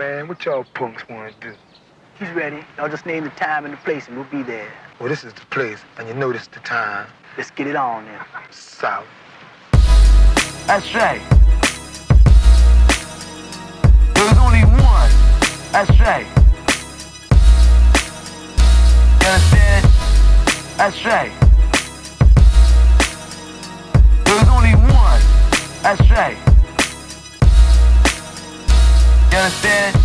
man. What y'all punks want to do? He's ready. Y'all just name the time and the place and we'll be there. Well, this is the place, and you know this is the time. Let's get it on then. Solid. That's right. There's only one. That's right. You understand? That's right. There's only one. That's right. You understand?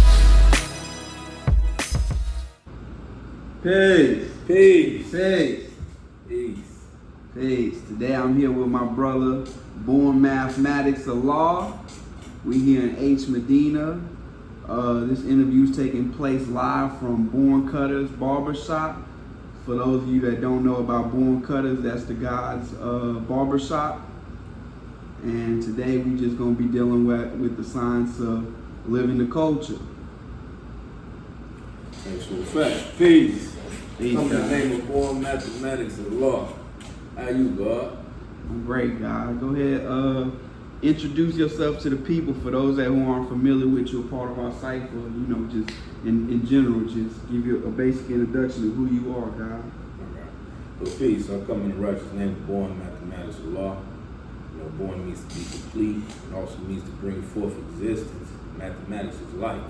Peace. Peace. Peace. Peace. Peace. Today I'm here with my brother, Born Mathematics of Law. We here in H. Medina. This interview is taking place live from Born Cutters Barbershop. For those of you that don't know about Born Cutters, that's the guy's barbershop. And today we just gonna be dealing with the science of living the culture. Actual fact. Peace. Peace, Come in the guys. name of Born Mathematics of Law. How you, God? I'm great, guy. Go ahead, introduce yourself to the people. For those that who aren't familiar with you, a part of our cipher, you know, just in general, just give you a basic introduction of who you are, guy. Alright. Well, peace. I come in the righteous name of Born Mathematics of Law. You know, born means to be complete. It also means to bring forth existence. Mathematics is life.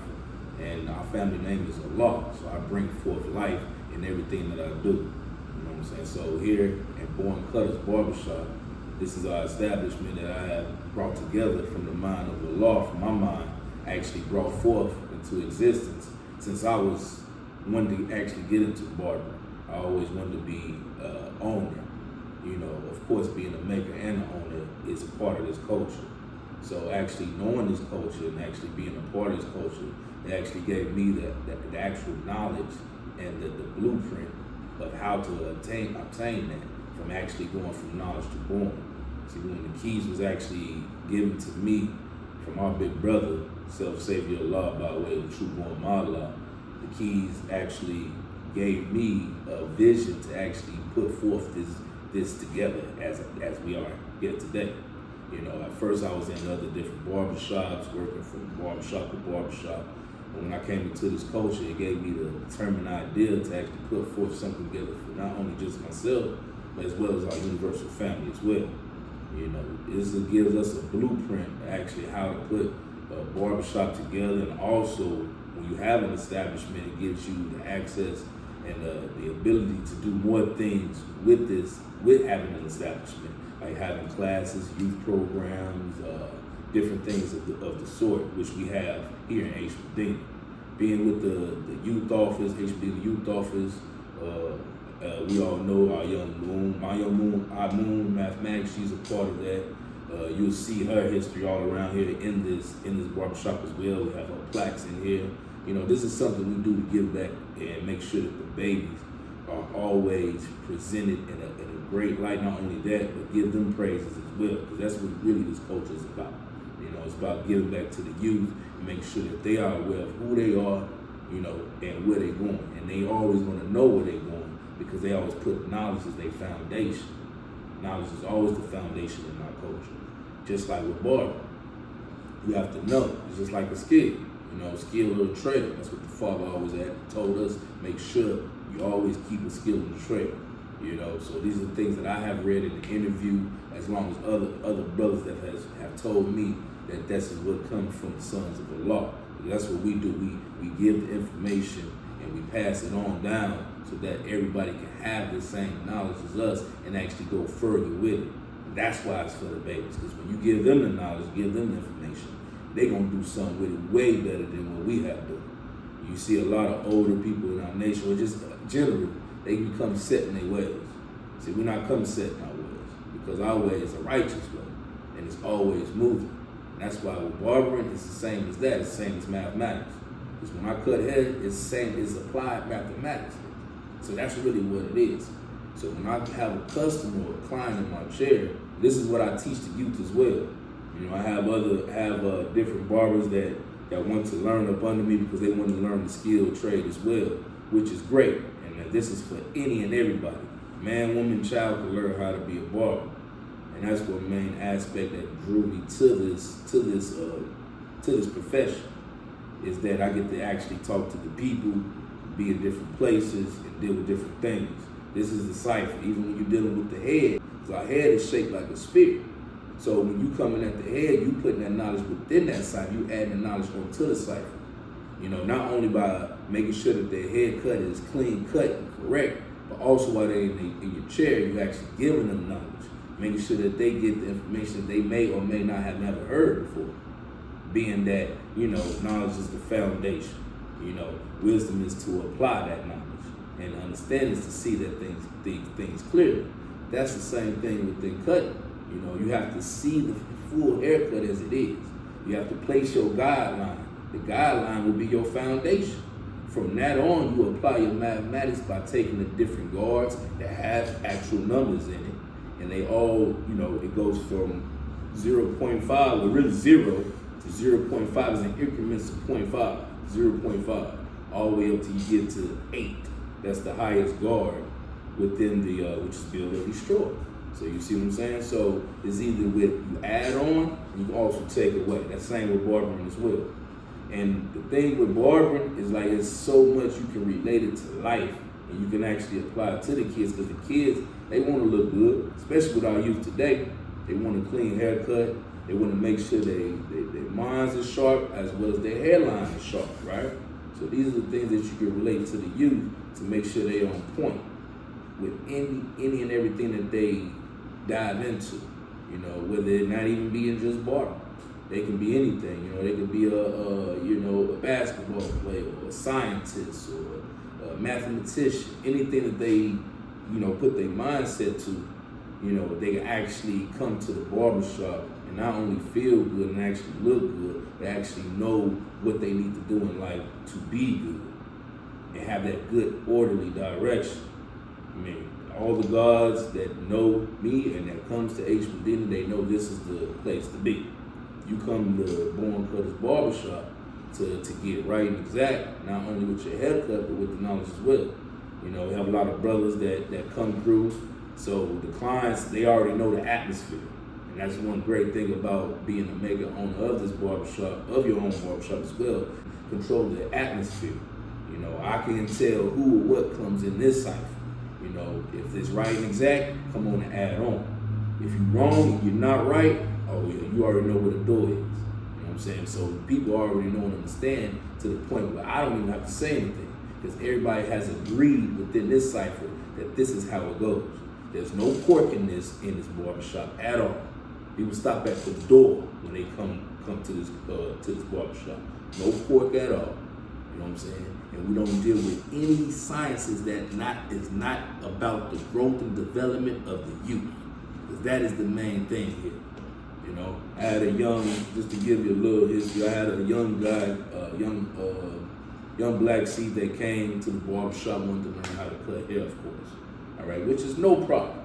And our family name is Allah. So I bring forth life in everything that I do. You know what I'm saying? So here at Born Cutters Barbershop, this is our establishment that I have brought together from the mind of Allah, from my mind, actually brought forth into existence. Since I was wanting to actually get into barbering, I always wanted to be owner. You know, of course, being a maker and an owner is a part of this culture. So actually knowing this culture and actually being a part of this culture, it actually gave me the actual knowledge and the blueprint of how to obtain that from actually going from knowledge to born. See, when the keys was actually given to me from our big brother, Self-Savior Allah, by way of True Born Mala, the keys actually gave me a vision to actually put forth this together as we are here today. You know, at first I was in other different barbershops, working from barbershop to barbershop. But when I came into this culture, it gave me the determined idea to actually put forth something together for not only just myself, but as well as our universal family as well. You know, this gives us a blueprint actually how to put a barbershop together, and also when you have an establishment, it gives you the access and the ability to do more things with having an establishment, like having classes, youth programs, different things of the sort, which we have here in H. Medina. Being with the youth office, H. Medina Youth Office, we all know our young Moon, our Moon Mathematics, she's a part of that. You'll see her history all around here in this barbershop as well. We have our plaques in here. You know, this is something we do to give back and make sure that the babies are always presented in a great light. Not only that, but give them praises as well, because that's what really this culture is about. You know, it's about giving back to the youth and making sure that they are aware of who they are, you know, and where they're going. And they always want to know where they're going, because they always put knowledge as their foundation. Knowledge is always the foundation in our culture. Just like with barbering, you have to know. It's just like a skill. You know, skill or a trade. That's what the father always told us. Make sure you always keep a skill in the trade. You know, so these are the things that I have read in the interview, as long as other brothers that have told me that this is what comes from the sons of Allah. That's what we do. We give the information and we pass it on down so that everybody can have the same knowledge as us and actually go further with it. And that's why it's for the babies, because when you give them the knowledge, give them the information, they're going to do something with it way better than what we have done. You see a lot of older people in our nation, or just generally, they become set in their ways. See, we're not come set in our ways, because our way is a righteous way, and it's always moving. And that's why with barbering, it's the same as that. It's the same as mathematics. Because when I cut hair, it's the same as applied mathematics. So that's really what it is. So when I have a customer or a client in my chair, this is what I teach the youth as well. You know, I have different barbers that want to learn up under me because they want to learn the skill trade as well, which is great. And this is for any and everybody. Man, woman, child can learn how to be a barber. And that's what main aspect that drew me to this profession. is that I get to actually talk to the people, be in different places, and deal with different things. This is the cipher. Even when you're dealing with the head, because our head is shaped like a spirit. So when you coming at the head, you putting that knowledge within that cipher, you adding the knowledge onto the cipher. You know, not only by making sure that their head cut is clean cut and correct, but also while they're in your chair, you actually giving them knowledge, making sure that they get the information that they may or may not have never heard before. Being that, you know, knowledge is the foundation. You know, wisdom is to apply that knowledge, and understanding is to see that things clearly. That's the same thing within cutting. You know, you have to see the full haircut as it is. You have to place your guideline. The guideline will be your foundation. From that on, you apply your mathematics by taking the different guards that have actual numbers in it. And they all, you know, it goes from 0.5, well really 0 to 0.5 is in increments of 0.5, 0.5, all the way up till you get to 8. That's the highest guard within the, which is build or destroy. So you see what I'm saying? So it's either with you add on, you can also take away. That's same with barbering as well. And the thing with barbering is like there's so much you can relate it to life, and you can actually apply it to the kids, because the kids, they want to look good, especially with our youth today. They want a clean haircut. They want to make sure their minds are sharp as well as their hairline is sharp, right? So these are the things that you can relate to the youth to make sure they're on point with any and everything that they dive into. You know, whether it not even being just barbering. They can be anything, you know. They could be a basketball player, or a scientist, or a mathematician. Anything that they, you know, put their mindset to, you know, they can actually come to the barbershop and not only feel good and actually look good, they actually know what they need to do in life to be good and have that good orderly direction. I mean, all the guards that know me and that comes to H. Medina, they know this is the place to be. You come to Born Cutters Barbershop to get right and exact, not only with your haircut, but with the knowledge as well. You know, we have a lot of brothers that come through, so the clients, they already know the atmosphere. And that's one great thing about being a mega owner of this barbershop, of your own barbershop as well, control the atmosphere. You know, I can tell who or what comes in this cipher. You know, if it's right and exact, come on and add on. If you're wrong and you're not right, oh yeah, you already know where the door is. You know what I'm saying? So people already know and understand to the point where I don't even have to say anything, because everybody has agreed within this cipher that this is how it goes. There's no porkiness in this barbershop at all. People stop at the door when they come to this barbershop. No pork at all. You know what I'm saying? And we don't deal with any sciences that is not about the growth and development of the youth, because that is the main thing here. You know, I had just to give you a little history, I had a young guy, young black seed that came to the barbershop, wanted to learn how to cut hair, of course. All right, which is no problem,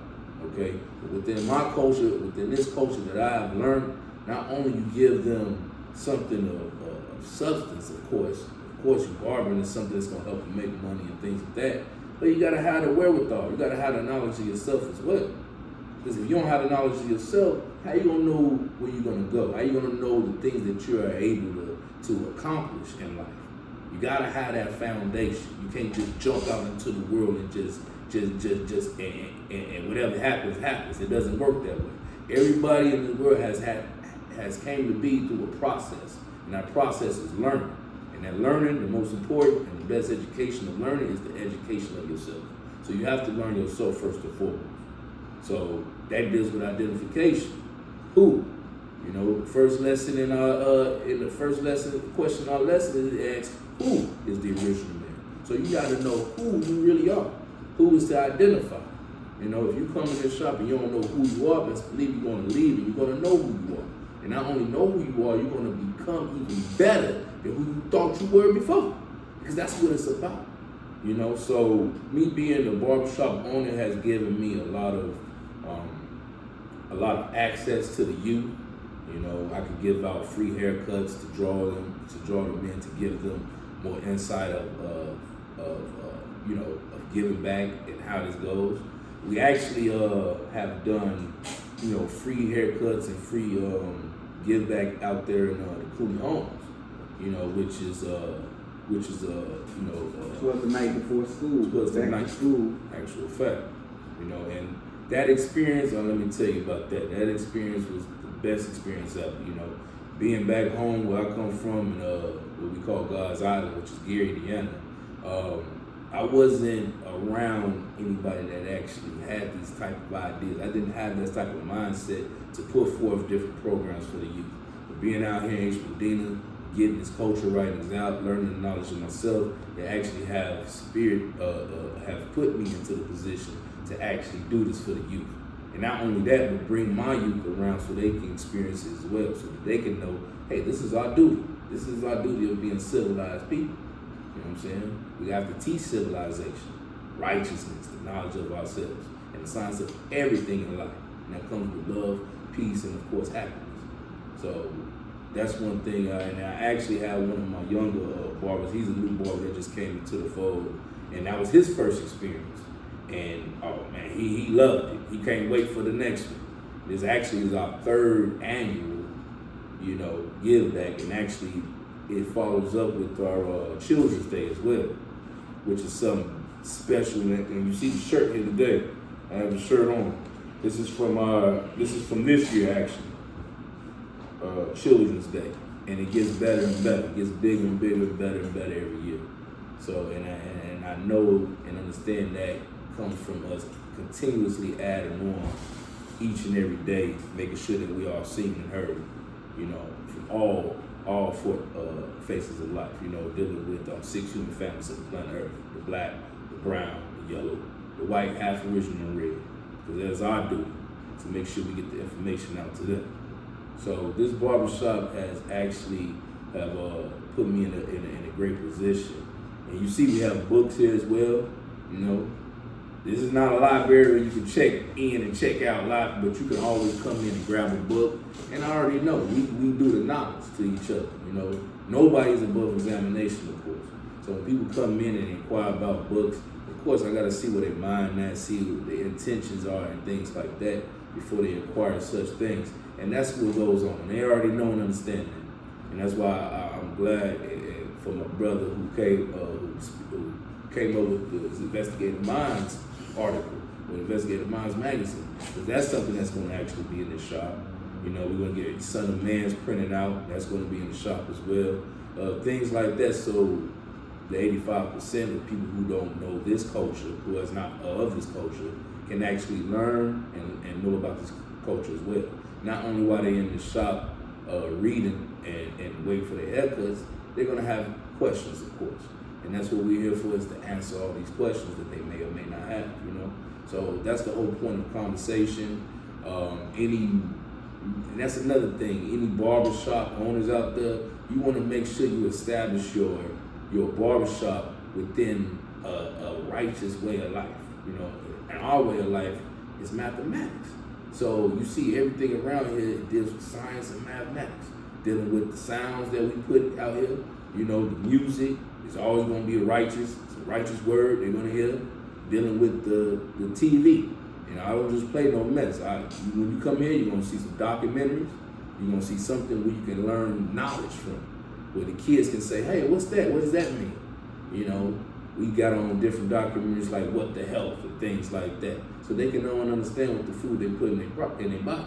okay? But within my culture, within this culture that I have learned, not only you give them something of substance, of course your barbering is something that's gonna help you make money and things like that, but you gotta have the wherewithal, you gotta have the knowledge of yourself as well. Because if you don't have the knowledge of yourself, how you gonna know where you're gonna go? How you gonna know the things that you are able to accomplish in life? You gotta have that foundation. You can't just jump out into the world and just and whatever happens. It doesn't work that way. Everybody in the world has came to be through a process, and that process is learning. And that learning, the most important and the best education of learning is the education of yourself. So you have to learn yourself first and foremost. So that deals with identification. Who? You know, the first lesson in the first lesson, question our lesson is ask, who is the original man? So you got to know who you really are. Who is to identify. You know, if you come in this shop and you don't know who you are, best believe you're going to leave and you're going to know who you are. And not only know who you are, you're going to become even better than who you thought you were before. Because that's what it's about. You know, so me being a barbershop owner has given me a lot of access to the youth. You know, I could give out free haircuts to draw them in, to give them more insight of giving back and how this goes. We actually have done, you know, free haircuts and free give back out there in the Cooley homes. you know, which is Towards the night before school. towards the back night to school. actual fact, you know, and that experience, let me tell you about that. That experience was the best experience ever, you know. Being back home where I come from, in what we call God's Island, which is Gary, Indiana, I wasn't around anybody that actually had these type of ideas. I didn't have this type of mindset to put forth different programs for the youth. But being out here in H. Medina, getting this culture writings out, learning the knowledge of myself, they actually have have put me into the position to actually do this for the youth. And not only that, but bring my youth around so they can experience it as well, so that they can know, hey, this is our duty. This is our duty of being civilized people. You know what I'm saying? We have to teach civilization, righteousness, the knowledge of ourselves, and the science of everything in life. And that comes with love, peace, and of course happiness. So that's one thing. And I actually had one of my younger barbers. He's a new barber that just came into the fold, and that was his first experience. And oh man, he loved it. He can't wait for the next one. This actually is our third annual, you know, give back, and actually it follows up with our Children's Day as well, which is something special. And you see the shirt here today. I have the shirt on. This is from this year actually. Children's Day, and it gets better and better. It gets bigger and bigger and better and better every year. So, and I know and understand that comes from us continuously adding on each and every day, making sure that we are seen and heard, you know, from all four faces of life, you know, dealing with 6 human families of the planet Earth: the black, the brown, the yellow, the white, half original, and red. Because that's our duty to make sure we get the information out to them. So this barbershop has actually put me in a great position. And you see we have books here as well, you know. This is not a library where you can check in and check out a lot, but you can always come in and grab a book. And I already know, we do the knowledge to each other, you know. Nobody's above examination, of course. So when people come in and inquire about books, of course I gotta see where their mind at, see what their intentions are and things like that before they acquire such things. And that's what goes on. They already know and understand that. And that's why I'm glad for my brother who came up with this Investigative Minds article, with Investigative Minds magazine, because that's something that's going to actually be in the shop. You know, we're going to get Son of Man's printed out. That's going to be in the shop as well. Things like that, so the 85% of people who don't know this culture, who is not of this culture, can actually learn and know about this culture as well. Not only while they're in the shop reading and waiting for their haircuts, they're going to have questions, of course. And that's what we're here for, is to answer all these questions that they may or may not have, you know. So that's the whole point of conversation. And that's another thing. Any barbershop owners out there, you want to make sure you establish your barbershop within a righteous way of life, you know. And our way of life is mathematics. So you see everything around here deals with science and mathematics, dealing with the sounds that we put out here, you know, the music. It's always going to be it's a righteous word they're going to hear. Dealing with the TV. You know, I don't just play no mess. When you come here, you're going to see some documentaries. You're going to see something where you can learn knowledge from, where the kids can say, hey, what's that? What does that mean? You know, we got on different documentaries like What the Health and things like that, so they can know and understand what the food they put in their bodies.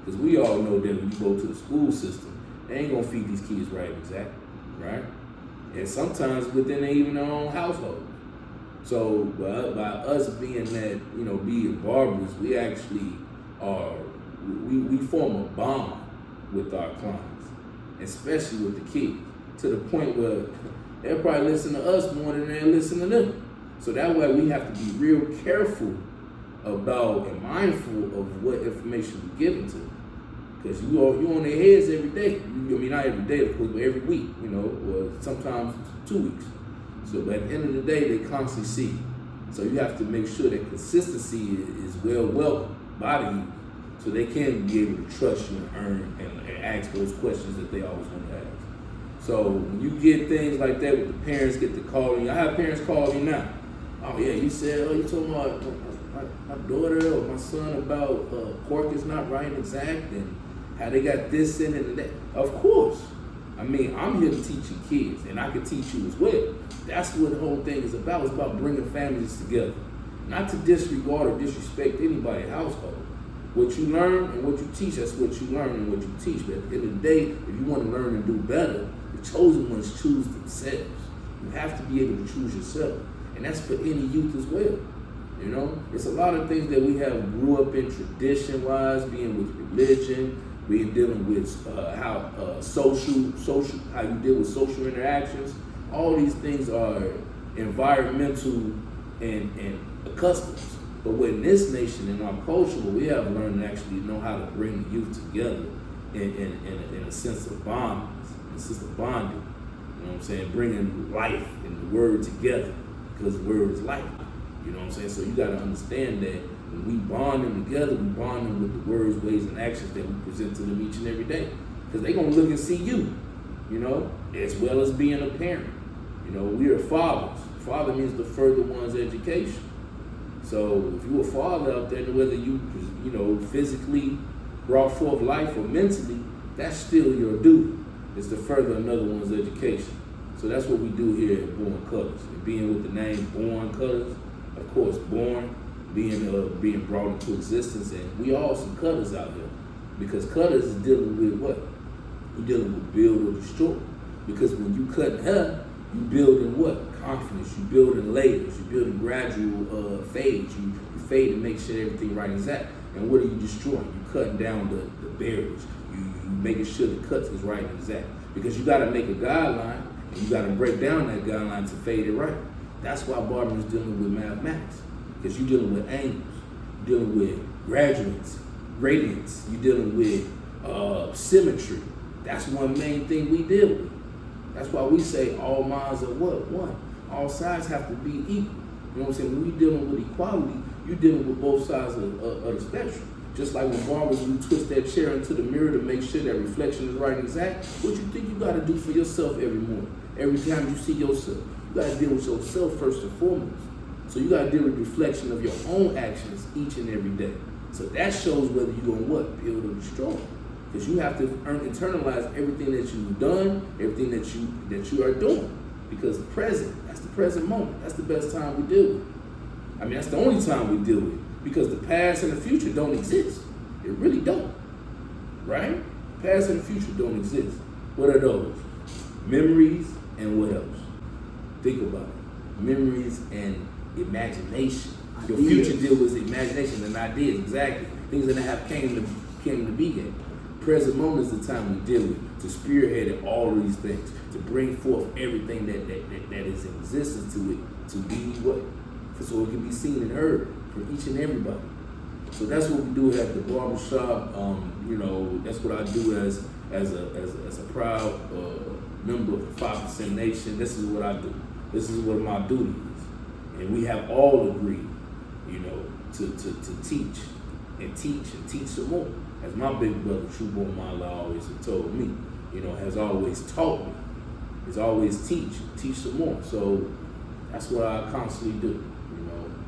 Because we all know that when you go to the school system, they ain't going to feed these kids right, exactly, right? And sometimes within even their own household. So by us being that, you know, being barbers, we actually we form a bond with our clients, especially with the kids, to the point where they'll probably listen to us more than they'll listen to them. So that way we have to be real careful about and mindful of what information we give to them. Because you on their heads every day. I mean, not every day, of course, but every week, you know, or sometimes 2 weeks. So but at the end of the day, they constantly see you. So you have to make sure that consistency is well welcomed by the youth, so they can be able to trust you and earn and ask those questions that they always want to ask. So when you get things like that, with the parents get to calling you, I have parents call me now. Oh yeah, you said, you told my daughter or my son about pork is not right and exact, and how they got this in it and that. Of course, I mean, I'm here to teach you kids, and I can teach you as well. That's what the whole thing is about. It's about bringing families together. Not to disregard or disrespect anybody's household. What you learn and what you teach, that's what you learn and what you teach. But at the end of the day, if you want to learn and do better, the chosen ones choose themselves. You have to be able to choose yourself. And that's for any youth as well. You know, it's a lot of things that we have grew up in tradition-wise, being with religion, being dealing with how you deal with social interactions. All these things are environmental and customs. But within this nation, in our culture, we have learned to actually know how to bring the youth together in a sense of bonding, You know what I'm saying? Bringing life and the word together, because the word is life. You know what I'm saying? So you got to understand that when we bond them together, we bond them with the words, ways, and actions that we present to them each and every day. Because they're going to look and see you, you know, as well as being a parent. You know, we are fathers. Father means to further one's education. So if you're a father out there, whether you physically brought forth life or mentally, that's still your duty, is to further another one's education. So that's what we do here at Born Cutters. And being with the name Born Cutters, of course, born, being brought into existence, and we all some cutters out here. Because cutters is dealing with what? You're dealing with build or destroy. Because when you cutting hair, you building what? Confidence. You building layers. You building gradual fades. You fade to make sure everything right is at. And what are you destroying? You cutting down the barriers. You making sure the cuts is right and exact. Because you got to make a guideline, and you got to break down that guideline to fade it right. That's why barbering is dealing with mathematics. Because you're dealing with angles. You're dealing with gradients. You're dealing with symmetry. That's one main thing we deal with. That's why we say all minds are what? One. All sides have to be equal. You know what I'm saying? When we dealing with equality, you're dealing with both sides of the spectrum. Just like when barbers, you twist that chair into the mirror to make sure that reflection is right and exact. What you think you got to do for yourself every morning? Every time you see yourself, you got to deal with yourself first and foremost. So you got to deal with reflection of your own actions each and every day. So that shows whether you're going to what? Build or destroy. Because you have to internalize everything that you've done, everything that you are doing. Because that's the present moment. That's the best time we deal with. I mean, that's the only time we deal with. Because the past and the future don't exist. It really don't. Right? Past and the future don't exist. What are those? Memories and what else? Think about it. Memories and imagination. Your future deal with imagination and ideas, exactly. Things that have came to be here. Present moment is the time we deal with, to spearhead all of these things, to bring forth everything that is in existence to it, to be what? So it can be seen and heard from each and everybody. So that's what we do at the barbershop. That's what I do as a proud member of the 5% Nation. This is what I do. This is what my duty is. And we have all agreed, to teach and teach some more. As my big brother, True Born Mala, always have told me, has always taught me, is always teach some more. So that's what I constantly do.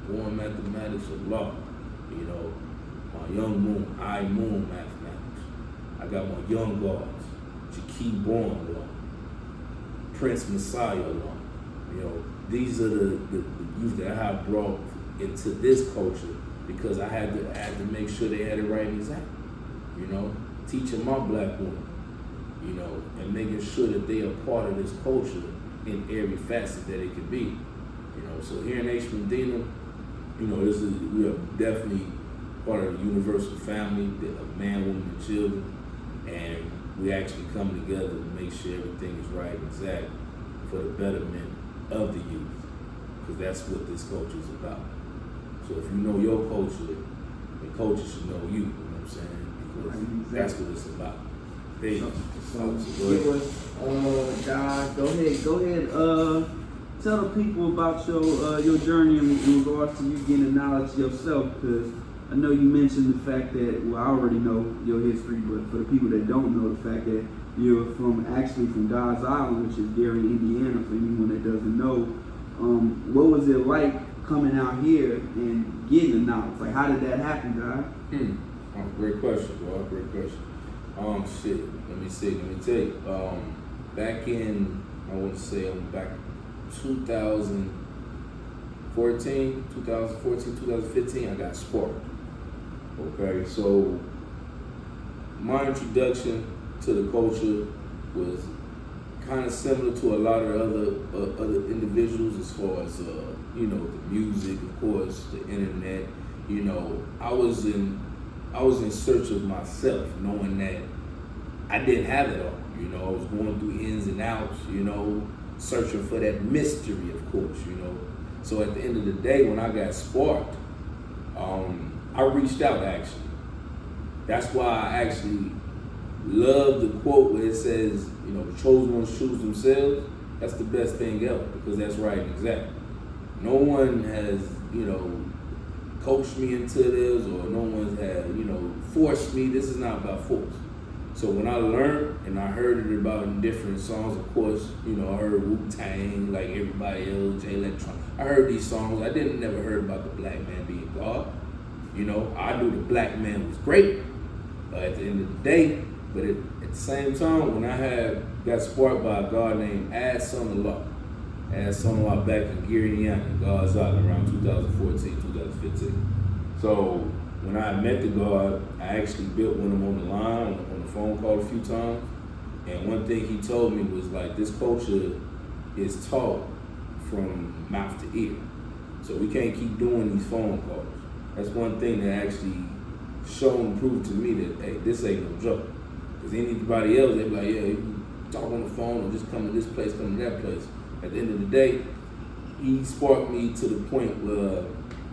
Born Mathematics of Law. My young moon, I moon mathematics. I got my young gods, Jaki Born Law, Prince Messiah Law. These are the youth that I have brought into this culture because I had to make sure they had it right and exact. Teaching my black women, and making sure that they are part of this culture in every facet that it could be. So here in H. Medina, we are definitely part of the universal family of man, woman, and children, and we actually come together to make sure everything is right and exact for the betterment of the youth, because that's what this culture is about. So if you know your culture, the culture should know you. You know what I'm saying? Because that's what it's about. Go ahead. Tell the people about your journey in regards to you getting the knowledge yourself, because I know you mentioned the fact that, I already know your history, but for the people that don't know, the fact that you're from God's Island, which is Gary, Indiana, for anyone that doesn't know. What was it like coming out here and getting the knowledge? Like, how did that happen, guys? Great question, bro. Great question. Let me think. back in, I want to say, back 2014, 2015, I got sparked. Okay, so my introduction to the culture was kind of similar to a lot of other individuals as far as you know, the music, of course, the internet. You know, I was in search of myself, knowing that I didn't have it all. You know, I was going through ins and outs, you know, searching for that mystery, of course, you know. So at the end of the day, when I got sparked, I reached out, actually. That's why I actually love the quote where it says, you know, the chosen ones choose themselves. That's the best thing ever, because that's right and exact. No one has, you know, coached me into this, or no one has, you know, forced me. This is not about force. So when I learned and I heard it about in different songs, of course, you know, I heard Wu-Tang like everybody else, Jay Electron. I heard these songs. I never heard about the black man being God. You know, I knew the black man was great, but at the end of the day, but at the same time, when I got sparked by a God named As Son of Law. As Son of Law back in Gary, Indiana, God's Island, around 2014, 2015. So when I met the God, I actually built with him on the line, on the phone call a few times. And one thing he told me was like, this culture is taught from mouth to ear. So we can't keep doing these phone calls. That's one thing that actually showed and proved to me that, hey, this ain't no joke. Because anybody else, they be like, yeah, you can talk on the phone or just come to this place, come to that place. At the end of the day, he sparked me to the point where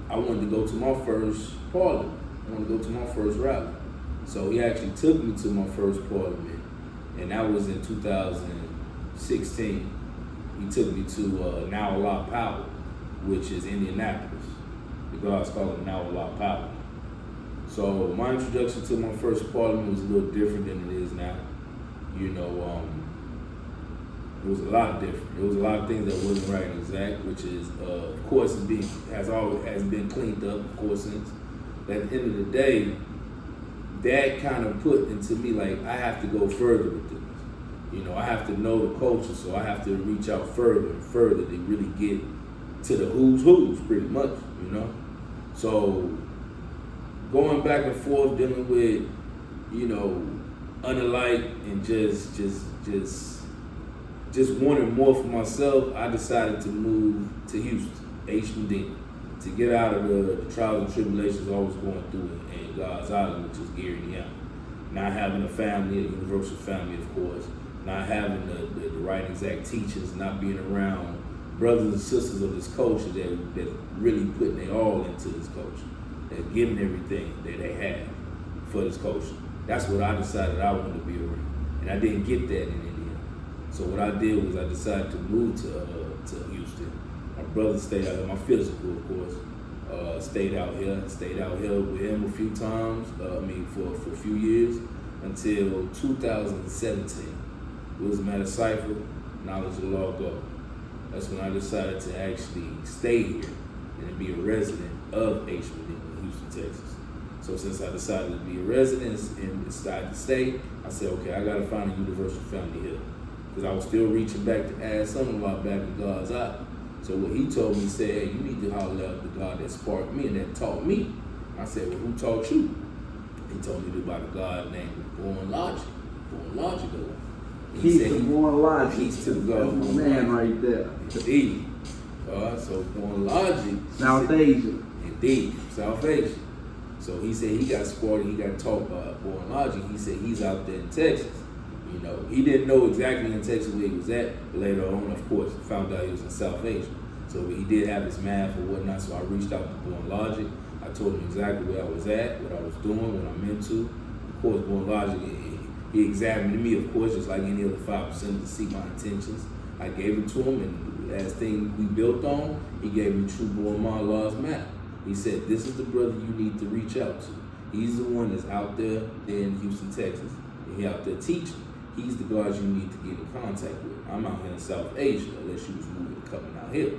I wanted to go to my first parliament. I wanted to go to my first rally. So he actually took me to my first parliament, and that was in 2016. He took me to Now Allah Power, which is Indianapolis. The guys call it Now Allah Power. So my introduction to my first parliament was a little different than it is now. You know, it was a lot different. It was a lot of things that wasn't right and exact, which is, of course, has been cleaned up, of course, since. But at the end of the day, that kind of put into me, like, I have to go further with this. You know, I have to know the culture, so I have to reach out further and further to really get to the who's pretty much, you know? So going back and forth, dealing with, you know, unalike and just wanting more for myself, I decided to move to Houston, H. Medina, to get out of the trials and tribulations I was going through in God's Island, which is Gary, Indiana. Not having a family, a universal family, of course, not having the right exact teachers, not being around brothers and sisters of this culture that really putting their all into this culture, that giving everything that they have for this culture. That's what I decided I wanted to be around. And I didn't get that in Indiana. So what I did was I decided to move to Houston. My brother stayed out here, my physical, of course, stayed out here with him a few times, for a few years, until 2017. It was a matter of cipher, knowledge of law go. That's when I decided to actually stay here and be a resident of H. Medina, Houston, Texas. So since I decided to be a resident and decided to stay, I said, okay, I gotta find a universal family here. Because I was still reaching back to add son-in-law back in God's eye. So what he told me, he said, hey, you need to holler out the God that sparked me and that taught me. I said, well, who taught you? He told me about a God named Born Logic. Born Logic. He's the Born Logic. He's to the God. That's my man right there. Indeed. So Born Logic. South Asia. Indeed, South Asia. So he said he got sparked, he got taught by Born Logic. He said he's out there in Texas. You know, he didn't know exactly in Texas where he was at. Later on, of course, found out he was in South Asia. So he did have his math or whatnot. So I reached out to Born Logic. I told him exactly where I was at, what I was doing, what I'm into. Of course, Born Logic, he examined me, of course, just like any other 5% to see my intentions. I gave it to him, and the last thing we built on, he gave me True Born Law's map. He said, this is the brother you need to reach out to. He's the one that's out there in Houston, Texas. And he out there teaching. He's the God you need to get in contact with. I'm out here in South Asia, unless you was moving coming out here.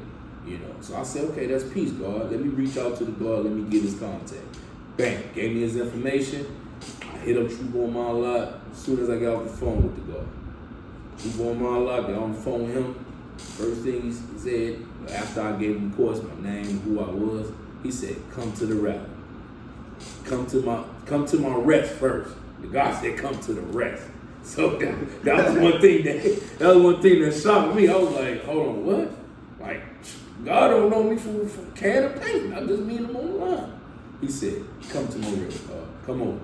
You know, so I said, okay, that's peace, God. Let me reach out to the God. Let me get his contact. Bam, gave me his information. I hit up True Born Law as soon as I got off the phone with the God. Born Marlock, got on the phone with him. First thing he said, after I gave him, of course, my name, who I was, he said, come to the rally. Come to my rest first. The God said, come to the rest. So that was one thing that shocked me. I was like, hold on, what? Like, God don't know me from a can of paint. I just meet him on the line. He said, come to my rest. Come over.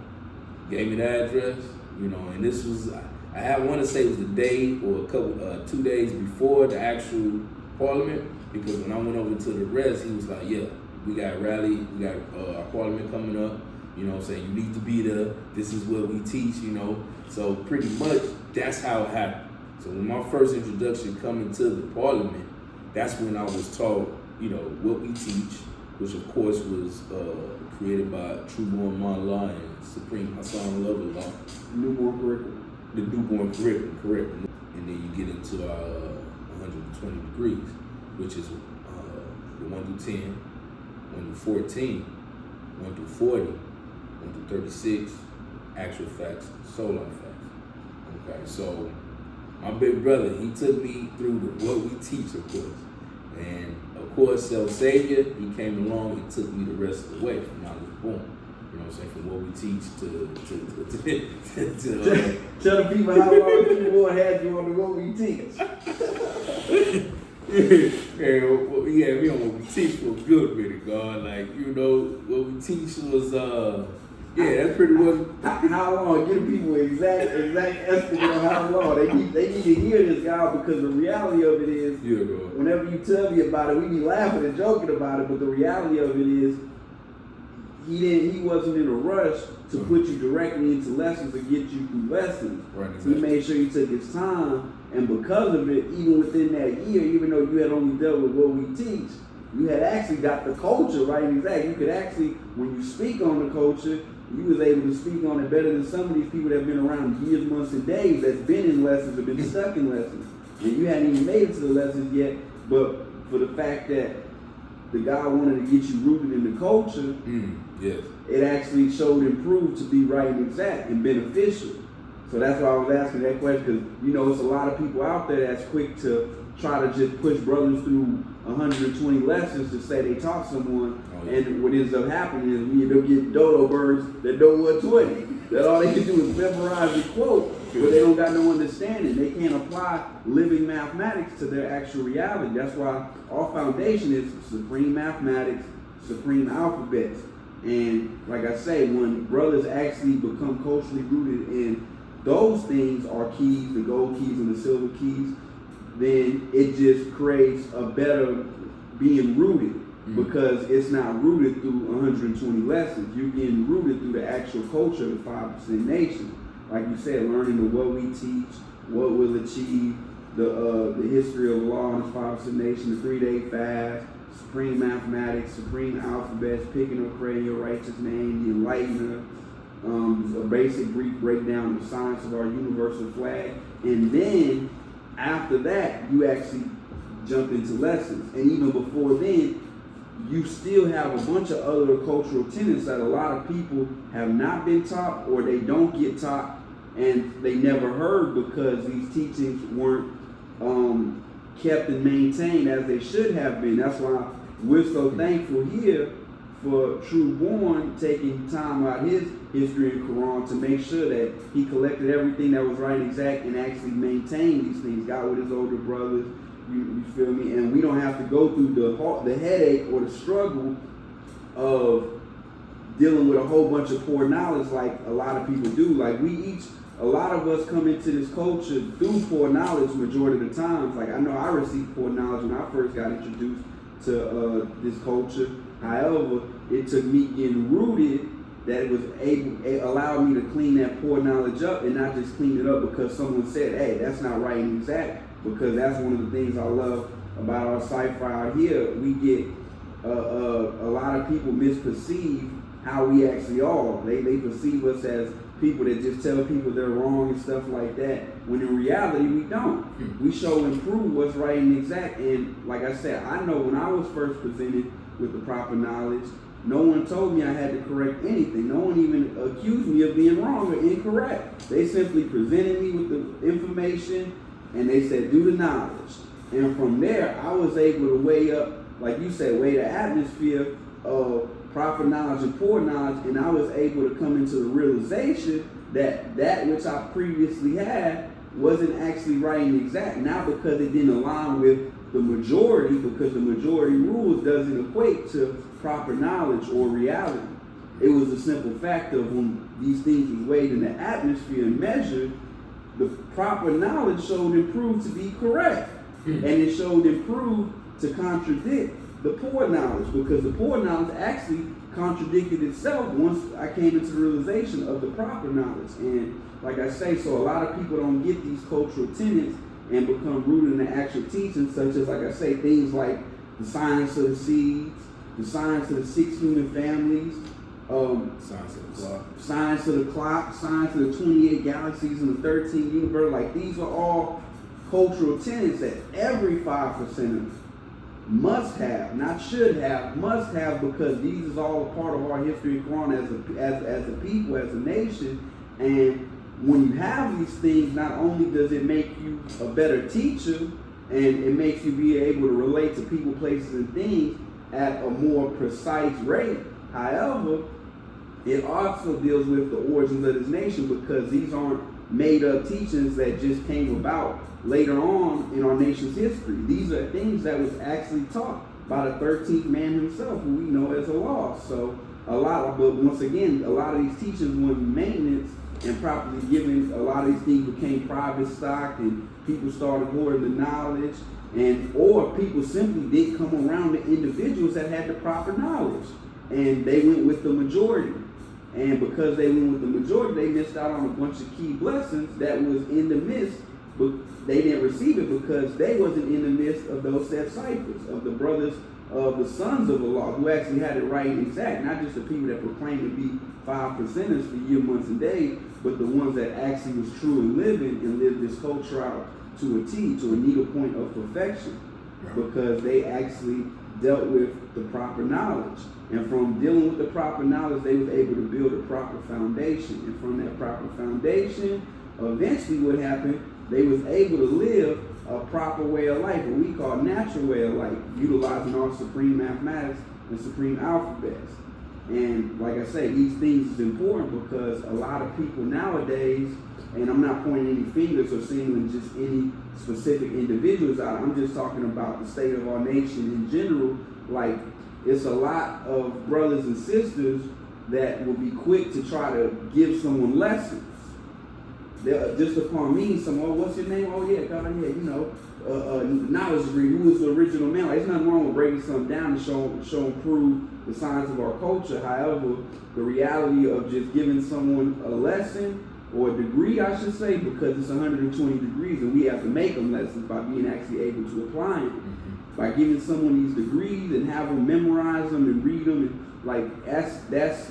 Gave me the address, and this was, I want to say it was the day or 2 days before the actual parliament, because when I went over to the rest, he was like, yeah, we got a rally, we got our parliament coming up, saying you need to be there, this is what we teach, So pretty much, that's how it happened. So when my first introduction coming to the parliament, that's when I was taught, what we teach, which of course was created by True Born Law and Supreme Hassan Lover. Newborn curriculum. The newborn curriculum, correct. And then you get into our 120 degrees, which is the 1 through 10, 1 through 14, 1 through 40, 1 through 36, actual facts, soul life facts. Okay, so my big brother, he took me through what we teach, of course. And of course, Savior, he came along and took me the rest of the way from when I was born. You know what I'm saying? From what we teach to Tell the people how long you will have you on the what we teach. Yeah, we on what we teach for a good minute, God. Like, what we teach was, that's pretty much. How long? Give the people exact estimate on how long. They need to hear this, God, because the reality of it is, whenever you tell me about it, we be laughing and joking about it, but the reality of it is, he wasn't in a rush to put you directly into lessons or get you through lessons. Right, exactly. He made sure he took his time, and because of it, even within that year, even though you had only dealt with what we teach, you had actually got the culture right and exact. You could actually, when you speak on the culture, you was able to speak on it better than some of these people that have been around years, months, and days that's been in lessons, have been stuck in lessons. And you hadn't even made it to the lessons yet, but for the fact that the God wanted to get you rooted in the culture, yes, it actually showed and proved to be right and exact and beneficial. So that's why I was asking that question, because it's a lot of people out there that's quick to try to just push brothers through 120 lessons to say they taught someone, and what ends up happening is they'll get dodo birds that know 120. That all they can do is memorize the quote, but they don't got no understanding. They can't apply living mathematics to their actual reality. That's why our foundation is supreme mathematics, supreme alphabets. And like I say, when brothers actually become culturally rooted in those things, are keys, the gold keys and the silver keys, then it just creates a better being rooted, because it's not rooted through 120 lessons. You're getting rooted through the actual culture of the 5% nation. Like you said, learning the what we teach, what we'll achieve, the history of law in the 5% nation, the 3-day fast, supreme mathematics, supreme alphabets, picking or praying your righteous name, the enlightener, a basic brief breakdown of the science of our universal flag, and then after that, you actually jump into lessons. And even before then, you still have a bunch of other cultural tenets that a lot of people have not been taught, or they don't get taught, and they never heard because these teachings weren't kept and maintained as they should have been. That's why we're so thankful here for True Born taking time out his history and Quran to make sure that he collected everything that was right and exact and actually maintained these things, got with his older brothers, you feel me? And we don't have to go through the headache or the struggle of dealing with a whole bunch of poor knowledge like a lot of people do. Like a lot of us come into this culture through poor knowledge majority of the times. Like I know I received poor knowledge when I first got introduced to this culture. However, it took me getting rooted that it allowed me to clean that poor knowledge up, and not just clean it up because someone said, hey, that's not right and exact. Because that's one of the things I love about our cipher out here. We get a lot of people misperceive how we actually are. They perceive us as people that just tell people they're wrong and stuff like that, when in reality we don't. We show and prove what's right and exact. And like I said, I know when I was first presented with the proper knowledge, no one told me I had to correct anything. No one even accused me of being wrong or incorrect. They simply presented me with the information, And they said, do the knowledge. And from there, I was able to weigh up, like you said, weigh the atmosphere of proper knowledge and poor knowledge, and I was able to come into the realization that that which I previously had wasn't actually right and exact, not because it didn't align with the majority, because the majority rules doesn't equate to proper knowledge or reality. It was a simple fact of when these things was weighed in the atmosphere and measured, the proper knowledge showed and proved to be correct. And it showed and proved to contradict the poor knowledge, because the poor knowledge actually contradicted itself once I came into the realization of the proper knowledge. And like I say, so a lot of people don't get these cultural tenets and become rooted in the actual teachings, such as, like I say, things like the science of the seeds, the science of the 6 human families, science of the clock, science of the 28 galaxies and the 13 universe. Like, these are all cultural tenets that every 5%er must have, not should have, must have, because these is all a part of our history and Quran as a people, as a nation. And when you have these things, not only does it make you a better teacher, and it makes you be able to relate to people, places, and things at a more precise rate. However, it also deals with the origins of this nation, because these aren't made up teachings that just came about later on in our nation's history. These are things that was actually taught by the 13th man himself, who we know as Allah. So but once again, a lot of these teachings weren't maintenance and properly given. A lot of these things became private stock, and people started hoarding the knowledge, or people simply didn't come around the individuals that had the proper knowledge, and they went with the majority. And because they went with the majority, they missed out on a bunch of key blessings that was in the midst, but they didn't receive it because they wasn't in the midst of those set ciphers, of the brothers of the sons of Allah, who actually had it right and exact, not just the people that proclaim to be 5%ers for year, months, and days, but the ones that actually was true and living and lived this culture out to a T, to a needle point of perfection, because they actually dealt with the proper knowledge. And from dealing with the proper knowledge, they was able to build a proper foundation. And from that proper foundation, eventually what happened, they was able to live a proper way of life, what we call natural way of life, utilizing our supreme mathematics and supreme alphabets. And like I say, these things is important because a lot of people nowadays, and I'm not pointing any fingers or singling just any specific individuals out, I'm just talking about the state of our nation in general. Like, it's a lot of brothers and sisters that will be quick to try to give someone lessons. They'll, just upon me, what's your name? Oh yeah, God, yeah, you know, knowledge degree, who is the original man? Like, there's nothing wrong with breaking something down to show and prove the science of our culture. However, the reality of just giving someone a lesson, or a degree, I should say, because it's 120 degrees and we have to make them lessons by being actually able to apply them. By giving someone these degrees and have them memorize them and read them, and like that's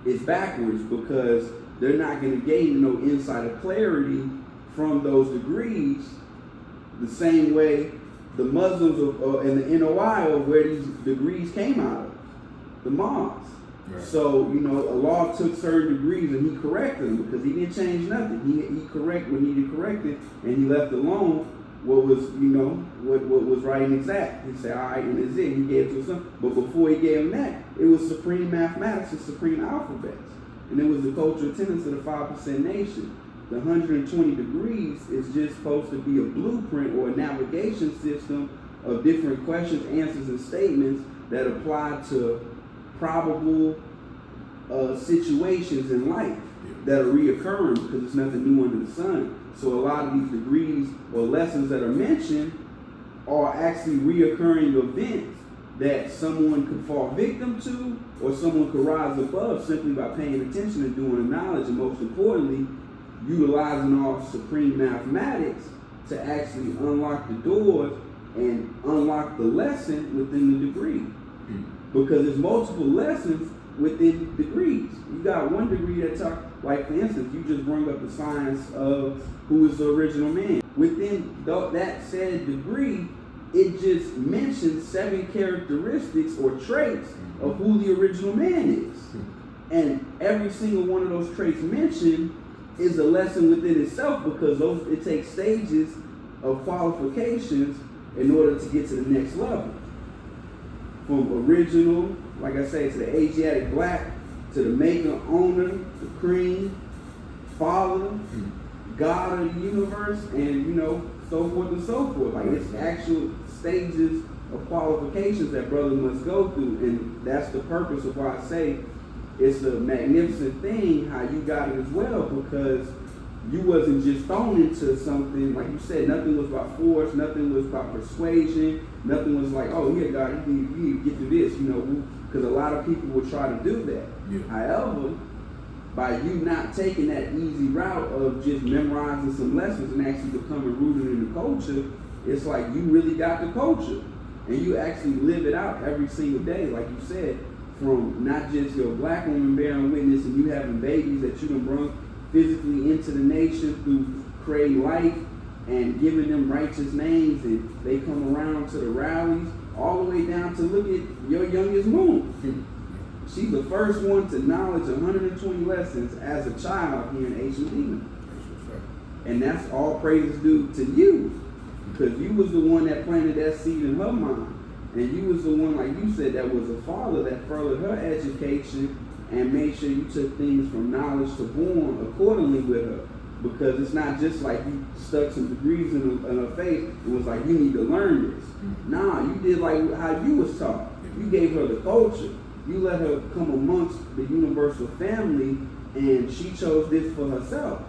it's backwards, because they're not going to gain no insight of clarity from those degrees the same way the Muslims and the NOI of where these degrees came out of, the mosques. Right. So, you know, Allah took certain degrees and he corrected them because he didn't change nothing. He corrected what needed corrected, and he left alone what was, you know, what was right and exact. He said, all right, and it's it. He gave it to some. But before he gave him that, it was supreme mathematics and supreme alphabets. And it was the cultural tenets of the 5% nation. The 120 degrees is just supposed to be a blueprint or a navigation system of different questions, answers, and statements that apply to probable situations in life that are reoccurring, because there's nothing new under the sun. So a lot of these degrees or lessons that are mentioned are actually reoccurring events that someone could fall victim to, or someone could rise above simply by paying attention and doing the knowledge, and most importantly, utilizing our supreme mathematics to actually unlock the doors and unlock the lesson within the degree. Because there's multiple lessons within degrees. You got one degree that talk, like for instance, you just bring up the science of who is the original man. Within that said degree, it just mentions 7 characteristics or traits of who the original man is. And every single one of those traits mentioned is a lesson within itself, because it takes stages of qualifications in order to get to the next level. From original, like I say, to the Asiatic black, to the maker, owner, the cream, father, God of the universe, and so forth and so forth. Like, it's actual stages of qualifications that brothers must go through, and that's the purpose of why I say it's a magnificent thing how you got it as well, because you wasn't just thrown into something, like you said, nothing was about force, nothing was about persuasion, nothing was like, oh, here, God, you need to get through this, because a lot of people will try to do that. Yeah. However, by you not taking that easy route of just memorizing some lessons and actually becoming rooted in the culture, it's like you really got the culture. And you actually live it out every single day, like you said, from not just your black woman bearing witness and you having babies that you done brought physically into the nation through creating life and giving them righteous names, and they come around to the rallies, all the way down to look at your youngest moon. She's the first one to acknowledge 120 lessons as a child here in H. Medina. And that's all praise due to you, because you was the one that planted that seed in her mind. And you was the one, like you said, that was a father that furthered her education and made sure you took things from knowledge to born accordingly with her. Because it's not just like you stuck some degrees in her face and was like, you need to learn this. Nah, you did like how you was taught. You gave her the culture. You let her come amongst the universal family, and she chose this for herself.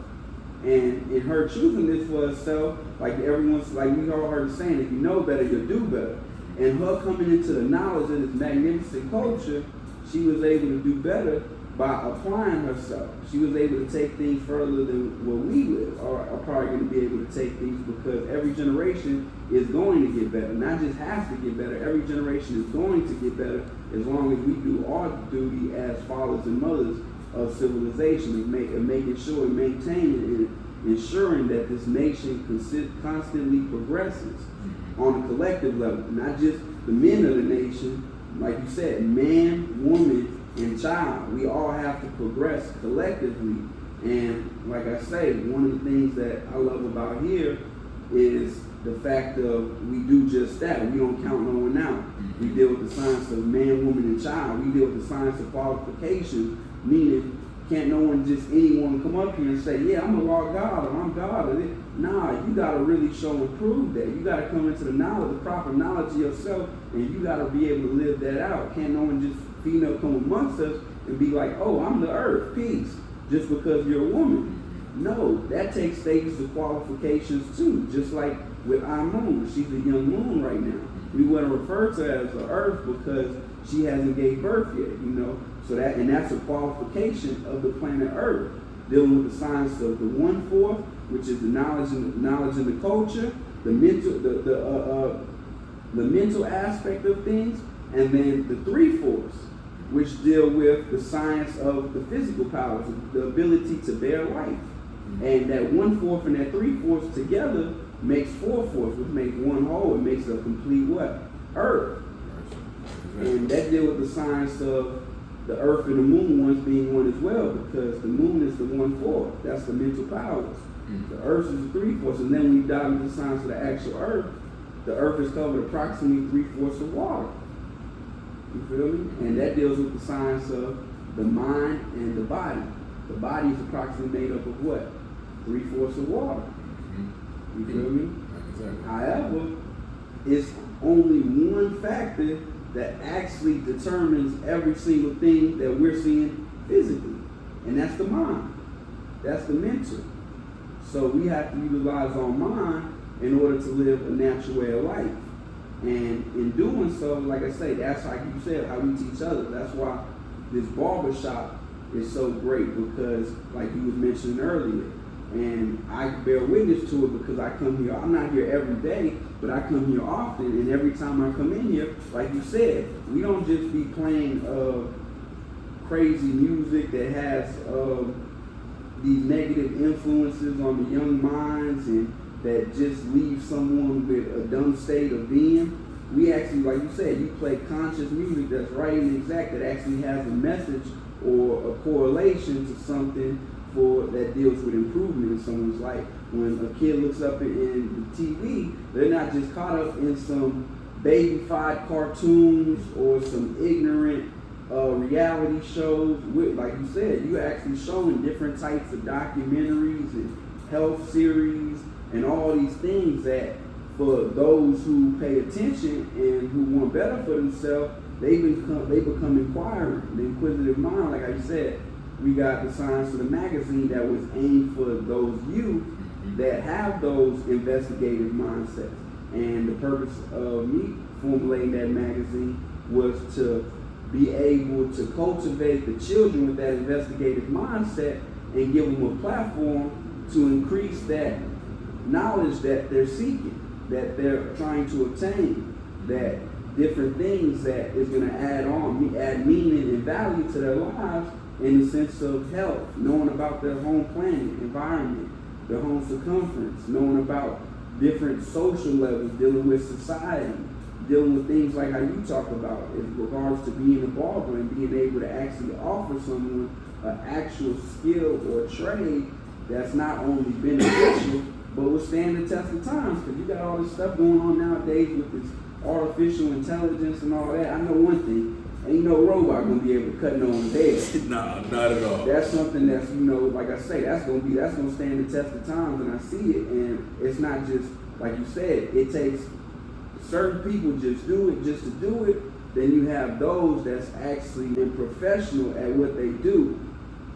And in her choosing this for herself, like everyone's, like we all heard saying, if you know better, you'll do better. And her coming into the knowledge of this magnificent culture, she was able to do better by applying herself. She was able to take things further than what we live, or are probably going to be able to take things, because every generation is going to get better. Not just has to get better, every generation is going to get better as long as we do our duty as fathers and mothers of civilization, and making sure and maintaining and ensuring that this nation constantly progresses on a collective level, not just the men of the nation. Like you said, man, woman, and child, we all have to progress collectively. And like I say, one of the things that I love about here is the fact of we do just that. We don't count no one out. We deal with the science of man, woman, and child. We deal with the science of qualifications, meaning can't no one, just anyone, come up here and say, yeah, I'm a law God, or I'm God, or this. Nah, you got to really show and prove that. You got to come into the knowledge, the proper knowledge of yourself, and you got to be able to live that out. Can't no one just come amongst us and be like, oh, I'm the earth, peace, just because you're a woman. No, that takes stages of qualifications too, just like with our moon. She's a young moon right now. We want to refer to her as the earth because she hasn't gave birth yet, So that's a qualification of the planet Earth, dealing with the science of the 1/4, which is the knowledge and the culture, the mental aspect of things, and then the 3/4, which deal with the science of the physical powers, the ability to bear life. And that 1/4 and that 3/4 together makes 4/4, which makes one whole. It makes a complete what? Earth. And that deal with the science of the earth and the moon ones being one as well, because the moon is the 1/4. That's the mental powers. The earth is the 3/4. And then when you dive into the science of the actual earth, the earth is covered approximately 3/4 of water. You feel me? And that deals with the science of the mind and the body. The body is approximately made up of what? 3/4 of water. You feel me? Exactly. However, it's only one factor that actually determines every single thing that we're seeing physically. And that's the mind. That's the mental. So we have to utilize our mind in order to live a natural way of life. And in doing so, like I say, that's like you said, how we teach others. That's why this barbershop is so great, because like you was mentioning earlier, and I bear witness to it because I come here. I'm not here every day, but I come here often, and every time I come in here, like you said, we don't just be playing crazy music that has these negative influences on the young minds and that just leave someone with a dumb state of being. We actually, like you said, you play conscious music that's right and exact, that actually has a message or a correlation to something that deals with improvement in someone's life. When a kid looks up in the TV, they're not just caught up in some baby-fied cartoons or some ignorant reality shows. Like you said, you actually showing different types of documentaries and health series and all these things that for those who pay attention and who want better for themselves, they become inquiring, the inquisitive mind. Like I said, we got the Science of the Magazine that was aimed for those youth that have those investigative mindsets. And the purpose of me formulating that magazine was to be able to cultivate the children with that investigative mindset and give them a platform to increase that knowledge that they're seeking, that they're trying to obtain, that different things that is going to add meaning and value to their lives in the sense of health, knowing about their home planet, environment, their home circumference, knowing about different social levels, dealing with society, dealing with things like how you talk about in regards to being a barber and being able to actually offer someone an actual skill or trade that's not only beneficial, but will stand the test of times. Because you got all this stuff going on nowadays with this artificial intelligence and all that. I know one thing, ain't no robot gonna be able to cut no one's head. Nah, not at all. That's something that's, like I say, that's gonna stand the test of times, and I see it. And it's not just, like you said, it takes certain people just do it just to do it. Then you have those that's actually been professional at what they do,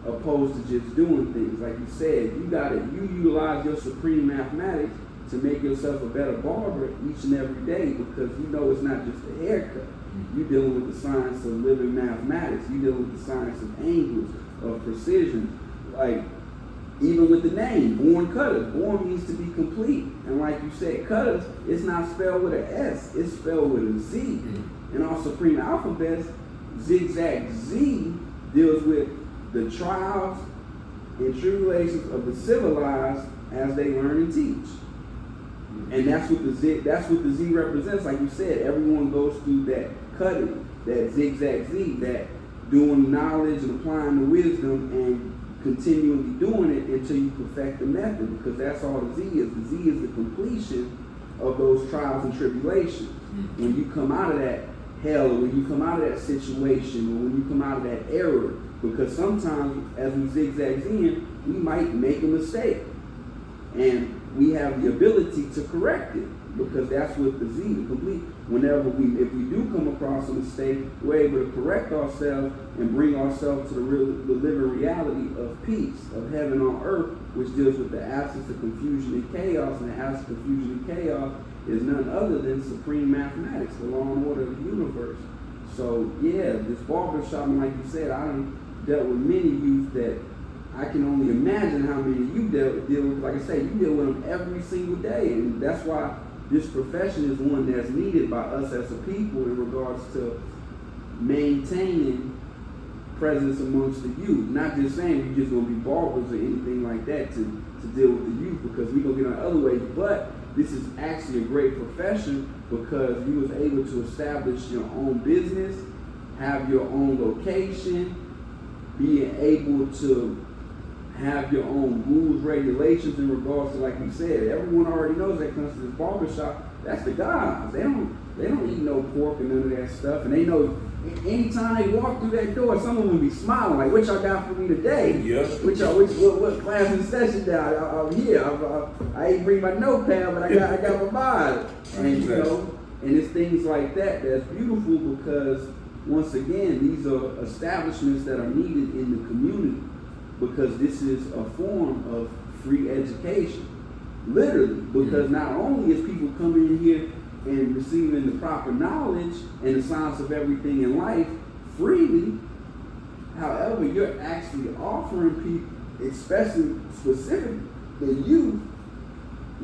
opposed to just doing things. Like you said, you utilize your supreme mathematics to make yourself a better barber each and every day, because it's not just a haircut. You're dealing with the science of living mathematics. You're dealing with the science of angles, of precision. Like, even with the name, Born Cutters. Born means to be complete. And like you said, Cutters, it's not spelled with an S, it's spelled with a Z. In our supreme alphabets, Zigzag Z deals with the trials and tribulations of the civilized as they learn and teach. And that's what the Z represents. Like you said, everyone goes through that cutting, that zigzag Z, that doing knowledge and applying the wisdom and continually doing it until you perfect the method, because that's all the Z is. The Z is the completion of those trials and tribulations. When you come out of that hell, or when you come out of that situation, or when you come out of that error, because sometimes as we zigzag in, we might make a mistake. And we have the ability to correct it, because that's what the Z, the complete. If we do come across a mistake, we're able to correct ourselves and bring ourselves to the living reality of peace, of heaven on earth, which deals with the absence of confusion and chaos. And the absence of confusion and chaos is none other than supreme mathematics, the law and order of the universe. So yeah, this barbershop, like you said, I dealt with many youth that I can only imagine how many you deal with. Like I say, you deal with them every single day, and that's why this profession is one that's needed by us as a people in regards to maintaining presence amongst the youth. Not just saying we're just going to be barbers or anything like that to deal with the youth, because we're going to get on other ways, but this is actually a great profession because you was able to establish your own business, have your own location, being able to have your own rules, regulations in regards to, like we said, everyone already knows that comes to this barbershop, that's the guys. They don't eat no pork and none of that stuff. And they know anytime they walk through that door, some of them be smiling like, what y'all got for me today? Yeah. What class and session that I'm here. I ain't bring my notepad, but I got my Bible. And and it's things like that that's beautiful, because once again, these are establishments that are needed in the community, because this is a form of free education, literally, because not only is people coming in here and receiving the proper knowledge and the science of everything in life freely, however, you're actually offering people, especially specifically the youth,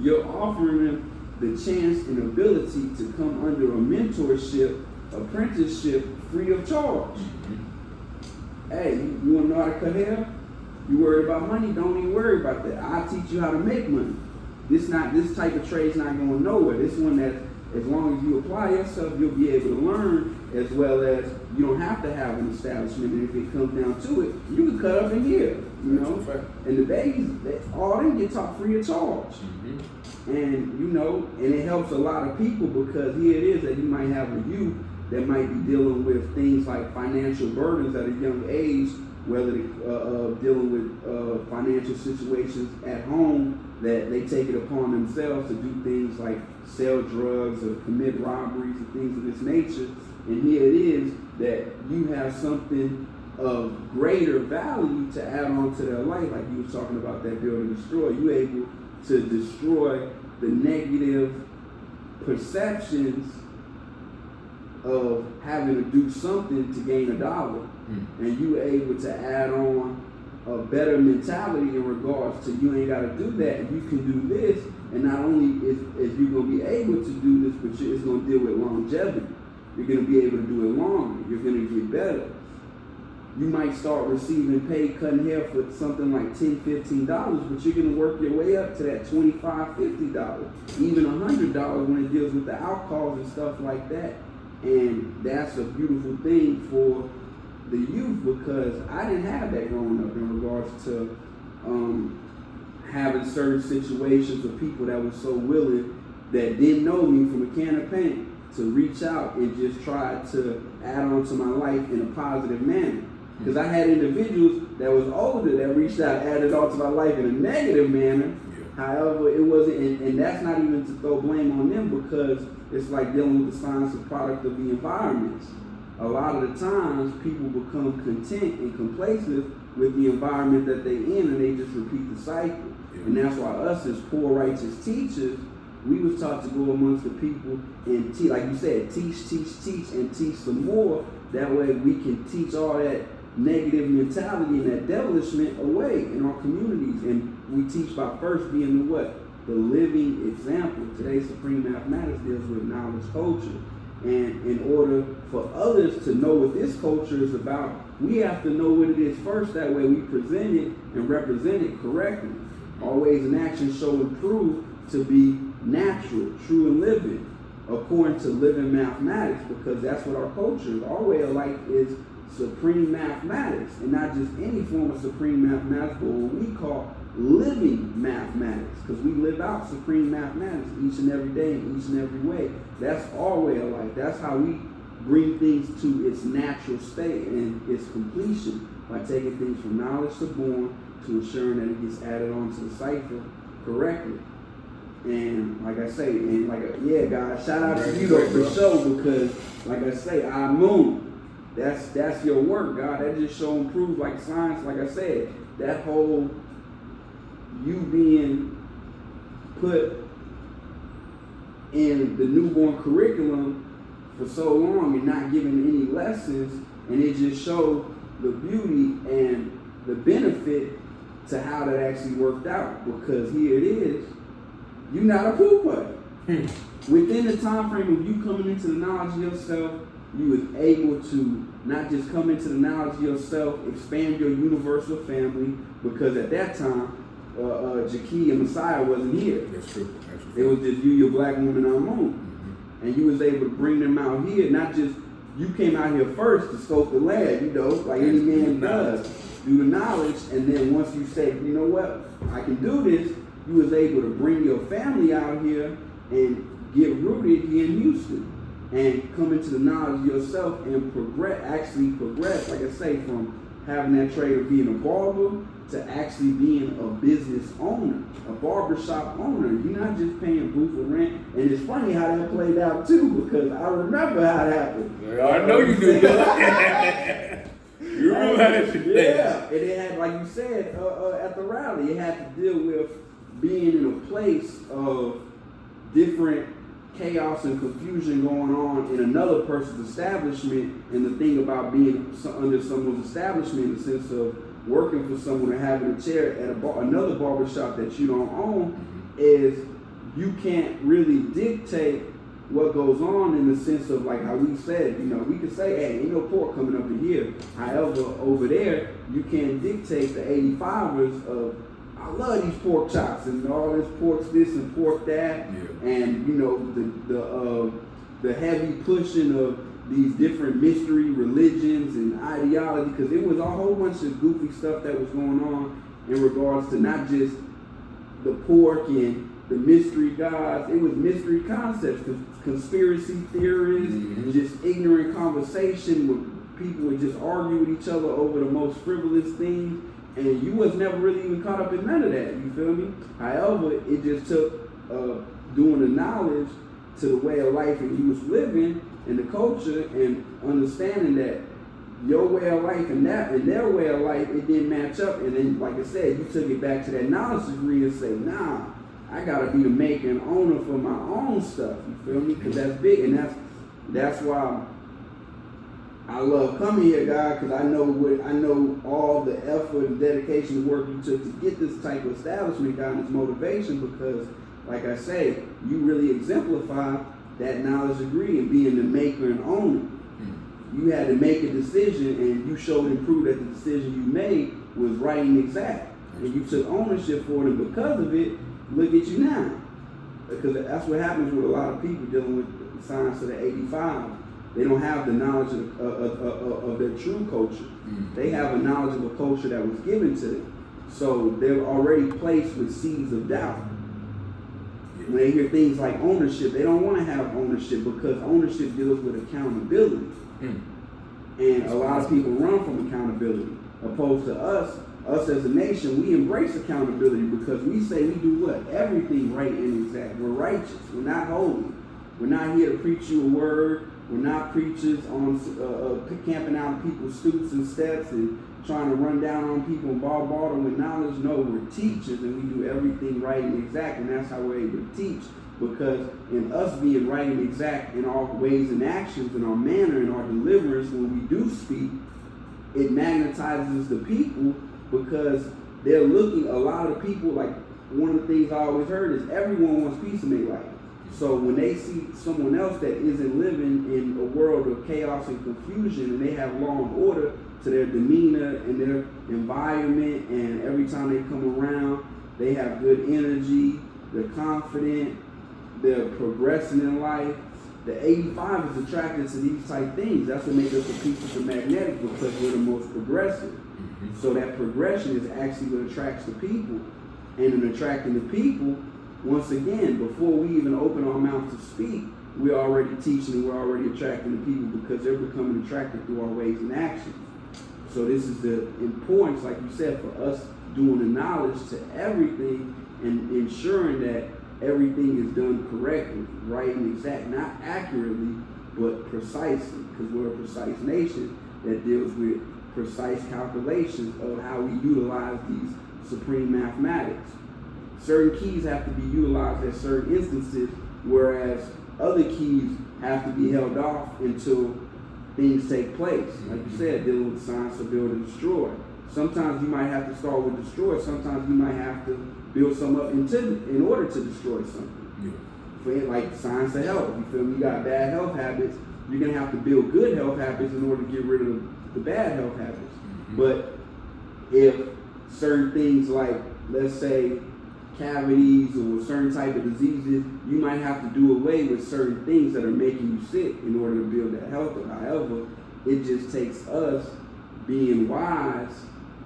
you're offering them the chance and ability to come under a mentorship, apprenticeship, free of charge. Hey, you want to know how to cut hair? You worried about money? Don't even worry about that. I'll teach you how to make money. This type of trade's not going nowhere. This one as long as you apply yourself, you'll be able to learn, as well as you don't have to have an establishment. And if it comes down to it, you can cut up in here, you know. And the babies, all them get taught free of charge. And, you know, and it helps a lot of people, because here it is that you might have a youth that might be dealing with things like financial burdens at a young age, whether dealing with financial situations at home, that they take it upon themselves to do things like sell drugs or commit robberies and things of this nature. And here it is that you have something of greater value to add on to their life, like you was talking about that build and destroy. You're able to destroy the negative perceptions of having to do something to gain $1, and you able to add on a better mentality in regards to you ain't got to do that, you can do this, and not only is you going to be able to do this, but it's going to deal with longevity. You're going to be able to do it longer. You're going to get better. You might start receiving pay cutting hair for something like $10, $15, but you're going to work your way up to that $25, $50, even $100 when it deals with the alcohols and stuff like that. And that's a beautiful thing for the youth, because I didn't have that growing up in regards to having certain situations of people that were so willing, that didn't know me from a can of paint, to reach out and just try to add on to my life in a positive manner. Because I had individuals that was older that reached out, added on to my life in a negative manner. However, it wasn't, and that's not even to throw blame on them, because it's like dealing with the science and product of the environments. A lot of the times, people become content and complacent with the environment that they're in, and they just repeat the cycle. And that's why us as poor righteous teachers, we was taught to go amongst the people and teach, like you said, teach, and teach some more. That way we can teach all that negative mentality and that devilishment away in our communities. And we teach by first being the what? The living example. Today's Supreme Mathematics deals with knowledge culture. And in order for others to know what this culture is about, we have to know what it is first. That way we present it and represent it correctly. Always in action, show, and prove to be natural, true, and living, according to living mathematics, because that's what our culture is. Our way of life is supreme mathematics, and not just any form of supreme mathematics, but what we call living mathematics, because we live out supreme mathematics each and every day in each and every way. That's our way of life. That's how we bring things to its natural state and its completion, by taking things from knowledge to born to ensuring that it gets added on to the cipher correctly. And like I say, and like, yeah, guys, shout out to you though for sure, because like I say, Moon, that's your work, God. That just show and prove, like science, like I said, that whole you being put in the newborn curriculum for so long and not giving any lessons, and it just showed the beauty and the benefit to how that actually worked out, because here it is. You're not a pooper. Within the time frame of you coming into the knowledge of yourself, you was able to not just come into the knowledge of yourself, expand your universal family, because at that time, Jackie and Messiah wasn't here. That's true. It was just you, your black woman, Moon. And you was able to bring them out here, not just, you came out here first to scope the land, you know, like any man does, do the knowledge, and then once you say, you know what, I can do this, you was able to bring your family out here and get rooted here in Houston and come into the knowledge of yourself and progress, like I say, from having that trade of being a barber to actually being a business owner, a barbershop owner. You're not just paying booth for rent. And it's funny how that played out too, because I remember how it happened. I know you do. You remember how that shit played. Yeah, and it had, like you said, at the rally, it had to deal with being in a place of different chaos and confusion going on in another person's establishment. And the thing about being under someone's establishment, in the sense of working for someone or having a chair at another barbershop that you don't own, is you can't really dictate what goes on, in the sense of like how we said, you know, we could say, hey, ain't no pork coming up in here. However, over there, you can't dictate the 85ers of I love these pork chops and all this pork this and pork that, and you know the heavy pushing of these different mystery religions and ideology, because it was a whole bunch of goofy stuff that was going on in regards to not just the pork and the mystery gods. It was mystery concepts, conspiracy theories, just ignorant conversation where people would just argue with each other over the most frivolous things, and you was never really even caught up in none of that, you feel me? However, it just took doing the knowledge to the way of life and you was living and the culture, and understanding that your way of life and their way of life, it didn't match up. And then, like I said, you took it back to that knowledge degree and say, nah, I gotta be the maker and owner for my own stuff. You feel me? Because that's big, and that's why I love coming here, God, because I know all the effort and dedication and work you took to get this type of establishment, God, and this motivation. Because, like I say, you really exemplify that knowledge degree and being the maker and owner. You had to make a decision, and you showed and proved that the decision you made was right and exact. And you took ownership for it, and because of it, look at you now. Because that's what happens with a lot of people dealing with the science of the 85. They don't have the knowledge of their true culture. They have a knowledge of a culture that was given to them. So they're already placed with seeds of doubt. When they hear things like ownership, they don't want to have ownership, because ownership deals with accountability. And a lot of people run from accountability. Opposed to us as a nation, we embrace accountability, because we say we do what? Everything right and exact. We're righteous. We're not holy. We're not here to preach you a word. We're not preachers on camping out people's stoops and steps and trying to run down on people and ball them with knowledge. No, we're teachers, and we do everything right and exact, and that's how we're able to teach. Because in us being right and exact in our ways and actions, in our manner, in our deliverance, when we do speak, it magnetizes the people, because they're looking, a lot of people, like one of the things I always heard is everyone wants peace in their life. So when they see someone else that isn't living in a world of chaos and confusion, and they have law and order to their demeanor and their environment, and every time they come around, they have good energy, they're confident, they're progressing in life. The 85 is attracted to these type things. That's what makes us a piece of the magnetic, because we're the most progressive. So that progression is actually what attracts the people. And in attracting the people, once again, before we even open our mouth to speak, we're already teaching and we're already attracting the people, because they're becoming attracted through our ways and actions. So this is the importance, like you said, for us doing the knowledge to everything and ensuring that everything is done correctly, right and exact, not accurately, but precisely, because we're a precise nation that deals with precise calculations of how we utilize these supreme mathematics. Certain keys have to be utilized at certain instances, whereas other keys have to be held off until things take place. Like you said, dealing with the science of build and destroy. Sometimes you might have to start with destroy. Sometimes you might have to build something up in order to destroy something. For like science of health, you feel me? You got bad health habits. You're gonna have to build good health habits in order to get rid of the bad health habits. But if certain things like, let's say, cavities or certain type of diseases, you might have to do away with certain things that are making you sick in order to build that health. However, it just takes us being wise,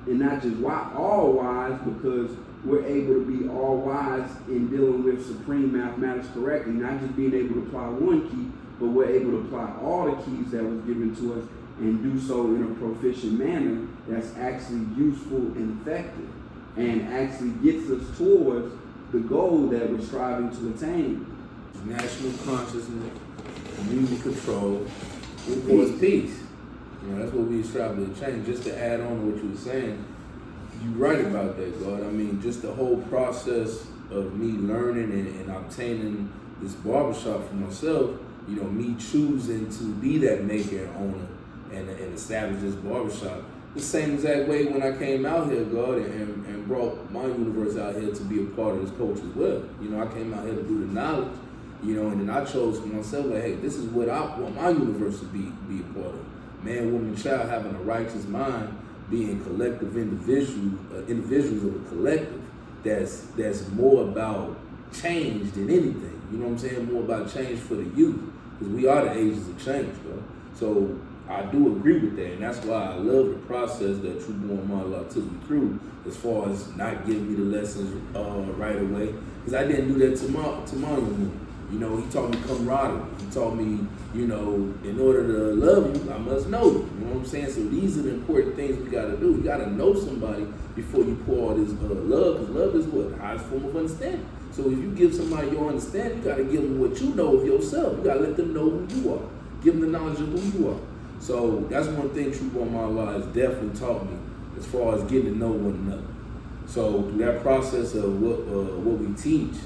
and not just all wise, because we're able to be all wise in dealing with supreme mathematics correctly, not just being able to apply one key, but we're able to apply all the keys that was given to us and do so in a proficient manner that's actually useful and effective, and actually gets us towards the goal that we're striving to attain. National consciousness, community control, and of course peace. You know, that's what we strive to change. Just to add on to what you were saying, you're right about that, God. I mean, just the whole process of me learning and obtaining this barbershop for myself, you know, me choosing to be that maker and owner and establish this barbershop. The same exact way when I came out here, God, and brought my universe out here to be a part of this culture as well. You know, I came out here to do the knowledge, you know, and then I chose for myself, like, hey, this is what I want my universe to be a part of. Man, woman, child, having a righteous mind, being collective individuals of a collective. that's more about change than anything. You know what I'm saying? More about change for the youth, because we are the agents of change, bro. So I do agree with that, and that's why I love the process that True Born Marlaw took me through, as far as not giving me the lessons right away, because I didn't do that to my young. You know, he taught me camaraderie. He taught me, you know, in order to love you, I must know you. You know what I'm saying? So these are the important things we got to do. You got to know somebody before you pour all this love, because love is what? The highest form of understanding. So if you give somebody your understanding, you got to give them what you know of yourself. You got to let them know who you are. Give them the knowledge of who you are. So that's one thing True Born Marlaw has definitely taught me, as far as getting to know one another. So through that process of what we teach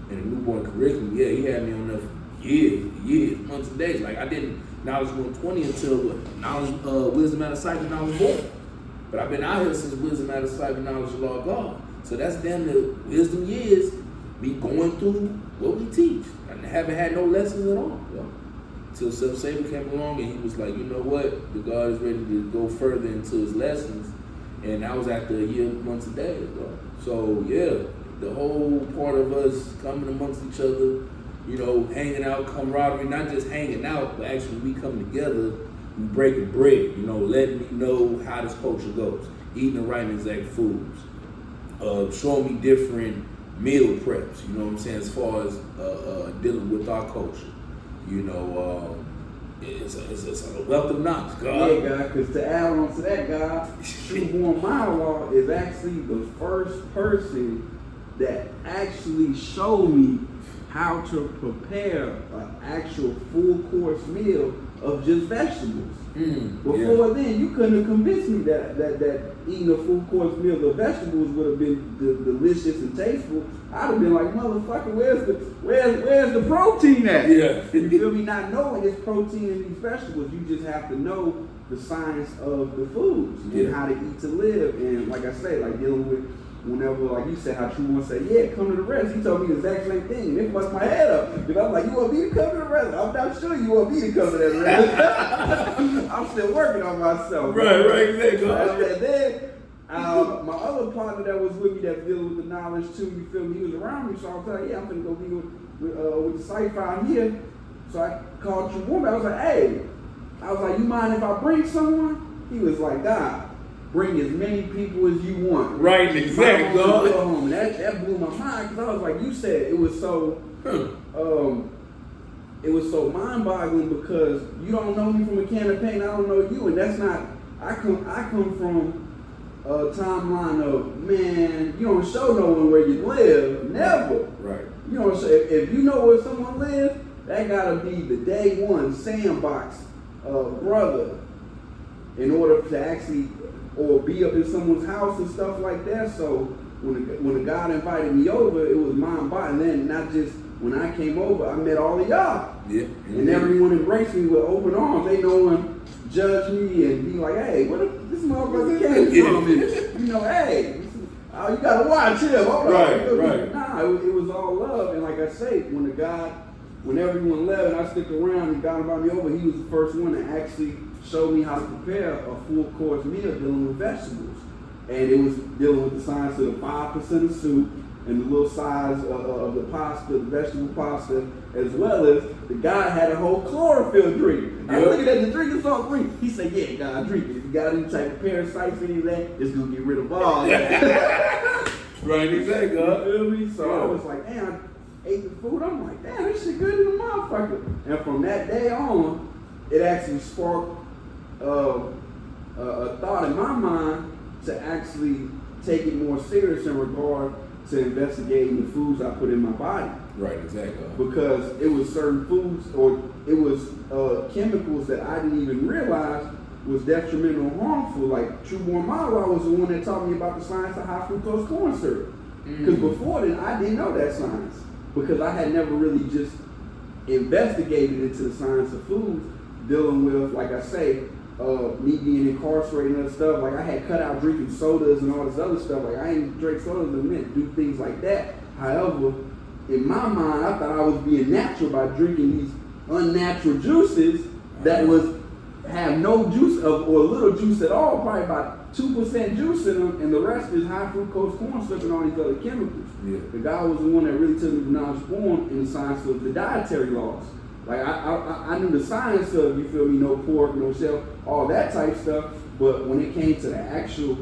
in the newborn curriculum, yeah, he had me on there for years, months and days. Like I didn't Knowledge 120 until knowledge, wisdom out of sight and knowledge born. But I've been out here since wisdom out of sight and knowledge of law of God. So that's damn the wisdom years, me going through what we teach. I haven't had no lessons at all. You know? Till Self Savior came along and he was like, you know what, the God is ready to go further into his lessons. And that was after a year, months a day. Bro. So yeah, the whole part of us coming amongst each other, you know, hanging out, camaraderie, not just hanging out, but actually we come together, we breaking bread, you know, letting me know how this culture goes, eating the right and exact foods, showing me different meal preps, you know what I'm saying, as far as dealing with our culture. You know, it's a wealth of knowledge, God. Yeah, God, because to add on to that, God, True Born Marlaw is actually the first person that actually showed me how to prepare an actual full course meal of just vegetables. Before then, you couldn't have convinced me that eating a full course meal of vegetables would have been delicious and tasteful. I'd have been like, motherfucker, where's the protein at? Yeah. You feel me? Not knowing there's protein in these vegetables, you just have to know the science of the foods and how to eat to live. And like I say, like dealing with whenever, like you said, how True One said, yeah, come to the rest. He told me the exact same thing. And it fucked my head up. Because I'm like, you want me to come to the rest? I'm not sure you want me to come to that rest. I'm still working on myself. Right, exactly. And then my other partner that was with me that's dealing with the knowledge too, you feel me, he was around me. So I was like, yeah, I'm going to go be with the site file here. So I called True Woman. I was like, hey. I was like, you mind if I bring someone? He was like, God. Bring as many people as you want. Right, exactly. That blew my mind because I was like, you said it was so, mind-boggling because you don't know me from a can of paint. I don't know you, and that's not. I come from a timeline of, man, you don't show no one where you live, never. Right. You don't show, if you know where someone lives, that gotta be the day one sandbox brother in order to actually. Or be up in someone's house and stuff like that. So when the God invited me over, it was mind-boggling. And then not just when I came over, I met all of y'all. Yeah. And everyone embraced me with open arms. They no one judge me and be like, hey, what if this motherfucker came from? And, you know, hey, you gotta watch him. Hold on. Right. Nah, it was all love. And like I say, when everyone left and I stuck around and God invited me over, he was the first one to actually showed me how to prepare a full course meal dealing with vegetables. And it was dealing with the science of the 5% of soup and the little size of the pasta, the vegetable pasta, as well as the guy had a whole chlorophyll drink. I was looking at the drink, it's all green. He said, yeah, God, drink it. If you got any type of parasites or any of that, it's going to get rid of all that. Right, exactly. You feel me? So I was like, damn, I ate the food. I'm like, damn, this shit good in the motherfucker. And from that day on, it actually sparked a thought in my mind to actually take it more serious in regard to investigating the foods I put in my body. Right, exactly. Because it was certain foods or it was chemicals that I didn't even realize was detrimental and harmful. Like True Born Marlaw was the one that taught me about the science of high fructose corn syrup. Because before then, I didn't know that science. Because I had never really just investigated into the science of foods, dealing with, like I say, me being incarcerated and other stuff. Like I had cut out drinking sodas and all this other stuff. Like I ain't drink sodas in a minute, do things like that. However, in my mind, I thought I was being natural by drinking these unnatural juices that was have no juice or little juice at all, probably about 2% juice in them, and the rest is high fructose corn syrup and all these other chemicals. Yeah. The guy was the one that really took me when I was born in the science of the dietary laws. Like I knew the science of, you feel me, no pork, no shell, all that type stuff, but when it came to the actual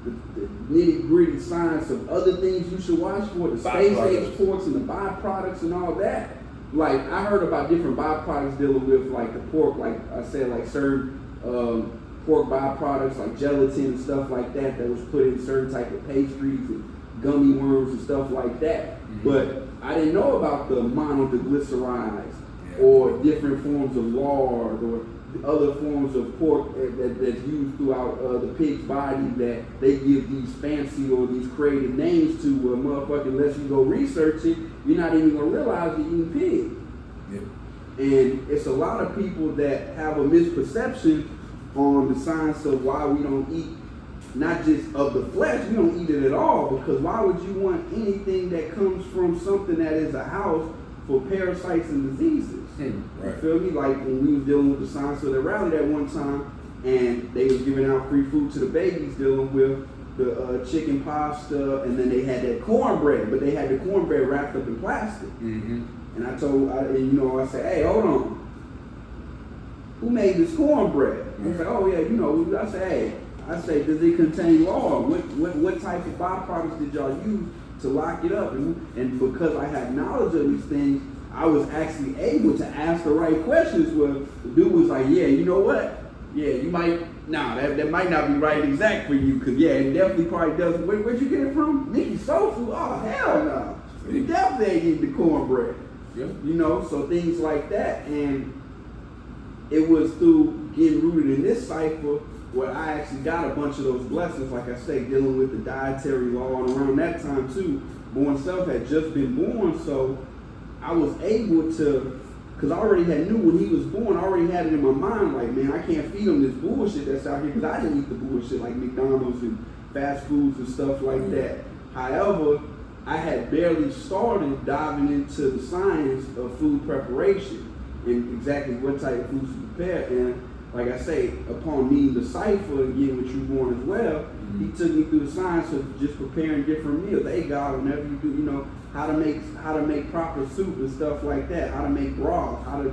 the nitty-gritty science of other things you should watch for, the space age porks and the byproducts and all that, like I heard about different byproducts dealing with like the pork, like I said, like certain pork byproducts like gelatin and stuff like that was put in certain type of pastries and gummy worms and stuff like that. Mm-hmm. But I didn't know about the monoglycerides or different forms of lard or other forms of pork that's used throughout the pig's body that they give these fancy or these creative names to, motherfucker, unless you go research it, you're not even gonna realize you're eating pig. Yeah. And it's a lot of people that have a misperception on the science of why we don't eat, not just of the flesh, we don't eat it at all, because why would you want anything that comes from something that is a house for parasites and diseases? Right. You feel me? Like when we was dealing with the science of the rally that one time, and they was giving out free food to the babies dealing with the chicken pasta, and then they had that cornbread, but they had the cornbread wrapped up in plastic. Mm-hmm. And I said, hey, hold on. Who made this cornbread? Mm-hmm. They said, oh yeah, I said, does it contain lard? What type of byproducts did y'all use to lock it up? And because I had knowledge of these things, I was actually able to ask the right questions. Where the dude was like, yeah, you know what? Yeah, you might, that might not be right exact for you, because it definitely probably doesn't. Where'd you get it from? Nikki Soul Food? Oh, hell no. You definitely ain't eating the cornbread. Yeah. So things like that. And it was through getting rooted in this cypher where I actually got a bunch of those blessings, like I say, dealing with the dietary law. And around that time too, Born Self had just been born, so I was able to, because I already knew when he was born, I already had it in my mind, like, man, I can't feed him this bullshit that's out here, because I didn't eat the bullshit like McDonald's and fast foods and stuff like that. However, I had barely started diving into the science of food preparation and exactly what type of foods to prepare. And like I say, upon meeting the cipher and getting with True Born as well, he took me through the science of just preparing different meals. Hey God, whenever you do, how to make proper soup and stuff like that, how to make broth, how to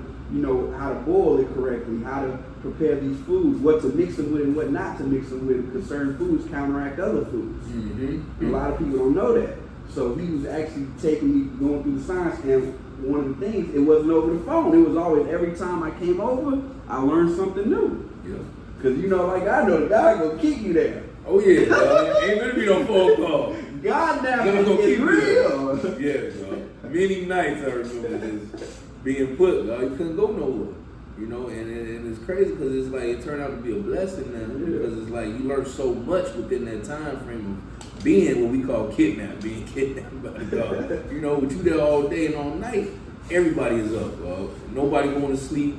boil it correctly, how to prepare these foods, what to mix them with and what not to mix them with, because certain foods counteract other foods. Mm-hmm. A lot of people don't know that. So he was actually taking me, going through the science, and one of the things, it wasn't over the phone. It was always, every time I came over, I learned something new. Yeah. Because like I know, the guy gonna keep you there. Oh yeah, dog. Ain't gonna be no phone call. God damn it, it's real. Yeah, dog. Many nights I remember this being put, dog. You couldn't go nowhere. And it's crazy because it's like, it turned out to be a blessing now, because it's like you learn so much within that time frame of being what we call being kidnapped by the dog. But you there all day and all night, everybody is up, dog. Nobody going to sleep.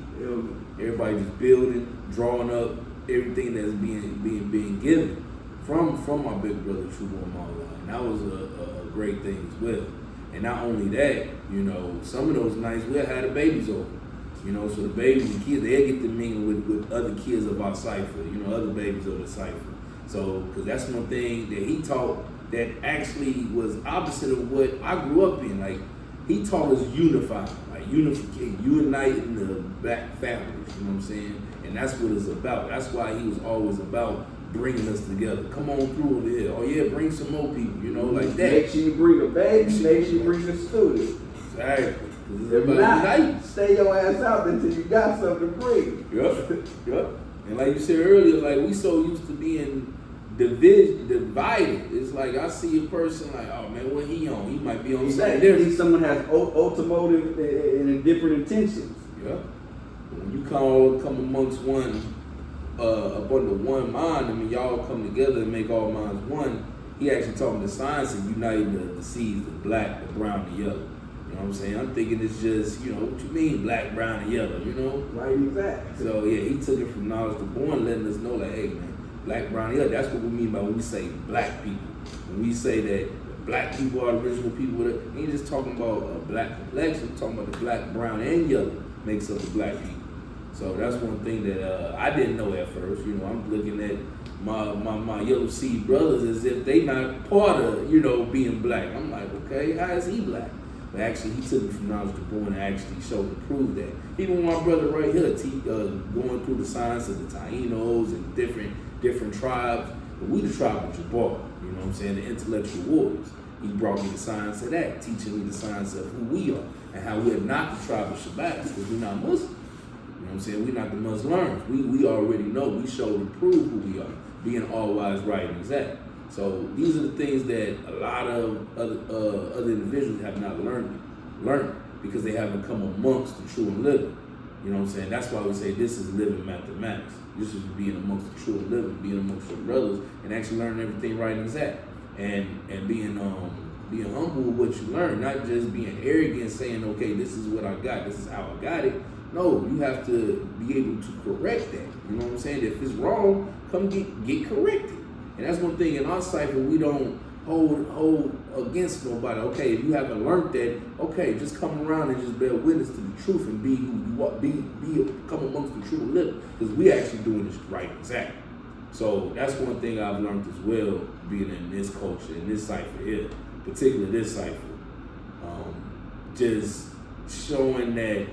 Everybody just building, drawing up everything that's being given from my big brother True Born Marlon. And that was a great thing as well. And not only that, some of those nights we'll have the babies over. So the babies and kids, they'll get to mingle with other kids of our cipher, other babies of the cipher. So, because that's one thing that he taught that actually was opposite of what I grew up in. Like, he taught us unify, like uniting the black families, you know what I'm saying? And that's what it's about. That's why he was always about bringing us together. Come on through over here. Oh yeah, bring some more people, like that. Make sure you bring a baby, make sure you bring a student. Exactly. If not, stay your ass out until you got something to bring. Yep. And like you said earlier, like we so used to being divided. It's like I see a person like, oh man, what he on? He might be on something different. Someone has ultimative and different intentions. Yeah. When you come amongst one, up under one mind, y'all come together and make all minds one. He actually taught me the science of uniting the seeds, the black, the brown, the yellow. You know what I'm saying? I'm thinking it's just, what you mean, black, brown, and yellow, Right, exactly. So, yeah, he took it from knowledge to born, letting us know, like, hey, man, black, brown, and yellow, that's what we mean by when we say black people. When we say that black people are the original people, we ain't just talking about a black complexion, we're talking about the black, brown, and yellow makes up the black people. So that's one thing that I didn't know at first. You know, I'm looking at my Yellow Seed brothers as if they not part of, you know, being black. I'm like, okay, how is he black? But actually, he took me from knowledge to born and actually showed and proved that. Even my brother right here, going through the science of the Tainos and different tribes. But we the tribe of Jabbar, you know what I'm saying, the intellectual warriors. He brought me the science of that, teaching me the science of who we are and how we're not the tribe of Shabbat because we're not Muslim. You know what I'm saying? We're not the Muslims. We already know. We showed and proved who we are, being all wise, right, and exact. So these are the things that a lot of other individuals have not learned because they haven't come amongst the true and living. You know what I'm saying? That's why we say this is living mathematics. This is being amongst the true and living, being amongst your brothers, and actually learning everything right and exact, and being humble with what you learn, not just being arrogant, saying, okay, this is what I got, this is how I got it. No, you have to be able to correct that. You know what I'm saying? If it's wrong, come get corrected. And that's one thing in our cipher we don't hold against nobody. Okay, if you haven't learned that, okay, just come around and just bear witness to the truth and be who you are, come amongst the true and living, because we actually doing this right and exact. So that's one thing I've learned as well, being in this culture, in this cipher here, particularly this cipher, just showing that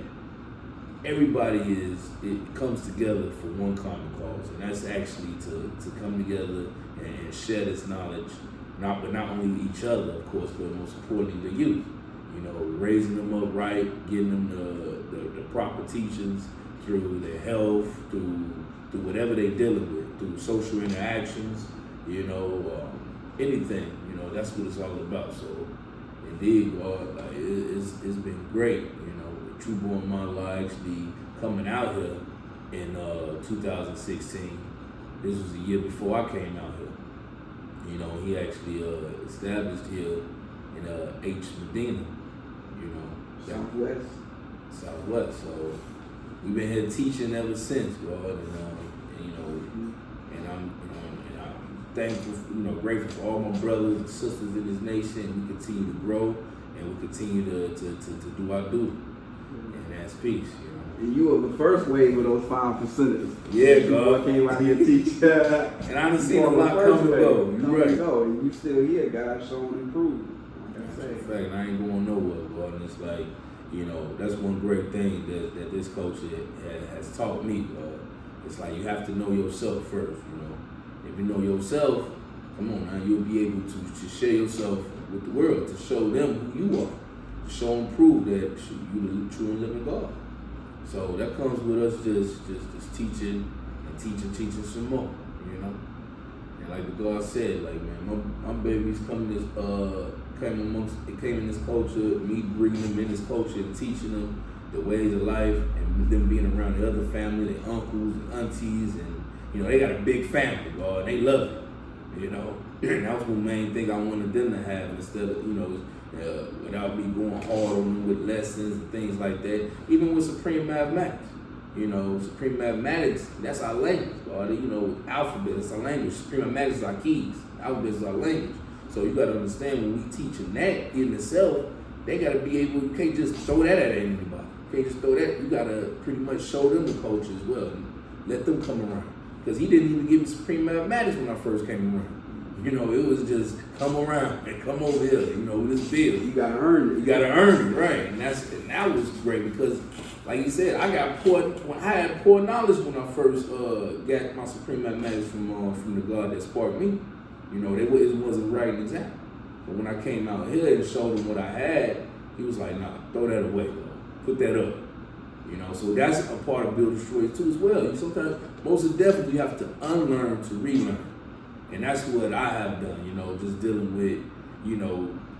everybody it comes together for one common cause, and that's actually to come together and share this knowledge, not only each other, of course, but most importantly the youth. You know, raising them up right, getting them the proper teachings through their health, through whatever they're dealing with, through social interactions, you know, anything. You know, that's what it's all about. So, indeed, God, like, it's been great. You know, True Born Mala actually coming out here in 2016. This was the year before I came out here. You know, he actually established here in H. Medina. You know, Southwest. So we've been here teaching ever since, God, and you know, and I'm thankful, grateful for all my brothers and sisters in this nation. We continue to grow and we continue to do our duty, and that's peace. And you were the first wave of those 5%ers. Yeah, God. Came out here teaching. And I done seen a lot come and go. You're right. And you still here, God showing improvement. Like I say. In fact, I ain't going nowhere, God. And it's like, that's one great thing that this culture has taught me. It's like you have to know yourself first. If you know yourself, come on now, you'll be able to share yourself with the world, to show them who you are, to show and prove that you're the true and living God. So that comes with us just teaching and teaching some more, And like the God said, like, man, my babies came in this culture, me bringing them in this culture and teaching them the ways of life, and them being around the other family, their uncles and aunties, and they got a big family, God. They love it, And that was the main thing I wanted them to have, instead of, without me going hard on them with lessons and things like that. Even with Supreme Mathematics, Supreme Mathematics, that's our language, God. Alphabet is our language. Supreme Mathematics is our keys. Alphabet is our language. So you got to understand, when we teaching that in itself, they got to be able. You can't just throw that at anybody. You can't just throw that. You got to pretty much show them the culture as well. Let them come around. Because he didn't even give me Supreme Mathematics when I first came around. It was just come around and come over here, with this bill. You gotta earn it. You gotta earn it, right? And that was great because, like you said, I had poor knowledge when I first got my Supreme Mathematics from the God that sparked me. It wasn't right and exact. But when I came out here and showed him what I had, he was like, nah, throw that away, bro. Put that up. So that's a part of building stories too as well. Sometimes, most definitely, you have to unlearn to relearn. And that's what I have done, just dealing with,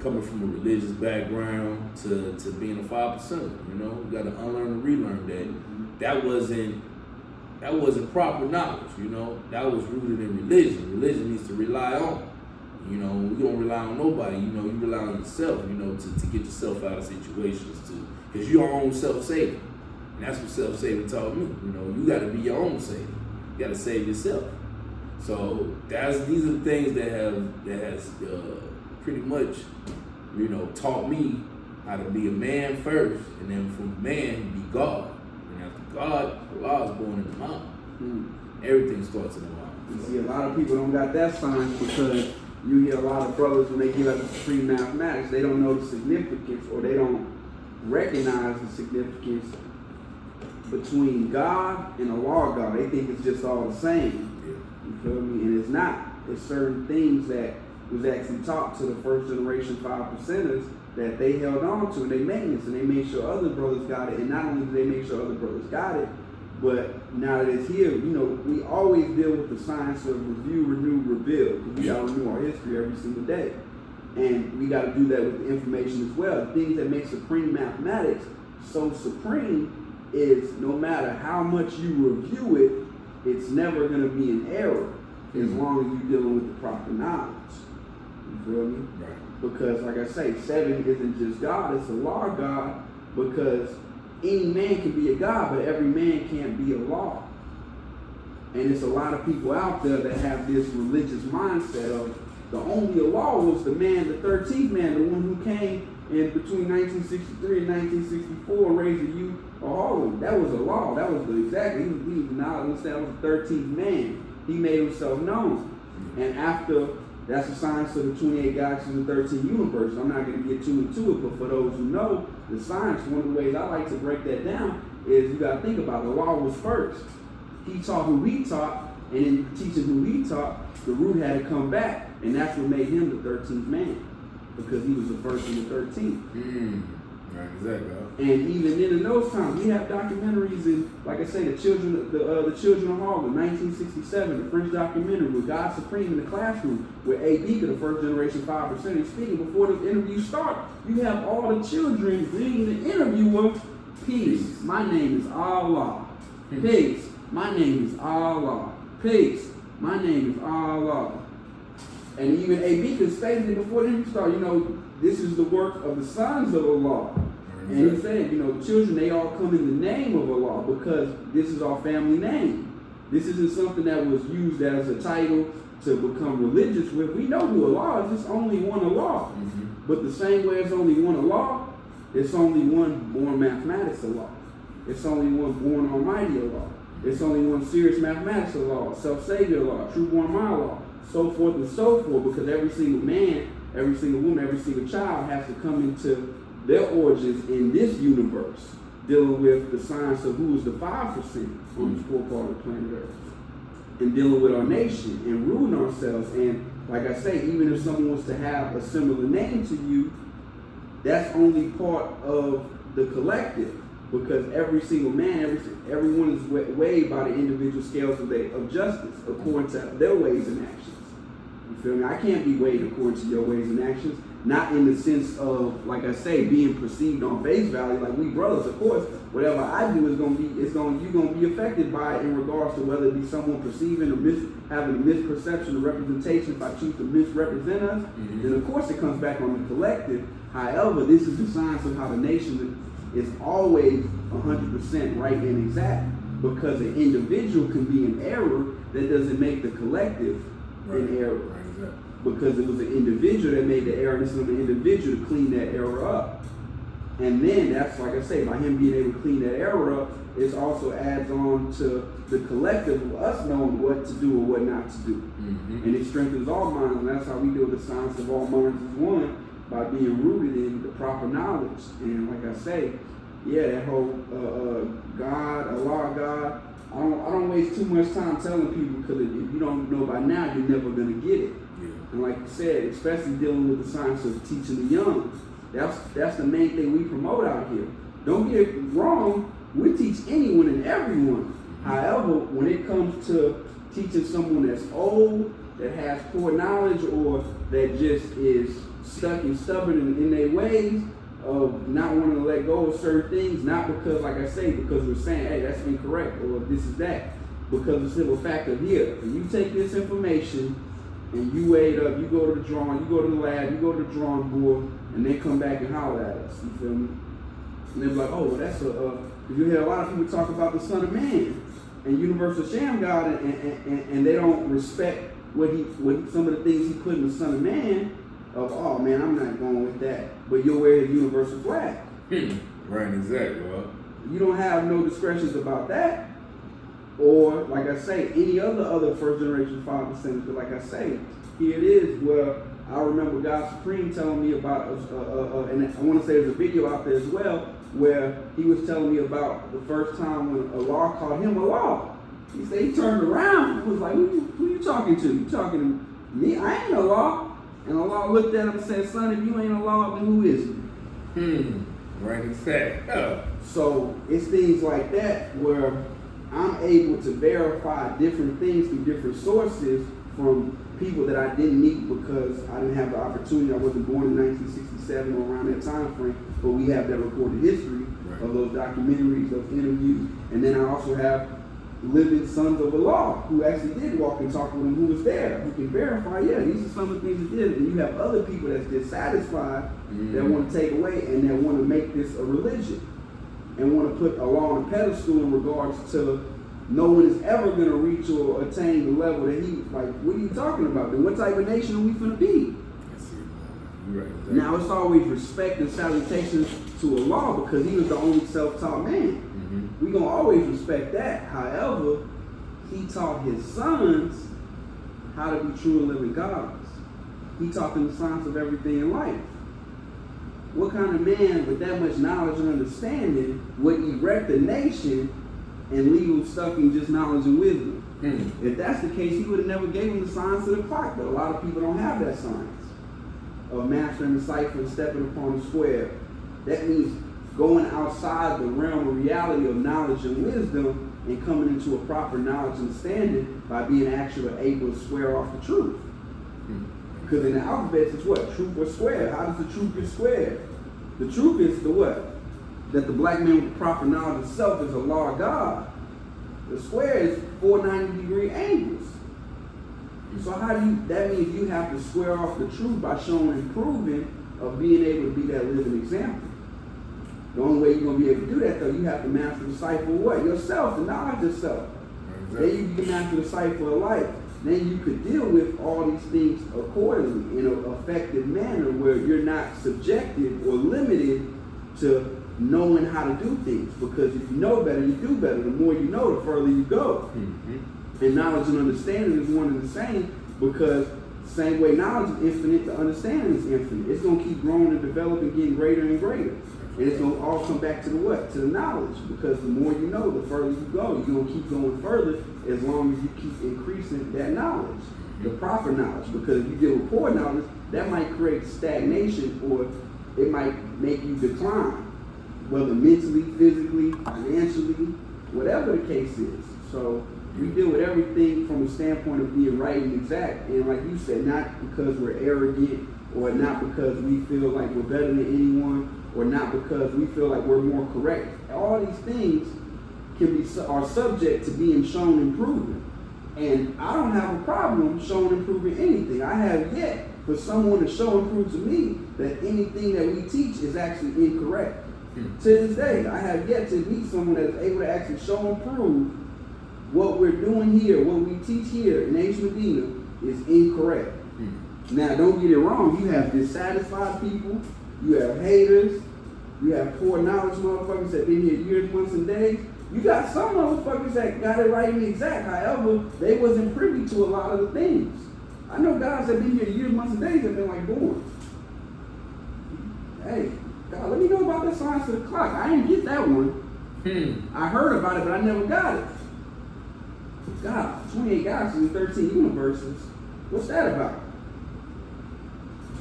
coming from a religious background to being a 5%. You got to unlearn and relearn that wasn't proper knowledge, that was rooted in religion. Religion needs to rely on. We don't rely on nobody, you rely on yourself, to get yourself out of situations too. Because you're your own self-saver. And that's what self-saving taught me. You got to be your own savior. You got to save yourself. So these are the things that has pretty much, taught me how to be a man first, and then from man be God. And after God, Allah is born in the mind. Everything starts in the mind. You see, a lot of people don't got that science because you hear a lot of brothers when they give out the supreme mathematics, they don't know the significance or they don't recognize the significance between God and Allah God. They think it's just all the same. You feel me? And it's not. It's certain things that was actually taught to the first generation 5%ers that they held on to and they maintenance and they made sure other brothers got it. And not only did they make sure other brothers got it, but now that it's here, you know, we always deal with the science of review, renew, reveal, because we gotta renew our history every single day. And we gotta do that with the information as well. The things that make supreme mathematics so supreme is no matter how much you review it, it's never gonna be an error as long as you're dealing with the proper knowledge. You feel me? Right. Because like I say, 7 isn't just God, it's a law of God, because any man can be a God, but every man can't be a law. And it's a lot of people out there that have this religious mindset of the only law was the man, the 13th man, the one who came in between 1963 and 1964 and raised the youth of Harlem. That was a law. That was the exactly. He was the 13th man. He made himself known. And after, that's the science of the 28 galaxies and 13 universes. I'm not going to get too into it, but for those who know the science, one of the ways I like to break that down is you got to think about it. The law was first. He taught who he taught, and in teaching who he taught, the root had to come back, and that's what made him the 13th man, because he was the first and the 13th. Right, exactly. And even then, in those times, we have documentaries, and like I say, the Children of Harlem, 1967, the French documentary with God Supreme in the classroom, with A. Beaker, the first generation 5%, he's speaking before the interview starts. You have all the children reading the interviewer, peace. My name is Allah. Peace. My name is Allah. Peace. My name is Allah. And even A. Beaker stated it before the interview started. You know, this is the work of the sons of Allah. And he said, you know, the children, they all come in the name of Allah because this is our family name. This isn't something that was used as a title to become religious with. We know who Allah is. It's only one Allah. But the same way it's only one Allah, it's only one born mathematics Allah. It's only one born almighty Allah. It's only one serious mathematics Allah, self-savior Allah, true born mind Allah, so forth and so forth, because every single man, every single woman, every single child has to come into their origins in this universe, dealing with the science of who is the 5% on this poor part of the planet Earth, and dealing with our nation and ruling ourselves. And like I say, even if someone wants to have a similar name to you, that's only part of the collective, because every single man, everyone is weighed by the individual scales of justice according to their ways and actions. You feel me? I can't be weighed according to your ways and actions. Not in the sense of, like I say, being perceived on face value. Like we brothers, of course, whatever I do is you're gonna be affected by it in regards to whether it be someone perceiving or having a misperception or representation. If I choose to misrepresent us, then of course it comes back on the collective. However, this is the science of how the nation is always 100% right and exact, because an individual can be in error that doesn't make the collective in error. Right, exactly. Because it was an individual that made the error, and it's an individual to clean that error up. And then that's, like I say, by him being able to clean that error up, it also adds on to the collective of us knowing what to do or what not to do. And it strengthens all minds, and that's how we do the science of all minds is one, by being rooted in the proper knowledge. And like I say, yeah, that whole God, Allah, God, I don't waste too much time telling people, because if you don't know by now, you're never gonna get it. And like you said, especially dealing with the science of teaching the young, that's the main thing we promote out here. Don't get it wrong, we teach anyone and everyone. However, when it comes to teaching someone that's old, that has poor knowledge, or that just is stuck and stubborn in their ways of not wanting to let go of certain things, not because, like I say, because we're saying, hey, that's incorrect, or this is that, because of the simple fact of here, if you take this information and you weigh it up, you go to the drawing, you go to the lab, you go to the drawing board, and they come back and holler at us, you feel me? And they're like, oh, well, that's you hear a lot of people talk about the Son of Man and Universal Sham God, and they don't respect what some of the things he put in the Son of Man, of, oh man, I'm not going with that, but you'll wear his universal flag. Right, exactly. Well, You don't have no discretions about that. Or, like I say, any other first generation father sons. But like I say, here it is where I remember God Supreme telling me about, and I want to say there's a video out there as well, where he was telling me about the first time when Allah called him Allah. He said he turned around and was like, who you talking to? You talking to me? I ain't Allah. And Allah looked at him and said, son, if you ain't Allah, then who is it? Right, exactly. So it's things like that where I'm able to verify different things through different sources from people that I didn't meet because I didn't have the opportunity. I wasn't born in 1967 or around that time frame, but we have that recorded history of those documentaries, those interviews. And then I also have living sons of Allah who actually did walk and talk with him, who was there, who can verify, yeah, these are some of the things he did. And you have other people that's dissatisfied that want to take away and that want to make this a religion and want to put Allah on a pedestal in regards to no one is ever going to reach or attain the level that he, like, what are you talking about? Then what type of nation are we finna be? You're right, exactly. Now it's always respect and salutations to Allah because he was the only self-taught man. We're going to always respect that. However, he taught his sons how to be true and living gods. He taught them the science of everything in life. What kind of man with that much knowledge and understanding would erect a nation and leave them stuck in just knowledge and wisdom? If that's the case, he would have never gave them the science of the clock. But a lot of people don't have that science of mastering the cipher and stepping upon the square. That means going outside the realm of reality of knowledge and wisdom and coming into a proper knowledge and understanding by being actually able to square off the truth. Because in the alphabet, it's what? Truth or square. How does the truth get squared? The truth is the what? That the black man with the proper knowledge of self is a law of God. The square is 490-degree angles. So how do you, that means you have to square off the truth by showing and proving of being able to be that living example. The only way you're going to be able to do that, though, you have to master the cipher of what? Yourself, the knowledge of self. Then you can master the cipher of life. Then you could deal with all these things accordingly in an effective manner where you're not subjected or limited to knowing how to do things. Because if you know better, you do better. The more you know, the further you go. And knowledge and understanding is one and the same because the same way knowledge is infinite, the understanding is infinite. It's going to keep growing and developing, getting greater and greater. And it's going to all come back to the what? To the knowledge. Because the more you know, the further you go. You're going to keep going further as long as you keep increasing that knowledge, the proper knowledge. Because if you deal with poor knowledge, that might create stagnation or it might make you decline, whether mentally, physically, financially, whatever the case is. So we deal with everything from a standpoint of being right and exact. And like you said, not because we're arrogant or not because we feel like we're better than anyone or not because we feel like we're more correct. All these things are subject to being shown and proven. And I don't have a problem showing and proving anything. I have yet for someone to show and prove to me that anything that we teach is actually incorrect. To this day, I have yet to meet someone that is able to actually show and prove what we're doing here, what we teach here in H Medina is incorrect. Now, don't get it wrong. You have dissatisfied people. You have haters. You have poor knowledge motherfuckers that been here years, months, and days. You got some motherfuckers that got it right and exact. However, they wasn't privy to a lot of the things. I know guys that been here years, months, and days that been like born. Hey, God, let me know about the science of the clock. I didn't get that one. I heard about it, but I never got it. God, 28 galaxies and 13 universes. What's that about?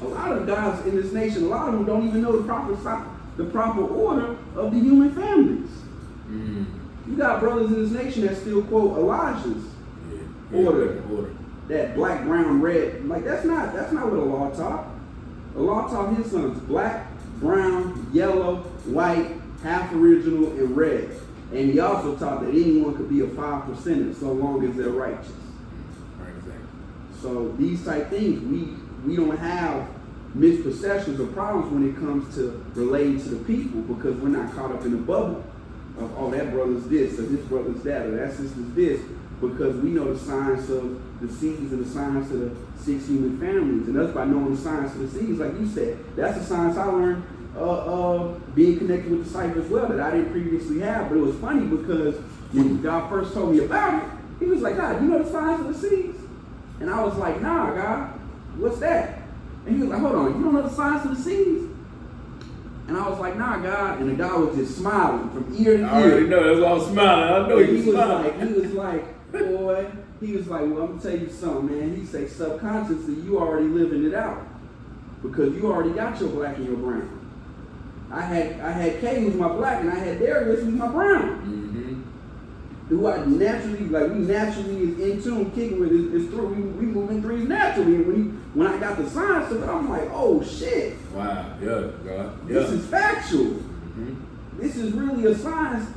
A lot of guys in this nation, a lot of them don't even know the proper order of the human families. You got brothers in this nation that still quote Elijah's order. That black, brown, red. Like that's not what Allah taught. Allah taught his sons black, brown, yellow, white, half original, and red. And he also taught that anyone could be a 5%er so long as they're righteous. So these type things, we don't have misperceptions or problems when it comes to relating to the people because we're not caught up in a bubble of, oh, that brother's this, or this brother's that, or that sister's this, because we know the science of the seeds and the science of the 6 human families. And that's by knowing the science of the seeds, like you said. That's the science I learned being connected with the cipher as well that I didn't previously have. But it was funny because when God first told me about it, he was like, God, you know the signs of the seas? And I was like, nah, God, what's that? And he was like, hold on, you don't know the signs of the seas? And I was like, nah, God. And the guy was just smiling from ear to ear. I already know, that's why I'm smiling. I know And you he was like, boy, he was like, well, I'm gonna tell you something, man. He said, subconsciously, you already living it out because you already got your black and your brown. I had Kay, who's my black, and I had Darius, who's my brown. Mm-hmm. Who I naturally, like, we naturally is in tune, kicking with is through. We move in threes naturally. And when I got the science of it, I'm like, oh shit. Wow, yeah, God. Yeah. This is factual. Mm-hmm. This is really a science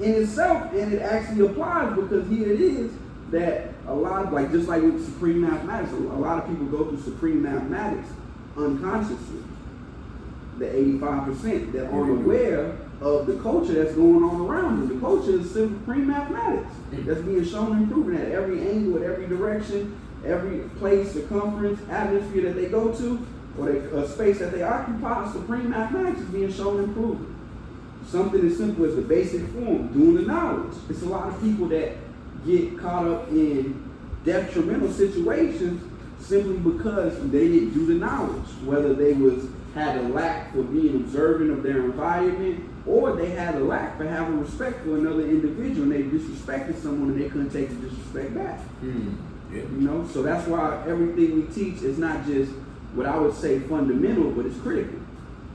in itself, and it actually applies because here it is that a lot of, like, just like with supreme mathematics, a lot of people go through supreme mathematics unconsciously. The 85% that aren't aware of the culture that's going on around them. The culture is supreme mathematics that's being shown and proven at every angle, at every direction, every place, circumference, atmosphere that they go to, or a space that they occupy. Supreme mathematics is being shown and proven. Something as simple as the basic form, doing the knowledge. It's a lot of people that get caught up in detrimental situations simply because they didn't do the knowledge, whether they had a lack for being observant of their environment, or they had a lack for having respect for another individual and they disrespected someone and they couldn't take the disrespect back. Yeah. You know, so that's why everything we teach is not just what I would say fundamental, but it's critical.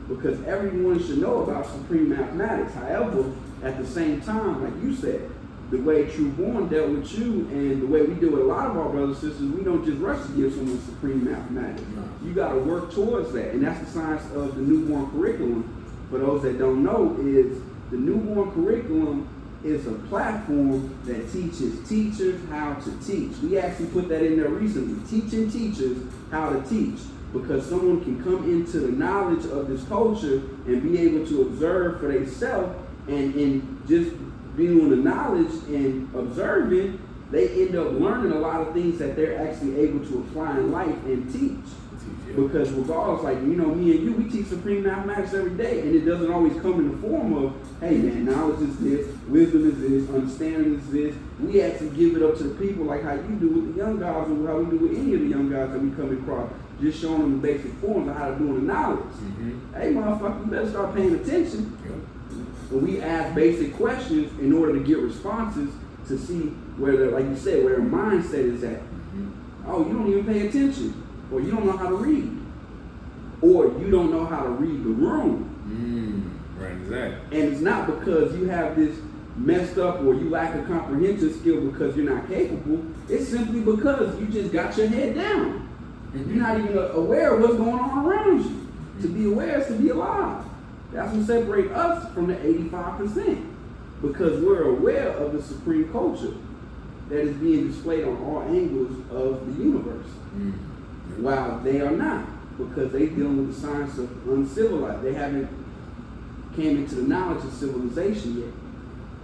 Because everyone should know about supreme mathematics. However, at the same time, like you said, the way True Born dealt with you and the way we deal with a lot of our brothers and sisters, we don't just rush to give someone supreme mathematics. You got to work towards that. And that's the science of the newborn curriculum. For those that don't know, is the newborn curriculum is a platform that teaches teachers how to teach. We actually put that in there recently, teaching teachers how to teach. Because someone can come into the knowledge of this culture and be able to observe for themselves, and in just being on the knowledge and observing, they end up learning a lot of things that they're actually able to apply in life and teach. Because regardless, like, you know, me and you, we teach supreme mathematics every day, and it doesn't always come in the form of, hey man, knowledge is this, wisdom is this, understanding is this. We actually give it up to the people like how you do with the young guys, or how we do with any of the young guys that we come across, just showing them the basic forms of how to do the knowledge. Hey motherfucker, you better start paying attention. When we ask basic questions in order to get responses to see where they're, like you said, where their mindset is at. Oh, you don't even pay attention. Or you don't know how to read. Or you don't know how to read the room. Right, exactly. And it's not because you have this messed up or you lack a comprehension skill because you're not capable. It's simply because you just got your head down. You're not even aware of what's going on around you. To be aware is to be alive. That's what separates us from the 85%. Because we're aware of the supreme culture that is being displayed on all angles of the universe. While they are not, because they dealing with the science of uncivilized. They haven't came into the knowledge of civilization yet.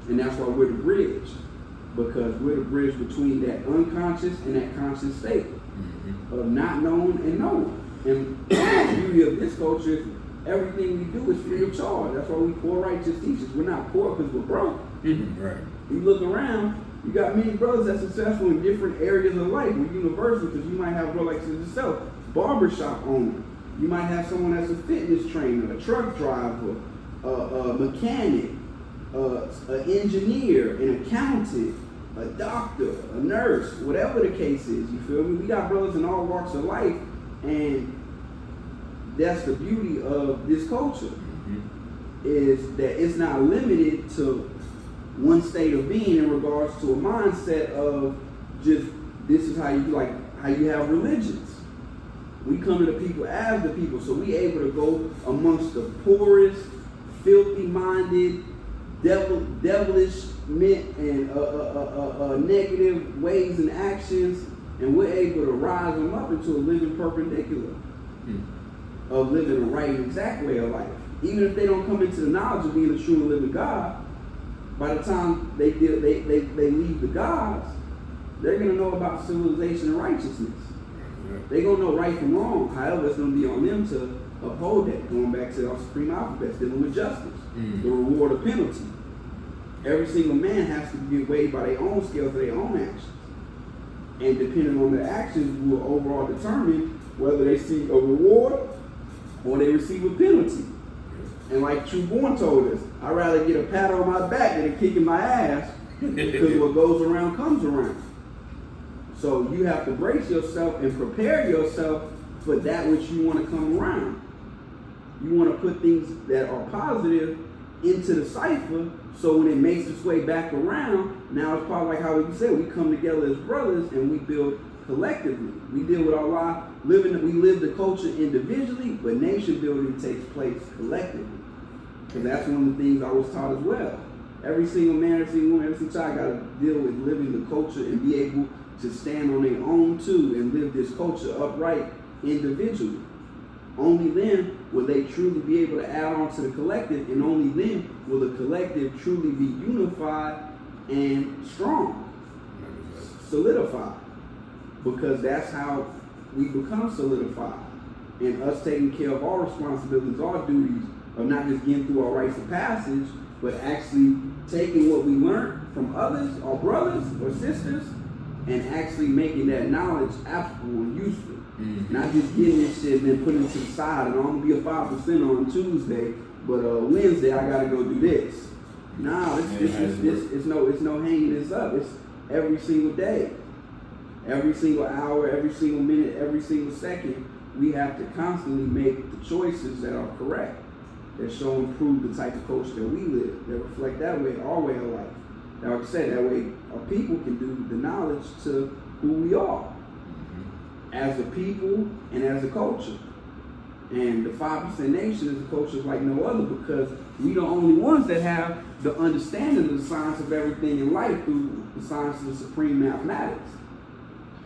And that's why we're the bridge. Because we're the bridge between that unconscious and that conscious state of not knowing and knowing. And the beauty of this culture is everything we do is free of charge. That's why we poor righteous teachers. We're not poor because we're broke. Right. You look around, you got many brothers that's successful in different areas of life. We're universal because you might have a brother like yourself, barbershop owner. You might have someone that's a fitness trainer, a truck driver, a mechanic, an engineer, an accountant, a doctor, a nurse, whatever the case is. You feel me? We got brothers in all walks of life, and that's the beauty of this culture, is that it's not limited to one state of being in regards to a mindset of just this is how you like how you have religions. We come to the people as the people, so we able to go amongst the poorest, filthy-minded, devilish meant and negative ways and actions, and we're able to rise them up into a living perpendicular of living a right and exact way of life. Even if they don't come into the knowledge of being a true and living God, by the time they leave the gods, they're going to know about civilization and righteousness. They're going to know right from wrong. However, it's going to be on them to uphold that. Going back to our supreme alphabet, dealing with justice, the reward of penalty. Every single man has to be weighed by their own scales of their own actions. And depending on their actions will overall determine whether they see a reward or they receive a penalty. And like True Born told us, I'd rather get a pat on my back than a kick in my ass, because what goes around comes around. So you have to brace yourself and prepare yourself for that which you want to come around. You want to put things that are positive into the cipher, so when it makes its way back around, now it's probably like how we said, we come together as brothers and we build collectively. We deal with Allah, we live the culture individually, but nation building takes place collectively. Because that's one of the things I was taught as well. Every single man, every single woman, every single child got to deal with living the culture and be able to stand on their own too and live this culture upright individually. Only then will they truly be able to add on to the collective, and only then will the collective truly be unified and strong, solidified. Because that's how we become solidified. And us taking care of our responsibilities, our duties, of not just getting through our rites of passage, but actually taking what we learned from others, our brothers or sisters, and actually making that knowledge applicable and useful. Not just getting this shit and then putting it to the side, and I'm gonna be a 5% on Tuesday, but Wednesday I gotta go do this. Nah, it's no hanging this up. It's every single day, every single hour, every single minute, every single second. We have to constantly make the choices that are correct, that show and prove the type of culture that we live, that reflect that way, our way of life. Now, like I said, that way our people can do the knowledge to who we are as a people and as a culture. And the 5% nation is a culture like no other, because we the only ones that have the understanding of the science of everything in life through the science of the supreme mathematics.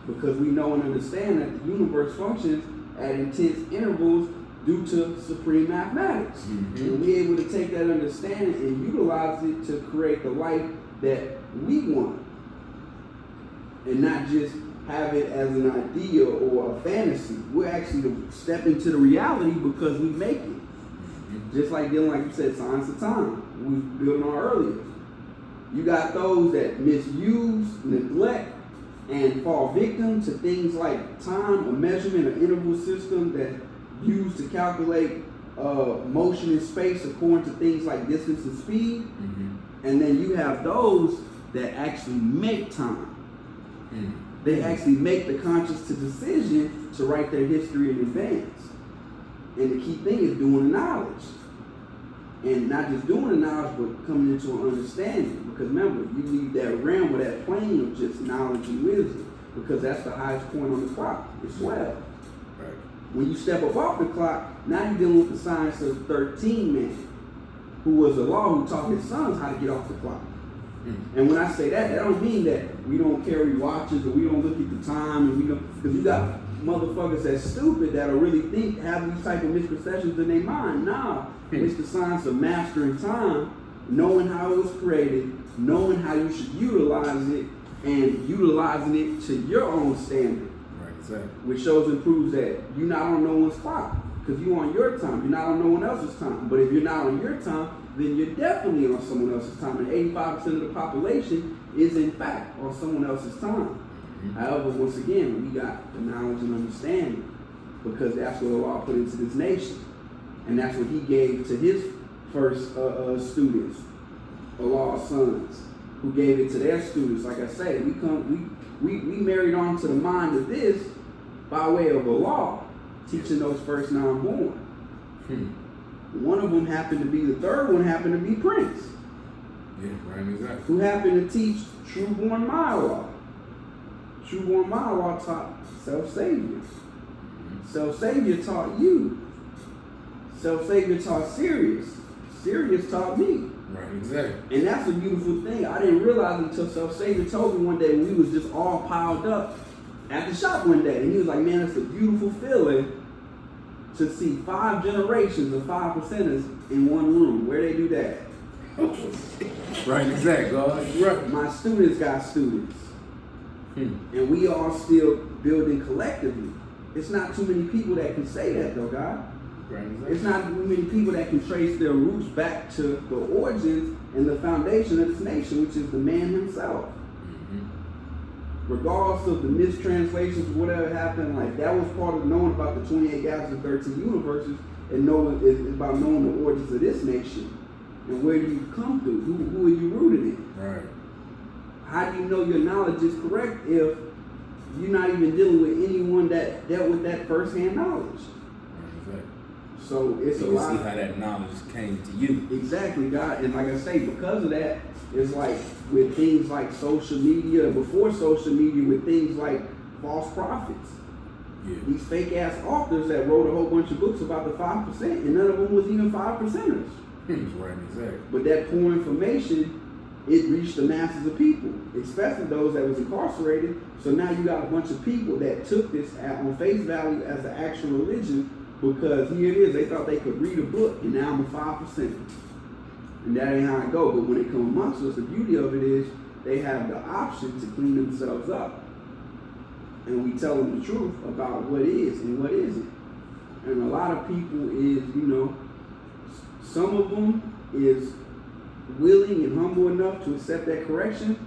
Because we know and understand that the universe functions at intense intervals due to supreme mathematics. And we're able to take that understanding and utilize it to create the life that we want. And not just have it as an idea or a fantasy. We're actually to step into the reality because we make it. Just like dealing, like you said, science of time. We were building on earlier. You got those that misuse, neglect, and fall victim to things like time, a measurement, an interval system that used to calculate motion in space according to things like distance and speed. And then you have those that actually make time. They actually make the conscious decision to write their history in advance. And the key thing is doing the knowledge. And not just doing the knowledge, but coming into an understanding. Because remember, you leave that realm or that plane of just knowledge and wisdom, because that's the highest point on the clock. It's 12. Right. When you step above the clock, now you're dealing with the science of the 13 man, who was Allah, who taught his sons how to get off the clock. And when I say that, that don't mean that we don't carry watches or we don't look at the time, and we don't, because you got motherfuckers that's stupid that'll really think, have these type of misperceptions in their mind. Nah, it's the science of mastering time, knowing how it was created, knowing how you should utilize it, and utilizing it to your own standard. Right, exactly. Which shows and proves that you're not on no one's clock, because you're on your time. You're not on no one else's time. But if you're not on your time, then you're definitely on someone else's time. And 85% of the population is in fact on someone else's time. However, once again, we got the knowledge and understanding, because that's what Allah put into this nation. And that's what he gave to his first students, Allah's sons, who gave it to their students. Like I say, we married on to the mind of this by way of Allah, teaching those first non-born. One of them happened to be, the third one happened to be Prince. Yeah, right, exactly. Who happened to teach True-born Ma'Allah. True-born Ma'Allah taught Self-Savior. Self-Savior taught you. Self-Savior taught Sirius. Sirius taught me. Right, exactly. And that's a beautiful thing. I didn't realize until Self-Savior told me one day when we was just all piled up at the shop one day. And he was like, man, it's a beautiful feeling to see 5 generations of 5%ers in one room. Where they do that? Right, exactly. Right. My students got students. And we all still building collectively. It's not too many people that can say that though, God. It's not many people that can trace their roots back to the origins and the foundation of this nation, which is the man himself. Regardless of the mistranslations, whatever happened, like that was part of knowing about the 28 galaxies and 13 universes, and knowing is about knowing the origins of this nation and where do you come through, who are you rooted in. Right. How do you know your knowledge is correct if you're not even dealing with anyone that dealt with that first-hand knowledge? Right. So it's So a we lot. see how that knowledge came to you. Exactly, God. And like I say, because of that, it's like with things like social media, before social media, with things like false prophets. Yeah. These fake ass authors that wrote a whole bunch of books about the 5%, and none of them was even 5%ers. Right, exactly. But that poor information, it reached the masses of people, especially those that was incarcerated. So now you got a bunch of people that took this on face value as an actual religion, because here it is, they thought they could read a book, and now I'm a 5%. And that ain't how it go. But when it comes amongst us, the beauty of it is they have the option to clean themselves up. And we tell them the truth about what is and what isn't. And a lot of people is, some of them is willing and humble enough to accept that correction.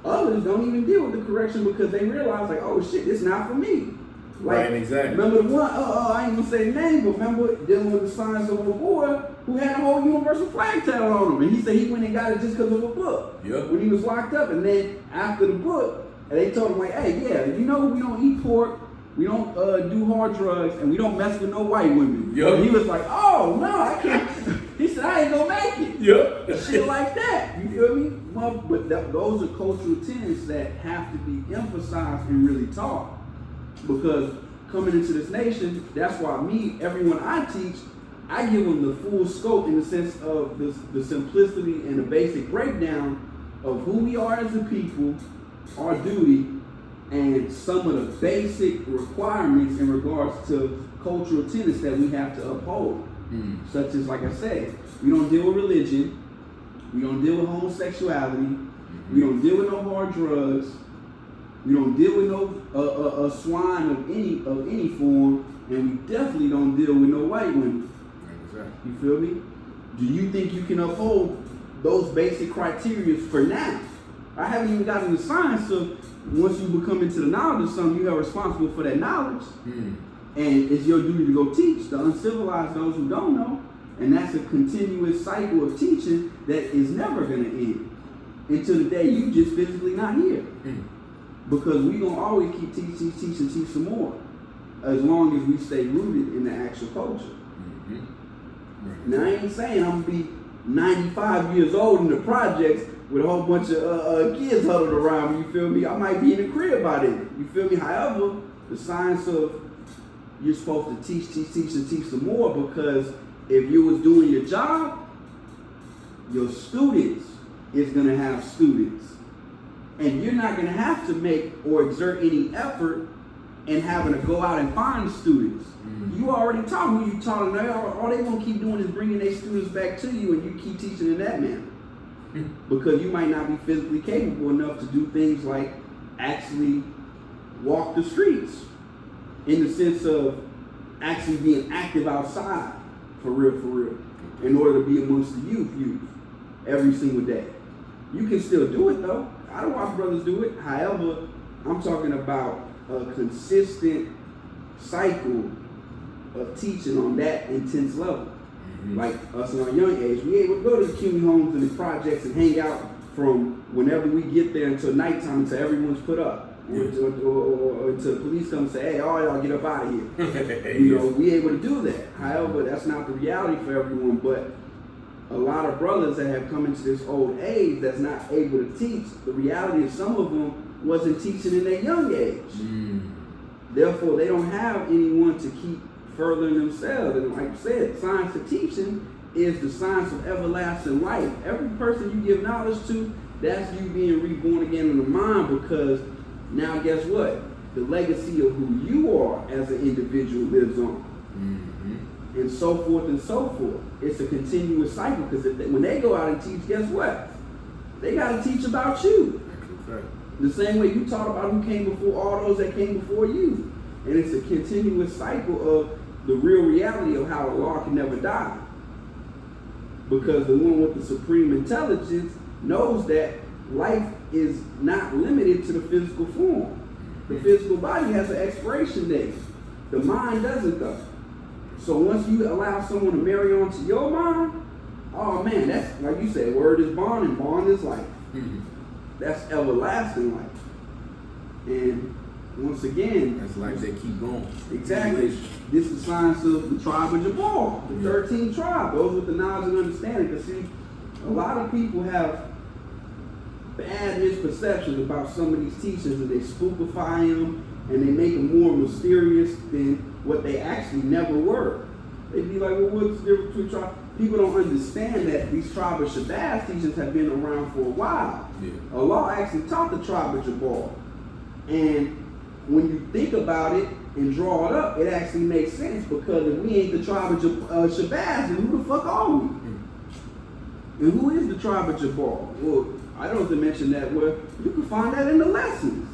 Others don't even deal with the correction because they realize, like, oh shit, it's not for me. Like, Right, exactly. Remember the one, I ain't gonna say the name, but remember dealing with the science of a boy who had a whole universal flag tattooed on him. And he said he went and got it just because of a book. Yep. When he was locked up. And then after the book, and they told him, like, hey, yeah, we don't eat pork, we don't do hard drugs, and we don't mess with no white women. Yep. And he was like, oh, no, I can't. He said, I ain't gonna make it. Yep. Shit like that. You feel me? Well, but those are cultural tenets that have to be emphasized and really taught. Because coming into this nation, that's why everyone I teach, I give them the full scope in the sense of the simplicity and the basic breakdown of who we are as a people, our duty, and some of the basic requirements in regards to cultural tenets that we have to uphold. Such as, like I said, we don't deal with religion, we don't deal with homosexuality, we don't deal with no hard drugs, we don't deal with no swine of any form, and we definitely don't deal with no white women. Exactly. You feel me? Do you think you can uphold those basic criteria for now? I haven't even gotten the science of once you become into the knowledge of something, you are responsible for that knowledge. And it's your duty to go teach the uncivilized, those who don't know. And that's a continuous cycle of teaching that is never going to end until the day you just physically not here. Because we're going to always keep teach some more, as long as we stay rooted in the actual culture. Now, I ain't saying I'm going to be 95 years old in the projects with a whole bunch of kids huddled around me, you feel me? I might be in the crib by then, you feel me? However, the science of you're supposed to teach some more, because if you was doing your job, your students is going to have students. And you're not going to have to make or exert any effort in having to go out and find students. You already taught who you taught, and all they going to keep doing is bringing their students back to you, and you keep teaching in that manner. Because you might not be physically capable enough to do things like actually walk the streets, in the sense of actually being active outside, for real, in order to be amongst the youth every single day. You can still do it though. I don't watch brothers do it. However, I'm talking about a consistent cycle of teaching on that intense level. Like us in our young age, we able to go to the CUNY homes and the projects and hang out from whenever we get there until nighttime, until everyone's put up. Or until the police come and say, hey, all y'all get up out of here. We able to do that. However, that's not the reality for everyone, but a lot of brothers that have come into this old age that's not able to teach, the reality is some of them wasn't teaching in their young age. Therefore, they don't have anyone to keep furthering themselves. And like I said, science of teaching is the science of everlasting life. Every person you give knowledge to, that's you being reborn again in the mind, because now guess what? The legacy of who you are as an individual lives on. And so forth and so forth. It's a continuous cycle, because when they go out and teach, guess what? They got to teach about you. The same way you taught about who came before all those that came before you. And it's a continuous cycle of the real reality of how Allah can never die. Because the one with the supreme intelligence knows that life is not limited to the physical form. The physical body has an expiration date. The mind doesn't though. So once you allow someone to marry onto your mind, oh man, that's like you said, word is bond and bond is life. That's everlasting life. And once again, That's life that keep going. exactly, this is the science of the tribe of Jabal, the 13 tribe, those with the knowledge and understanding. Because see, a lot of people have bad misperceptions about some of these teachings, and they spookify them and they make them more mysterious than what they actually never were. They'd be like, well, what's the difference between tribes? People don't understand that these tribe of Shabazz teachings have been around for a while. Yeah. Allah actually taught the tribe of Jabal. And when you think about it and draw it up, it actually makes sense, because if we ain't the tribe of Shabazz, then who the fuck are we? And who is the tribe of Jabal? Well, I don't have to mention that. Well, you can find that in the lessons.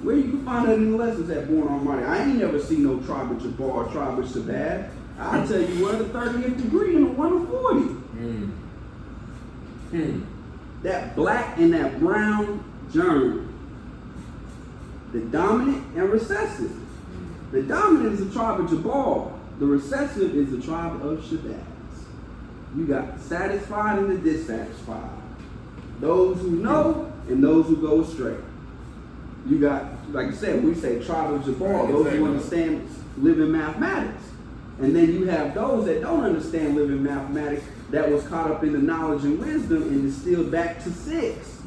Where you can find that in the lessons at Born Almighty. I ain't never seen no tribe of Jabal or tribe of Shabazz. I'll tell you what, the 30th degree and the 140. That black and that brown germ. The dominant and recessive. The dominant is the tribe of Jabal. The recessive is the tribe of Shabazz. You got the satisfied and the dissatisfied. Those who know and those who go astray. You got, like you said, we say tribe of Jabal, those who understand living mathematics. And then you have those that don't understand living mathematics, that was caught up in the knowledge and wisdom and distilled back to 6.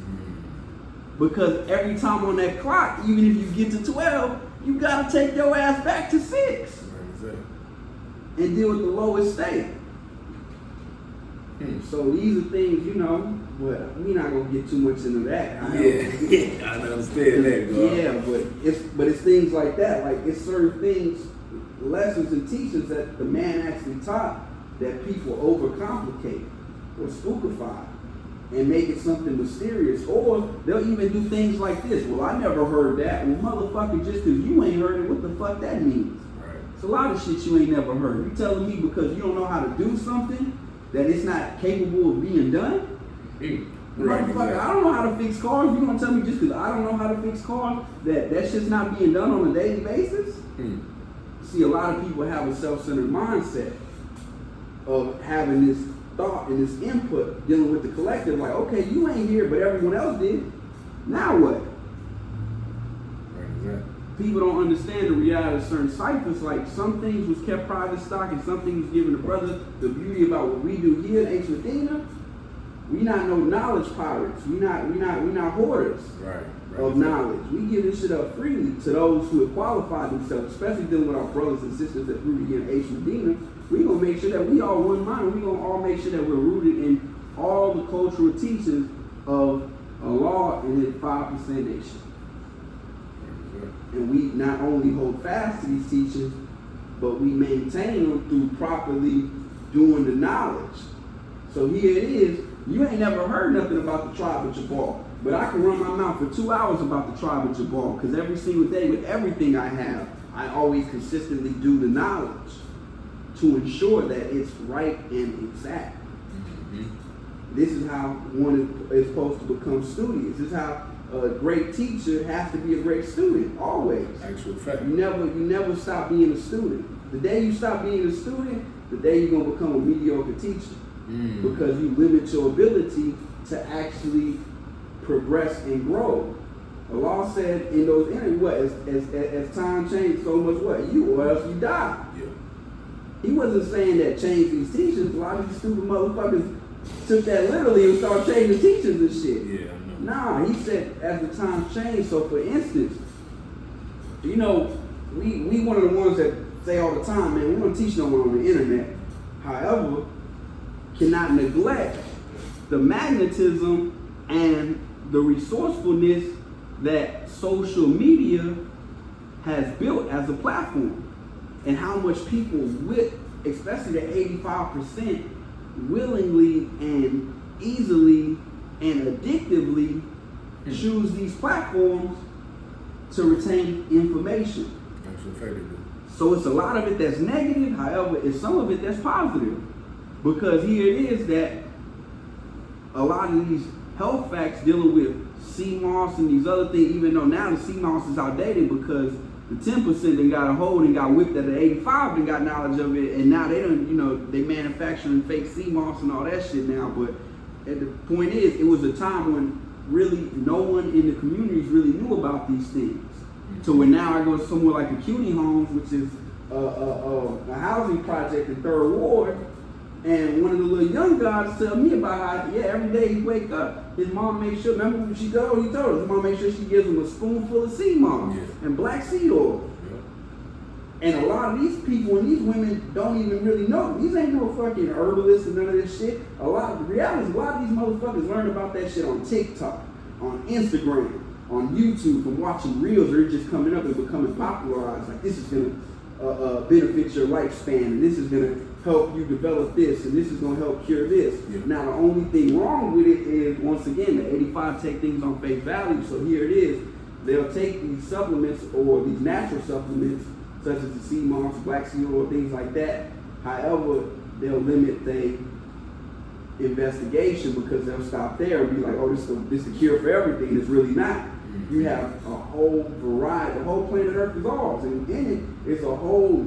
Because every time on that clock, even if you get to 12, you gotta take your ass back to 6 and deal with the lowest state. So these are things, you know, but we're not gonna get too much into that. I understand that, bro. Yeah, but it's things like that. Like it's certain things, lessons and teachings that the man actually taught that people overcomplicate or spookify and make it something mysterious. Or they'll even do things like this. Well, I never heard that. Well, motherfucker, just because you ain't heard it, what the fuck that means? Right. It's a lot of shit you ain't never heard. You telling me because you don't know how to do something that it's not capable of being done? Right, Motherfucker, exactly. I don't know how to fix cars. You gonna tell me just because I don't know how to fix cars that shit's not being done on a daily basis? See, a lot of people have a self-centered mindset of having this thought and this input dealing with the collective. Like, okay, you ain't here, but everyone else did. Now what? Right, exactly. People don't understand the reality of certain ciphers. Like some things was kept private stock and some things was given to brother. The beauty about what we do here in H. Medina, we not no knowledge pirates. We not hoarders of knowledge. We give this shit up freely to those who have qualified themselves, especially dealing with our brothers and sisters that rooted here in H. Medina. We gonna make sure that we all one mind. We gonna all make sure that we're rooted in all the cultural teachings of Allah and His 5% nation. And we not only hold fast to these teachings, but we maintain them through properly doing the knowledge. So here it is. You ain't never heard nothing about the tribe of Jabal, but I can run my mouth for 2 hours about the tribe of Jabal, because every single day with everything I have, I always consistently do the knowledge to ensure that it's right and exact. This is how one is supposed to become studious. This is how a great teacher has to be a great student, always. Actual fact. You never stop being a student. The day you stop being a student, the day you're gonna become a mediocre teacher. Because you limit your ability to actually progress and grow. Allah said in those interviews, what, as time changed, so much what? You, or else you die. Yeah. He wasn't saying that change these teachers. A lot of these stupid motherfuckers took that literally and started changing teachers and shit. Yeah, I know. Nah, he said as the times change. So for instance, you know, we one of the ones that say all the time, man, we don't teach no one on the internet. However, cannot neglect the magnetism and the resourcefulness that social media has built as a platform, and how much people with, especially the 85%, willingly and easily and addictively choose these platforms to retain information. Actual fact, they do. So it's a lot of it that's negative, however, it's some of it that's positive. Because here it is that a lot of these health facts dealing with CMOS and these other things, even though now the CMOS is outdated because the 10% they got a hold and got whipped at the 85 and got knowledge of it, and now they don't, you know, they manufacturing fake CMOS and all that shit now. But the point is, it was a time when really no one in the communities really knew about these things. So when now I go somewhere like the CUNY Homes, which is a housing project in 3rd Ward, and one of the little young guys tell me about how, yeah, every day he wake up, his mom makes sure, remember when he told us, his mom makes sure she gives him a spoonful of sea moss and black seed oil. Yeah. And a lot of these people and these women don't even really know. These ain't no fucking herbalists and none of this shit. The reality is a lot of these motherfuckers learn about that shit on TikTok, on Instagram, on YouTube, from watching reels, or just coming up and becoming popularized. Like, this is gonna benefit your lifespan, and this is gonna help you develop this, and this is gonna help cure this. Yeah. Now the only thing wrong with it is, once again, the 85 take things on face value. So here it is, they'll take these supplements or these natural supplements, such as the sea moss, black seed oil, things like that. However, they'll limit their investigation because they'll stop there and be like, oh, this is the cure for everything. It's really not. You have a whole variety, the whole planet Earth is ours, and in it is a whole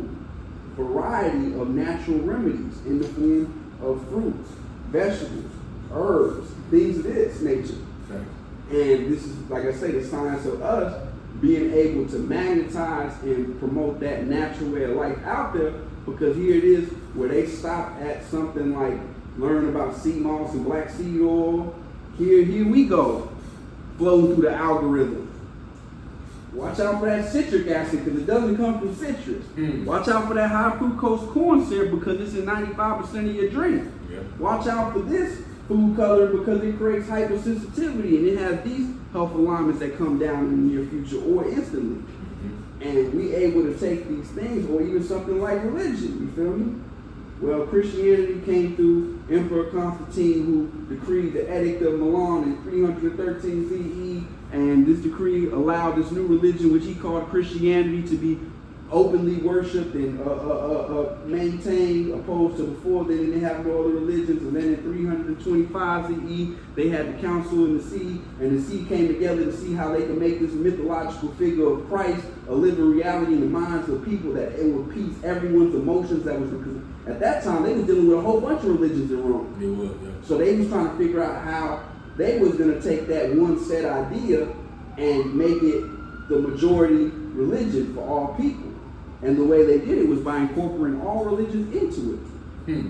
variety of natural remedies in the form of fruits, vegetables, herbs, things of this nature. Okay. And this is, like I say, the science of us being able to magnetize and promote that natural way of life out there, because here it is where they stop at something like learn about sea moss and black seed oil. Here we go, flowing through the algorithm. Watch out for that citric acid because it doesn't come from citrus. Watch out for that high fructose corn syrup because it's in 95% of your drink. Yeah. Watch out for this food color because it creates hypersensitivity and it has these health alignments that come down in the near future or instantly. And we able to take these things, or even something like religion, you feel me? Well, Christianity came through Emperor Constantine, who decreed the Edict of Milan in 313 CE, and this decree allowed this new religion, which he called Christianity, to be openly worshipped and maintained, opposed to before they didn't have no other religions. And then in 325 CE, they had the council in the sea, and the sea came together to see how they could make this mythological figure of Christ a living reality in the minds of people, that it would appease everyone's emotions. That was because at that time they was dealing with a whole bunch of religions in Rome. They were, yeah. So they was trying to figure out how they was going to take that one set idea and make it the majority religion for all people. And the way they did it was by incorporating all religions into it,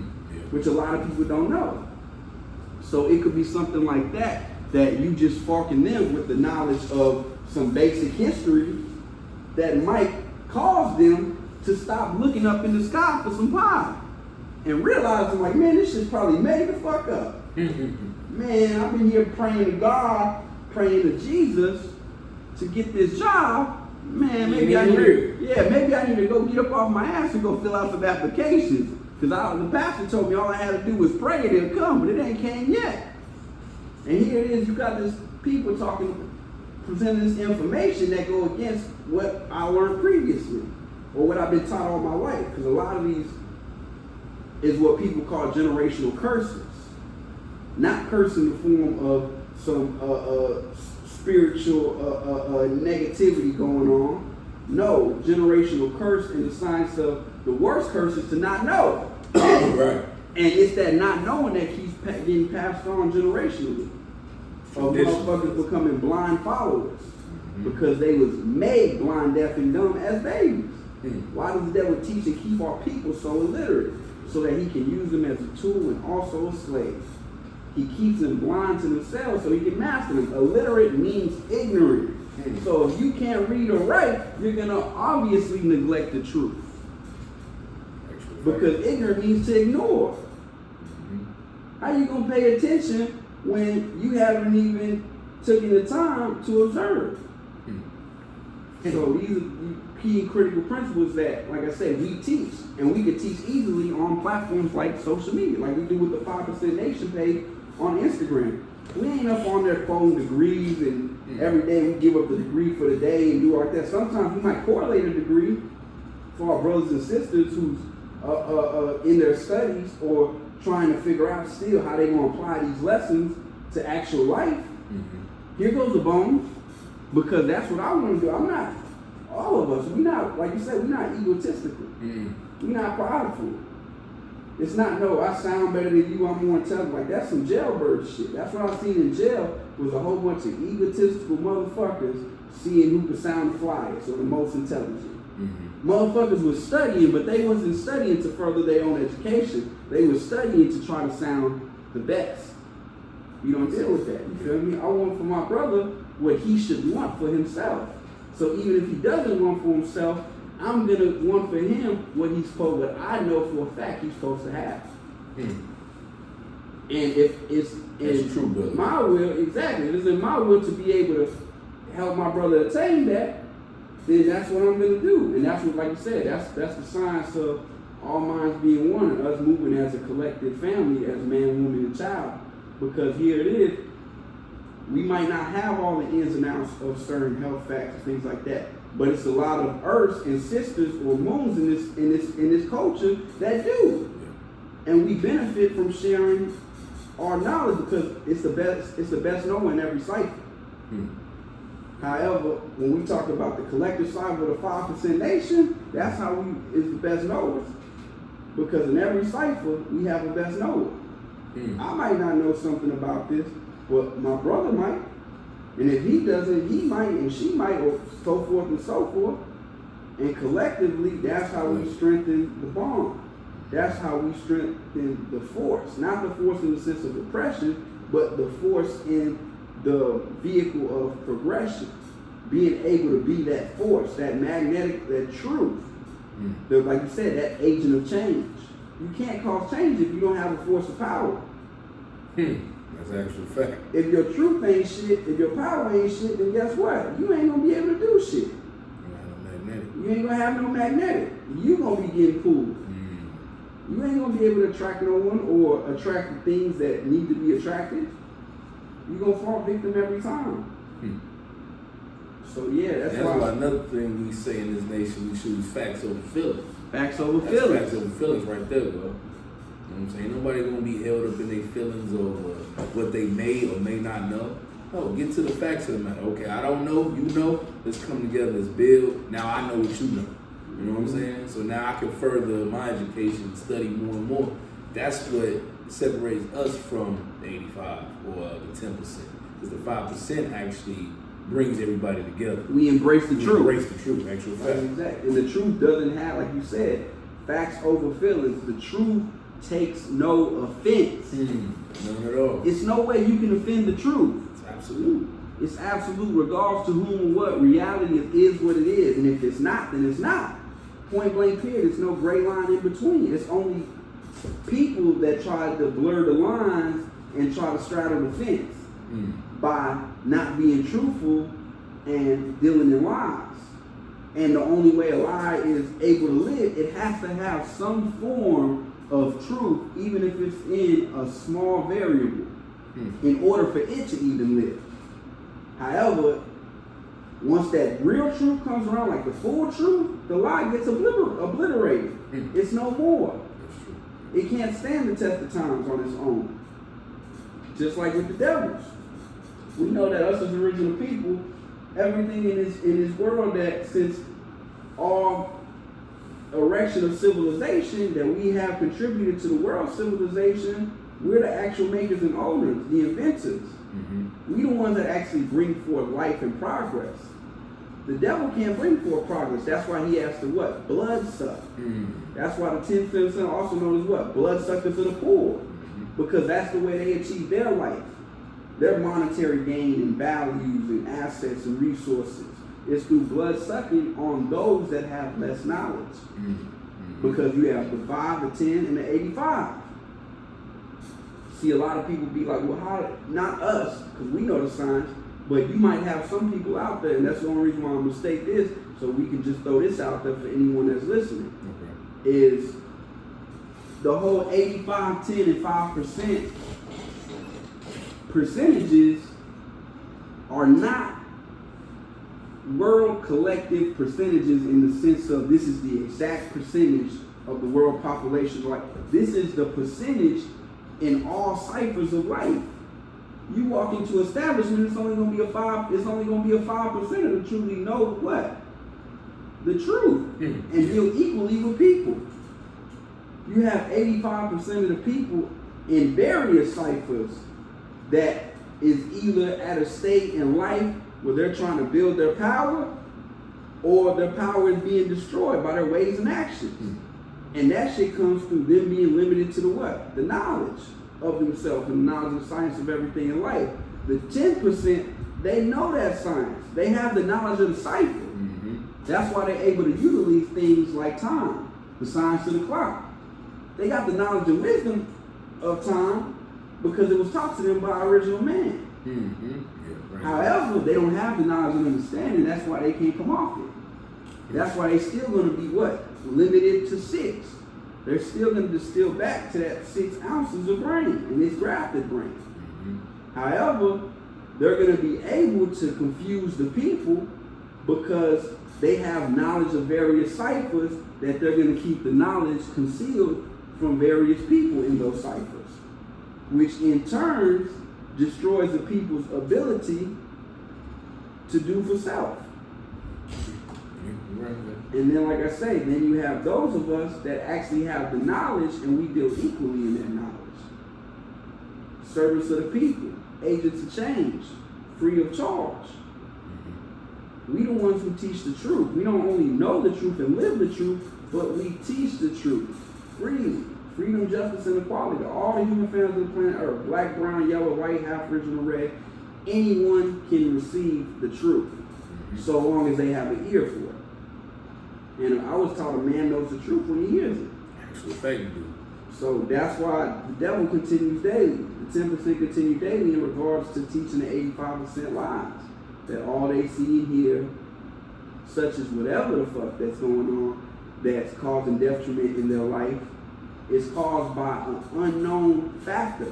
which a lot of people don't know. So it could be something like that you just sparking them with the knowledge of some basic history that might cause them to stop looking up in the sky for some pie and realizing, like, man, this shit's probably made the fuck up. Man, I've been here praying to God, praying to Jesus to get this job. Man, maybe I need to go get up off my ass and go fill out some applications. Because the pastor told me all I had to do was pray and it'll come, but it ain't came yet. And here it is, you got this people presenting this information that go against what I learned previously, or what I've been taught all my life. Because a lot of these is what people call generational curses. Not curse in the form of some spiritual negativity going on. No, generational curse in the science of the worst curse is to not know. Right. And it's that not knowing that keeps getting passed on generationally. Of motherfuckers becoming blind followers because they was made blind, deaf, and dumb as babies. Why does the devil teach and keep our people so illiterate? So that he can use them as a tool and also a slave. He keeps them blind to themselves so he can master them. Illiterate means ignorant. So if you can't read or write, you're going to obviously neglect the truth. Because ignorant means to ignore. How you going to pay attention when you haven't even taken the time to observe? So these are key and critical principles that, like I said, we teach. And we can teach easily on platforms like social media, like we do with the 5% Nation page on Instagram. We ain't up on there quoting degrees and every day we give up the degree for the day and do like that. Sometimes we might correlate a degree for our brothers and sisters who's in their studies or trying to figure out still how they're going to apply these lessons to actual life. Here goes the bones, because that's what I want to do. I'm not, all of us, we not, like you said, we're not egotistical. We're not prideful. It's not, no, I sound better than you, I'm more intelligent. Like, that's some jailbird shit. That's what I seen in jail, was a whole bunch of egotistical motherfuckers seeing who could sound the flyest or the most intelligent. Motherfuckers was studying, but they wasn't studying to further their own education. They was studying to try to sound the best. You don't deal with that, you feel me? I want for my brother what he should want for himself. So even if he doesn't want for himself, I'm gonna want for him what what I know for a fact he's supposed to have. And if it's in my will, exactly, if it's in my will to be able to help my brother attain that, then that's what I'm gonna do. And that's what, like you said, that's the science of all minds being one and us moving as a collective family, as man, woman, and child. Because here it is, we might not have all the ins and outs of certain health facts and things like that, but it's a lot of earths and sisters or moons in this culture that do, and we benefit from sharing our knowledge because it's the best known in every cipher. However, when we talk about the collective cipher of the 5% nation, that's how we is the best knowers, because in every cipher we have a best knower. I might not know something about this, but my brother might. And if he doesn't, he might, and she might, or so forth and so forth. And collectively, that's how we strengthen the bond. That's how we strengthen the force. Not the force in the sense of oppression, but the force in the vehicle of progression. Being able to be that force, that magnetic, that truth. Like you said, that agent of change. You can't cause change if you don't have a force of power. That's actual fact. If your truth ain't shit, if your power ain't shit, then guess what? You ain't gonna be able to do shit. You ain't gonna have no magnetic. You gonna be getting pulled. You ain't gonna be able to attract no one or attract the things that need to be attracted. You gonna fall victim every time. So yeah, that's why another thing we say in this nation, we choose facts over feelings. Facts over feelings. Facts over feelings right there, bro. You know what I'm saying? Nobody gonna be held up in their feelings over what they may or may not know. No, get to the facts of the matter. Okay, I don't know, you know, let's come together, let's build. Now I know what you know. You know what I'm saying? So now I can further my education, study more and more. That's what separates us from the 85 or the 10%. Because the 5% actually brings everybody together. We embrace the truth. Embrace the truth, actual fact. Exactly. And the truth doesn't have, like you said, facts over feelings. The truth takes no offense. None at all. It's no way you can offend the truth. It's absolute. It's absolute, regardless to whom and what. Reality is what it is. And if it's not, then it's not. Point blank period. There's no gray line in between. It's only people that try to blur the lines and try to straddle the fence by not being truthful and dealing in lies. And the only way a lie is able to live, it has to have some form of truth, even if it's in a small variable, in order for it to even live. However, once that real truth comes around, like the full truth, the lie gets obliterated. It's no more. It can't stand the test of times on its own. Just like with the devils. We know that us as original people, everything in this world that since our erection of civilization that we have contributed to the world civilization, we're the actual makers and owners, the inventors. We the ones that actually bring forth life and progress. The devil can't bring forth progress. That's why he has to what? Blood suck. That's why the 10th son also known as what? Blood suckers of the poor. Because that's the way they achieve their life. Their monetary gain and values and assets and resources is through blood sucking on those that have less knowledge. Because you have the 5, the 10, and the 85. See, a lot of people be like, well, how, not us, because we know the signs, but you might have some people out there, and that's the only reason why I'm going to state this, so we can just throw this out there for anyone that's listening, is the whole 85, 10, and 5% percentages are not world collective percentages in the sense of this is the exact percentage of the world population. Like this is the percentage in all ciphers of life. You walk into establishment, it's only gonna be a 5% that truly know what? The truth. And deal equally with people. You have 85% of the people in various ciphers that is either at a state in life where they're trying to build their power, or their power is being destroyed by their ways and actions. And that shit comes through them being limited to the what? The knowledge of themselves and the knowledge of science of everything in life. The 10%, they know that science. They have the knowledge of the cipher. That's why they're able to utilize things like time, the science of the clock. They got the knowledge and wisdom of time because it was taught to them by our original man. However, they don't have the knowledge and understanding. That's why they can't come off it. That's why they still going to be what? Limited to 6. They're still going to distill back to that 6 ounces of brain, and it's grafted brain. However, they're going to be able to confuse the people because they have knowledge of various ciphers that they're going to keep the knowledge concealed from various people in those ciphers, which in turn destroys the people's ability to do for self. And then, like I say, then you have those of us that actually have the knowledge and we deal equally in that knowledge. Servants of the people, agents of change, free of charge. We the ones who teach the truth. We don't only know the truth and live the truth, but we teach the truth freely. Freedom, justice, and equality to all the human families of the planet Earth. Black, brown, yellow, white, half original, red. Anyone can receive the truth, so long as they have an ear for it. And I was taught a man knows the truth when he hears it. Actual fact, you do. So that's why the devil continues daily. The 10% continue daily in regards to teaching the 85% lies. That all they see and hear, such as whatever the fuck that's going on, that's causing detriment in their life, is caused by an unknown factor.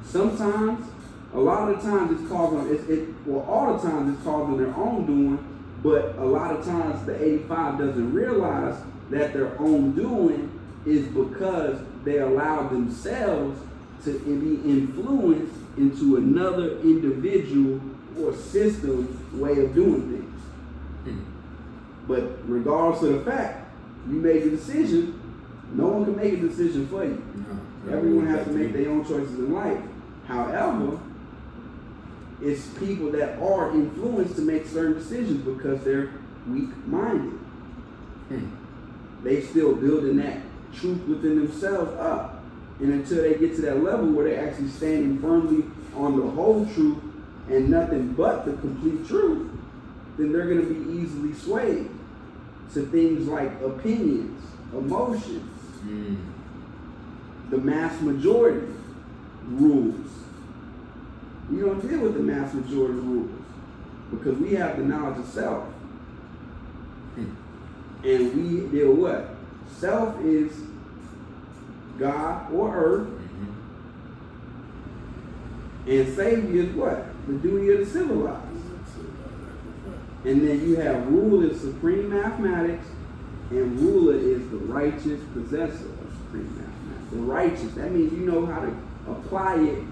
Sometimes, a lot of the times it's caused on, all the times it's caused on their own doing, but a lot of times the 85 doesn't realize that their own doing is because they allow themselves to be influenced into another individual or system way of doing things. But regardless of the fact, you made the decision. No one can make a decision for you. Everyone has to make their own choices in life. However, it's people that are influenced to make certain decisions because they're weak-minded. They still building that truth within themselves up. And until they get to that level where they're actually standing firmly on the whole truth and nothing but the complete truth, then they're going to be easily swayed to things like opinions, emotions, the mass majority rules. We don't deal with the mass majority rules because we have the knowledge of self. And we deal what? Self is God or earth. And Savior is what? The duty of the civilized. And then you have rule is supreme mathematics, and ruler is the righteous possessor of supreme mathematics. The righteous, that means you know how to apply it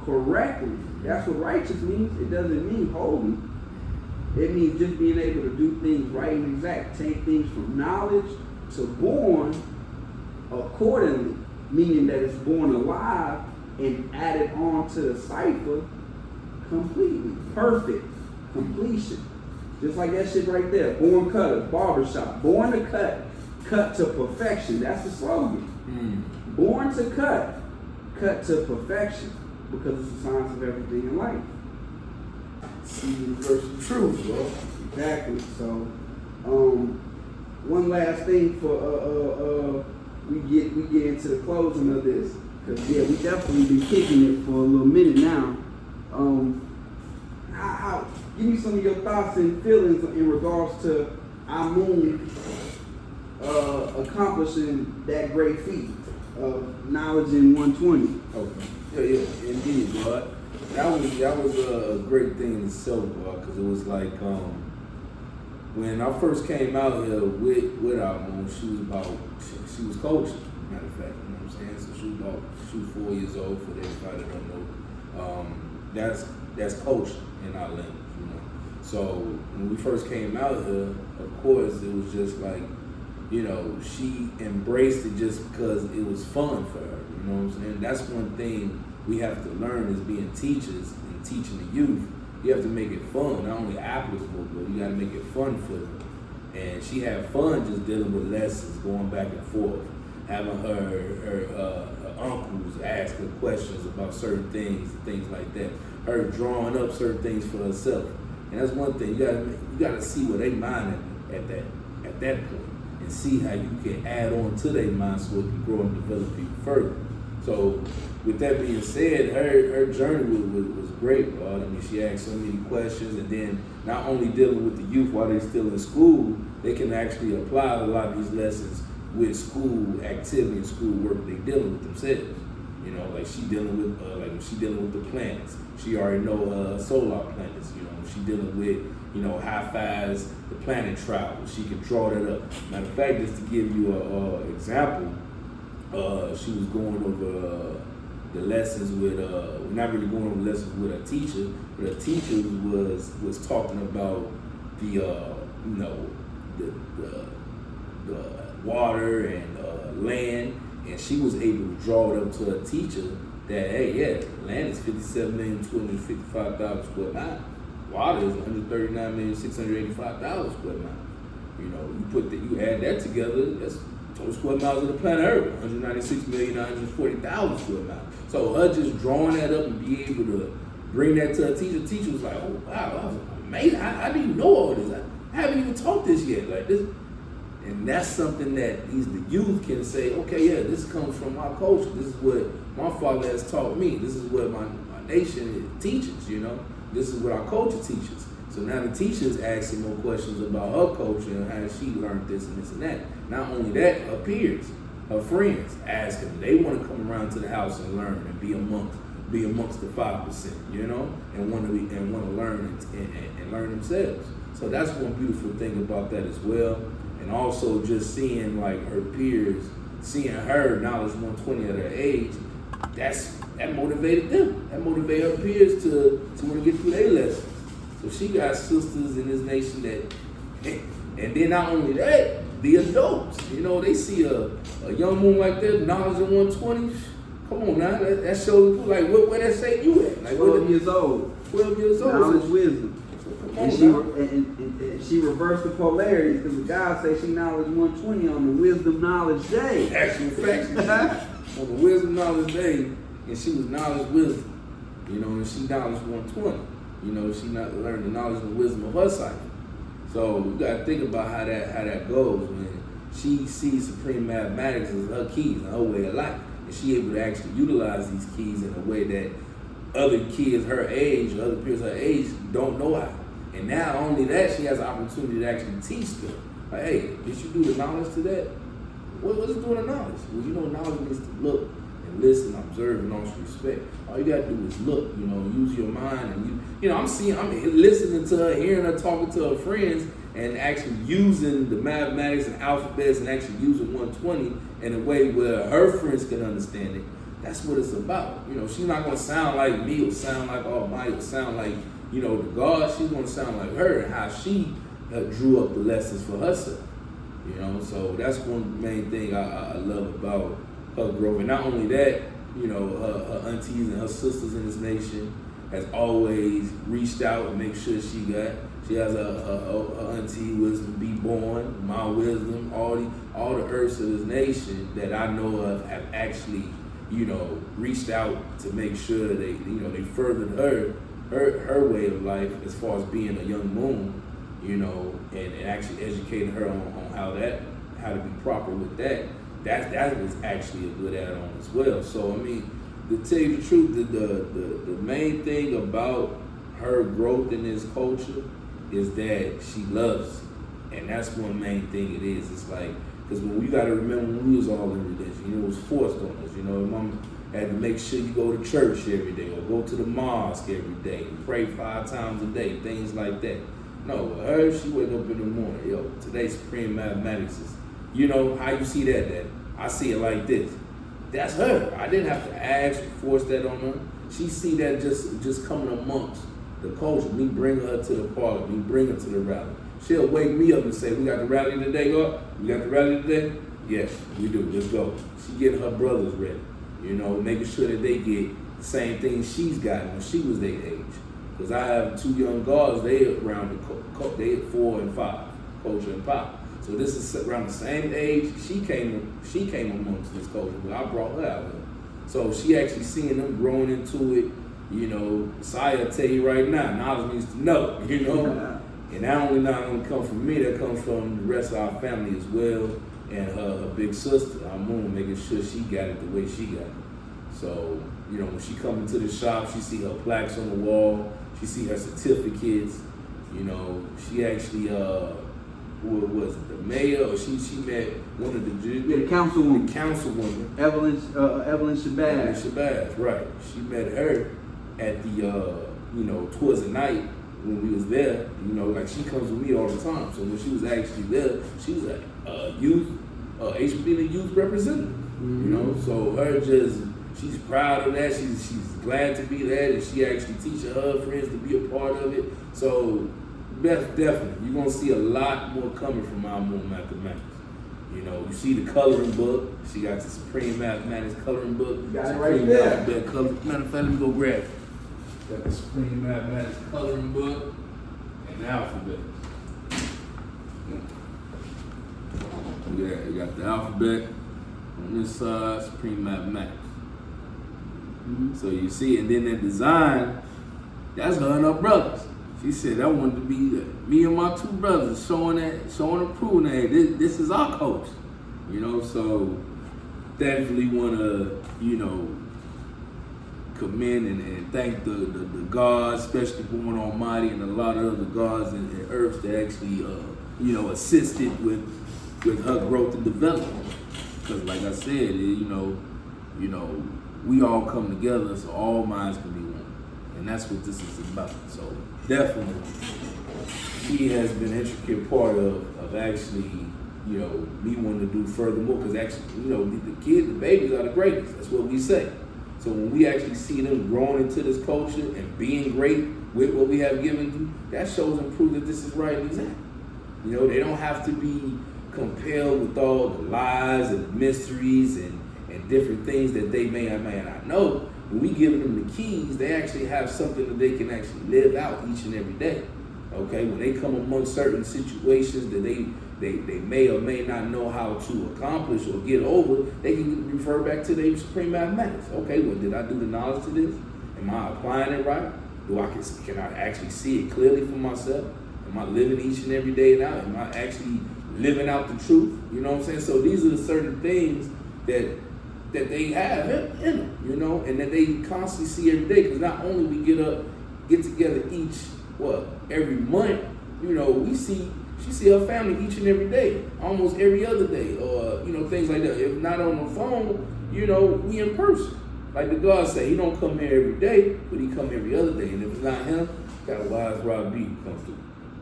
correctly. That's what righteous means. It doesn't mean holy. It means just being able to do things right and exact. Take things from knowledge to born accordingly, meaning that it's born alive and added on to the cipher completely. Perfect completion. Just like that shit right there. Born cutters, barbershop. Born to cut, cut to perfection. That's the slogan. Born to cut to perfection. Because it's the science of everything in life. See the universal truth, bro. Exactly. So, one last thing for we get into the closing of this, because yeah, we definitely been kicking it for a little minute now. Give me some of your thoughts and feelings in regards to Amun accomplishing that great feat of knowledge in 120. Okay. Yeah, indeed, bro. That was a great thing in itself, bro, because it was like, when I first came out here with our mom, she was coaching, matter of fact, you know what I'm saying? So she was 4 years old, for everybody that don't know. That's coaching in our language, you know. So when we first came out here, of course, it was just like, you know, she embraced it just because it was fun for her, you know what I'm saying? That's one thing we have to learn as being teachers and teaching the youth. You have to make it fun, not only applicable, but you got to make it fun for them. And she had fun just dealing with lessons, going back and forth, having her uncles ask her questions about certain things and things like that. Her drawing up certain things for herself. And that's one thing, you gotta see where they mind at that point, and see how you can add on to their mind so it can grow and develop even further. So with that being said, her journey was great, bro. I mean, she asked so many questions, and then not only dealing with the youth while they're still in school, they can actually apply a lot of these lessons with school activity and school work they're dealing with themselves. You know, like she dealing with the planets. She already know solar planets. You know, she dealing with, you know, how fast the planet travels. She can draw that up. Matter of fact, just to give you an example, she was going over the lessons with not really going over lessons with a teacher, but a teacher was talking about the you know, the water and land, and she was able to draw it up to a teacher that, hey, yeah, land is 57,255,000 square miles. Water is 139,685,000 square miles. You know, you add that together, that's total square miles of the planet Earth, 196,940,000 square miles. So her just drawing that up and be able to bring that to a teacher was like, oh wow, that was amazing. How do you know all this? I haven't even taught this yet, like this. And that's something that the youth can say, okay, yeah, this comes from my culture. This is what my father has taught me. This is what my nation teaches, you know. This is what our culture teaches. So now the teacher's asking more questions about her culture and how she learned this and this and that. Not only that, her peers, her friends ask her. They want to come around to the house and learn and be amongst the 5%, you know, and want to learn and learn themselves. So that's one beautiful thing about that as well. And also just seeing like her peers, seeing her knowledge 120 at her age, that motivated them. That motivated her peers to want to get through their lessons. So she got sisters in this nation that, and then not only that, the adults, you know, they see a young woman like that, knowledge of 120. Come on now, that shows like where that say you at? Like 12 years old. 12 years old. Knowledge, wisdom. And she reversed the polarities, because the guy say she knowledge 120 on the wisdom knowledge day. Actual facts. On the wisdom knowledge day, and she was knowledge wisdom. You know, and she knowledge 120. You know, she not learned the knowledge and wisdom of her cycle. So you gotta think about how that goes when she sees supreme mathematics as her keys and her way of life, and she able to actually utilize these keys in a way that other kids her age or other peers her age don't know how. And now only that, she has an opportunity to actually teach them. Like, hey, did you do the knowledge to that? What's it doing the knowledge? Well, you know, knowledge means to look and listen, observe, and also respect. All you gotta do is look, you know, use your mind, and you know, I'm listening to her, hearing her, talking to her friends, and actually using the mathematics and alphabets and actually using 120 in a way where her friends can understand it. That's what it's about. You know, she's not gonna sound like me or sound like Almighty or sound like, you know, the God. She's gonna sound like her and how she drew up the lessons for herself. You know, so that's one main thing I love about her growth. And not only that, you know, her aunties and her sisters in this nation has always reached out and make sure she has a auntie Wisdom B. Born, my Wisdom, all the earths of this nation that I know of have actually, you know, reached out to make sure they furthered her way of life as far as being a young moon, you know, and actually educating her on how to be proper with that. That was actually a good add-on as well. So I mean, to tell you the truth, the main thing about her growth in this culture is that she loves it. And that's one main thing it is. It's like, because when we gotta remember when we was all in religion, you know, it was forced on us. You know, mom had to make sure you go to church every day or go to the mosque every day and pray 5 times a day, things like that. No, her, she wake up in the morning. Yo, today's Supreme Mathematics is, you know, how you see that? I see it like this. That's her. I didn't have to ask or force that on her. She see that just coming amongst the culture. Me bring her to the parlor. Me bring her to the rally. She'll wake me up and say, we got the rally today, God? We got the rally today? Yes, we do. Let's go. She getting her brothers ready. You know, making sure that they get the same thing she's gotten when she was their age. Because I have 2 young guards, they around they at 4 and 5, culture and pop. So this is around the same age. She came amongst this culture, but I brought her out here. So she actually seeing them growing into it. You know, Saya tell you right now, knowledge means to know. You know, and that only not only come from me, that comes from the rest of our family as well, and her big sister, Amun, making sure she got it the way she got it. So you know, when she come into the shop, she see her plaques on the wall. She see her certificates. You know, she actually what was it, the mayor, or she met one of the councilwoman. The councilwoman. Evelyn Shabazz. Evelyn Shabazz, right. She met her at the you know, towards the night when we was there. You know, like she comes with me all the time. So when she was actually there, she was a youth, HBD youth representative. Mm-hmm. You know, so her she's proud of that. She's glad to be there, and she actually teaching her friends to be a part of it. So definitely, you're gonna see a lot more coming from Amun Mathematics. You know, you see the coloring book. She got the Supreme Mathematics coloring book. You got it right there. Matter of fact, let me go grab it. Got the Supreme Mathematics coloring book and the alphabet. Yeah, you got the alphabet on this side, Supreme Mathematics. Mm-hmm. So you see, and then that design, that's her and her brothers. She said, I wanted to be me and my 2 brothers showing approval that this is our coach. You know, so definitely want to, you know, commend and thank the gods, especially Born Almighty and a lot of other gods and earths that actually, you know, assisted with her growth and development. Because like I said, you know, we all come together so all minds can be one. And that's what this is about. So definitely, she has been an intricate part of actually, you know, me wanting to do furthermore. Because actually, you know, the babies are the greatest. That's what we say. So when we actually see them growing into this culture and being great with what we have given them, that shows and proves that this is right and exact. You know, they don't have to be compelled with all the lies and the mysteries and different things that they may or may not know. When we give them the keys, they actually have something that they can actually live out each and every day. Okay, when they come among certain situations that they may or may not know how to accomplish or get over, they can refer back to their Supreme Mathematics. Okay, well, did I do the knowledge to this? Am I applying it right? Can I actually see it clearly for myself? Am I living each and every day now? Am I actually living out the truth? You know what I'm saying? So these are the certain things that they have in them, you know, and that they constantly see every day. Because not only we get together every month, you know, she see her family each and every day, almost every other day, or, you know, things like that. If not on the phone, you know, we in person. Like the God say, he don't come here every day, but he come every other day. And if it's not him, got a wise Rob B come through.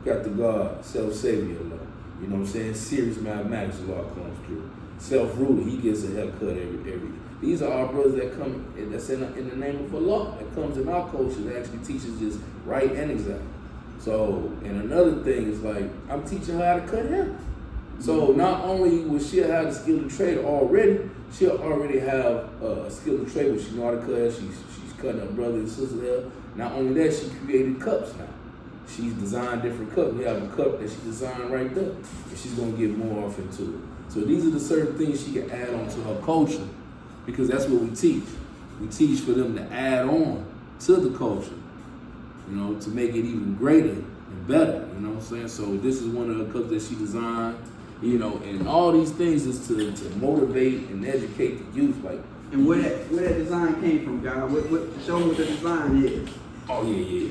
Got the God, self-savior law. You know what I'm saying? Serious mathematics law comes through. Self-ruler, he gets a haircut every. These are our brothers that come, that's in the name of Allah, that comes in our culture, that actually teaches us right and exact. So, and another thing is like, I'm teaching her how to cut hair. So not only will she have the skill to trade already, she'll already have a skill to trade where she know how to cut hair, she's cutting her brother and sister hair. Not only that, she created cups now. She's designed different cups. We have a cup that she designed right there, and she's gonna get more off into it. So these are the certain things she can add on to her culture, because that's what we teach. We teach for them to add on to the culture, you know, to make it even greater and better, you know what I'm saying? So this is one of the cups that she designed, you know, and all these things is to motivate and educate the youth. Like, and where that design came from, God? Show me what the design is. Oh yeah.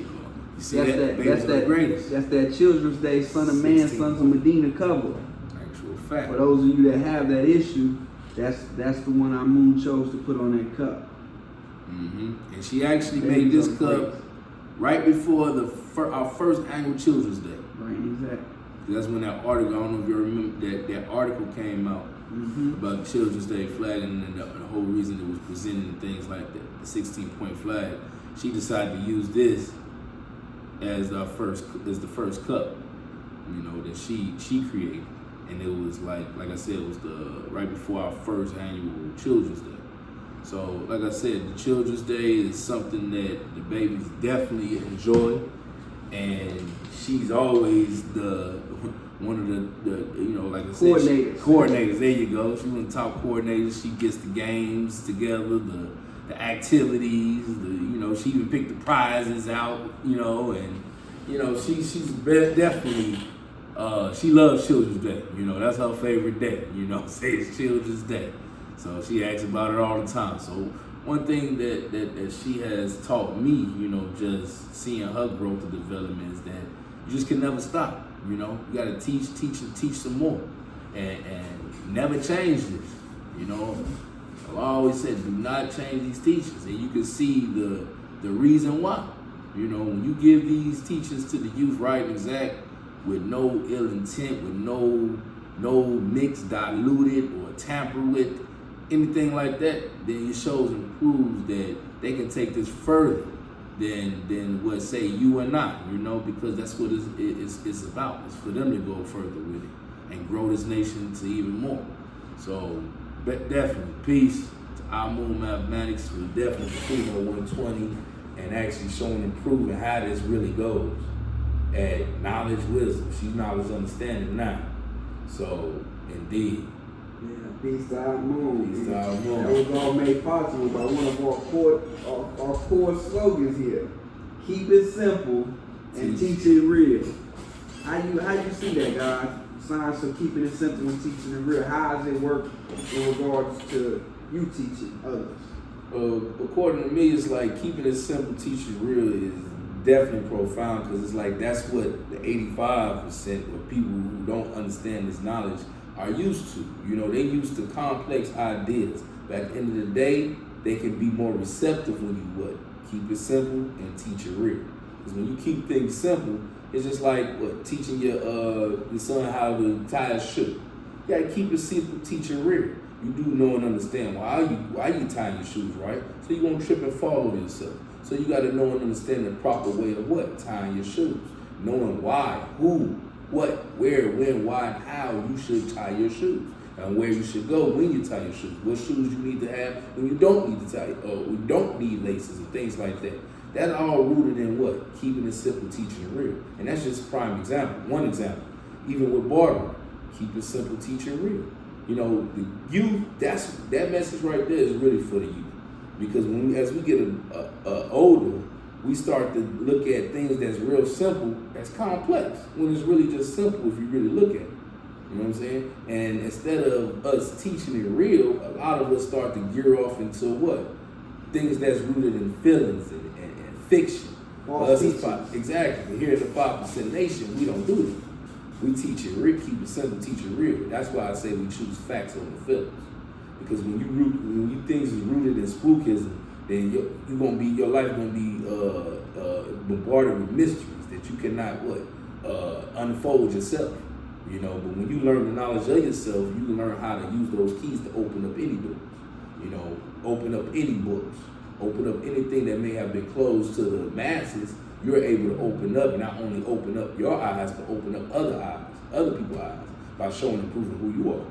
You see that's that Children's Day Son of Man, Sons of Medina cover. Actual fact. For those of you that have that issue, that's the one Amun chose to put on that cup. Mm-hmm. And she actually made this cup right before our first annual Children's Day. Right. Right, exactly. That's when that article, I don't know if you remember, that article came out about the Children's Day flag, and then the whole reason it was presented and things like that, the 16-point flag. She decided to use this as the first cup, that she created. And it was like I said, it was right before our first annual Children's Day. So, like I said, the Children's Day is something that the babies definitely enjoy, and she's always one of the like I said, coordinators. There you go. She's one of the top coordinators. She gets the games together, the activities. She even picked the prizes out. And she's definitely. She loves Children's Day. That's her favorite day. Say it's Children's Day. So she asks about it all the time. So one thing that she has taught me, just seeing her growth and development, is that you just can never stop. You got to teach and teach some more, and never change this. I always said, do not change these teachers, and you can see the reason why. When you give these teachings to the youth, right and exact, with no ill intent, with no mixed, diluted, or tampered with, anything like that, then it shows and proves that they can take this further than what, say, you and I, because that's what it's about. It's for them to go further with it and grow this nation to even more. So, definitely, peace to Amun Mathematics for definitely completing 120 and actually showing and proving how this really goes. At knowledge, wisdom. She's knowledge, understanding now. So, indeed. Yeah, peace to our moon. Peace to our moon. That was all made possible by one of our core slogans here. Keep it simple and teach it real. How you see that, guys? Science of keeping it simple and teaching it real. How does it work in regards to you teaching others? According to me, it's like keeping it simple, teaching real is definitely profound, because it's like that's what the 85% of people who don't understand this knowledge are used to. They're used to complex ideas. But at the end of the day, they can be more receptive when you keep it simple and teach it real. Because when you keep things simple, it's just like teaching your son how to tie a shoe. You gotta keep it simple, teach it real. You do know and understand why you tying your shoes, right? So you won't trip and fall over yourself. So you got to know and understand the proper way of tying your shoes. Knowing why, who, what, where, when, why, and how you should tie your shoes. And where you should go when you tie your shoes. What shoes you need to have when you don't need to tie, or you don't need laces and things like that. That's all rooted in what? Keeping it simple, teaching it real. And that's just a prime example. One example. Even with barbering, keep it simple, teaching it real. The youth, that message right there is really for the youth. Because as we get older, we start to look at things that's real simple as complex, when it's really just simple if you really look at it. You know what I'm saying? And instead of us teaching it real, a lot of us start to gear off into what? Things that's rooted in feelings and fiction. Exactly. Here in the 5% nation, we don't do it. We teach it real, keep it simple, teach it real. That's why I say we choose facts over feelings. Because when you things is rooted in spookism, then your life gonna be bombarded with mysteries that you cannot unfold yourself. But when you learn the knowledge of yourself, you can learn how to use those keys to open up any doors. Open up any books, open up anything that may have been closed to the masses. You're able to open up, not only open up your eyes, but open up other people's eyes, by showing and proving who you are.